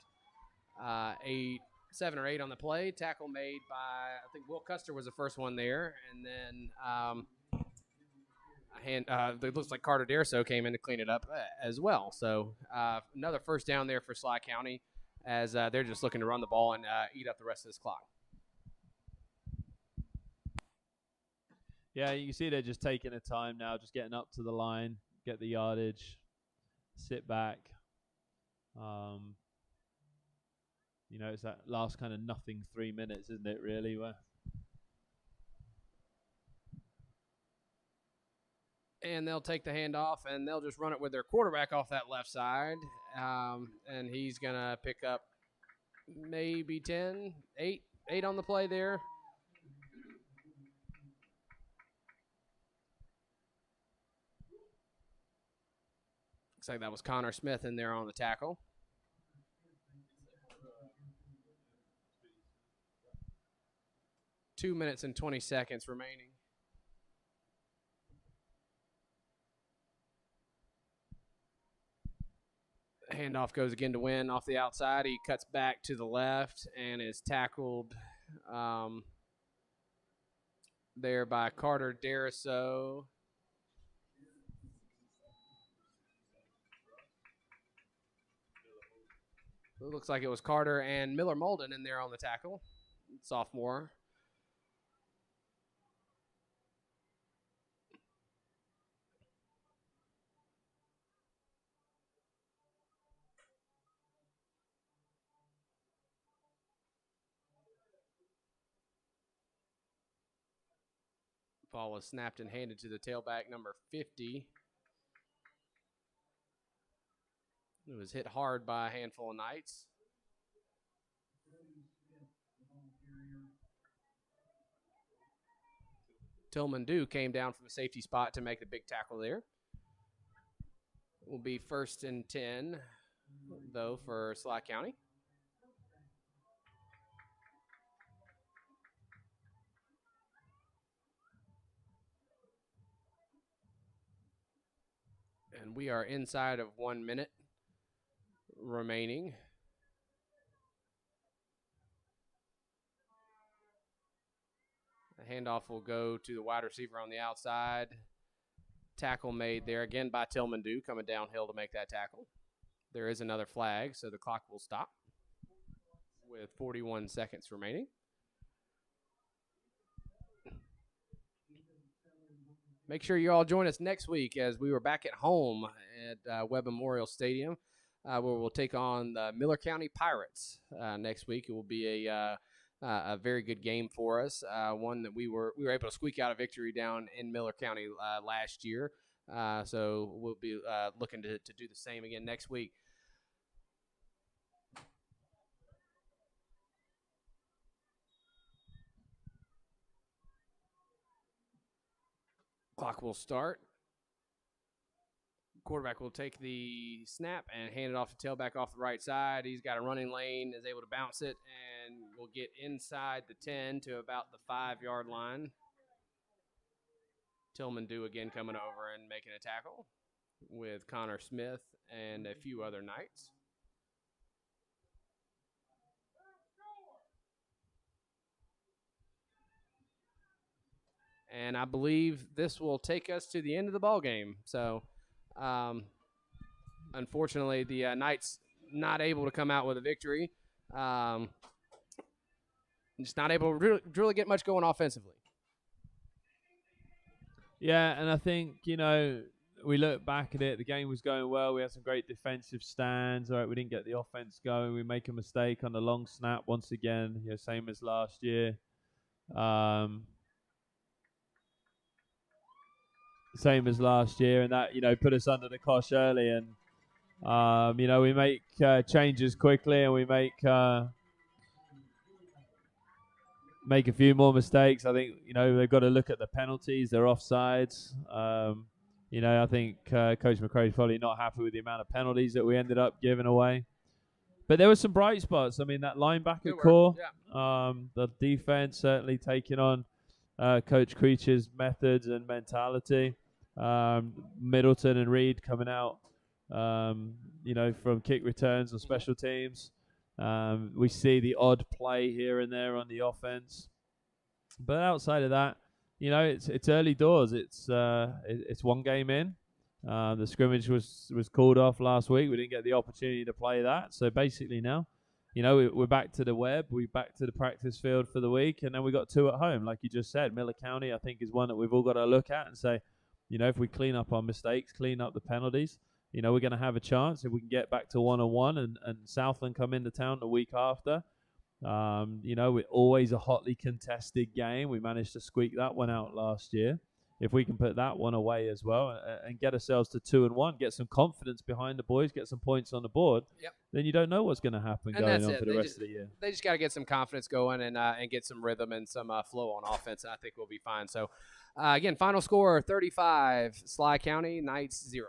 7 or 8 on the play. Tackle made by, I think Will Custer was the first one there. And then it looks like Carter Derso came in to clean it up as well. So another first down there for Schley County as they're just looking to run the ball and eat up the rest of this clock. Yeah, you can see they're just taking their time now, just getting up to the line, get the yardage, sit back. It's that last kind of nothing 3 minutes, isn't it, really? And they'll take the handoff, and they'll just run it with their quarterback off that left side. And he's going to pick up maybe 8 on the play there. Looks like that was Connor Smith in there on the tackle. Two minutes and 20 seconds remaining. Handoff goes again to Wynn off the outside. He cuts back to the left and is tackled there by Carter Derso. It looks like it was Carter and Miller Molden in there on the tackle, sophomore. Ball was snapped and handed to the tailback, number 50. It was hit hard by a handful of Knights. Tillman Dew came down from the safety spot to make the big tackle there. It will be 1st and 10, though, for Schley County. And we are inside of 1 minute remaining. The handoff will go to the wide receiver on the outside. Tackle made there again by Tillman Dew, coming downhill to make that tackle. There is another flag, so the clock will stop with 41 seconds remaining. Make sure you all join us next week as we were back at home at Webb Memorial Stadium, where we'll take on the Miller County Pirates next week. It will be a very good game for us, one that we were able to squeak out a victory down in Miller County last year. So we'll be looking to do the same again next week. Clock will start. Quarterback will take the snap and hand it off to tailback off the right side. He's got a running lane, is able to bounce it, and will get inside the 10 to about the 5-yard line. Tillman Dew again coming over and making a tackle with Connor Smith and a few other Knights. And I believe this will take us to the end of the ball game. So, unfortunately, the Knights not able to come out with a victory. Just not able to really get much going offensively. Yeah, and I think, we look back at it. The game was going well. We had some great defensive stands. All right, we didn't get the offense going. We make a mistake on the long snap once again, same as last year. Same as last year, and that put us under the cosh early, and we make changes quickly, and we make a few more mistakes. I think they've got to look at the penalties. They're offsides. I think Coach McCrae's probably not happy with the amount of penalties that we ended up giving away. But there were some bright spots. I mean, that linebacker core, the defense certainly taking on Coach Creech's methods and mentality. Middleton and Reed coming out, from kick returns or special teams. We see the odd play here and there on the offense, but outside of that, it's early doors. It's one game in. The scrimmage was called off last week. We didn't get the opportunity to play that, so basically now, we're back to the web. We're back to the practice field for the week, and then we got 2 at home, like you just said. Miller County, I think, is one that we've all got to look at and say, if we clean up our mistakes, clean up the penalties, we're going to have a chance if we can get back to 1-on-1 and Southland come into town the week after. We're always a hotly contested game. We managed to squeak that one out last year. If we can put that one away as well and get ourselves to 2-1, get some confidence behind the boys, get some points on the board, then you don't know what's going to happen going on for the rest of the year. They just got to get some confidence going and get some rhythm and some flow on offense, and I think we'll be fine. So, again, final score 35, Schley County, Knights 0.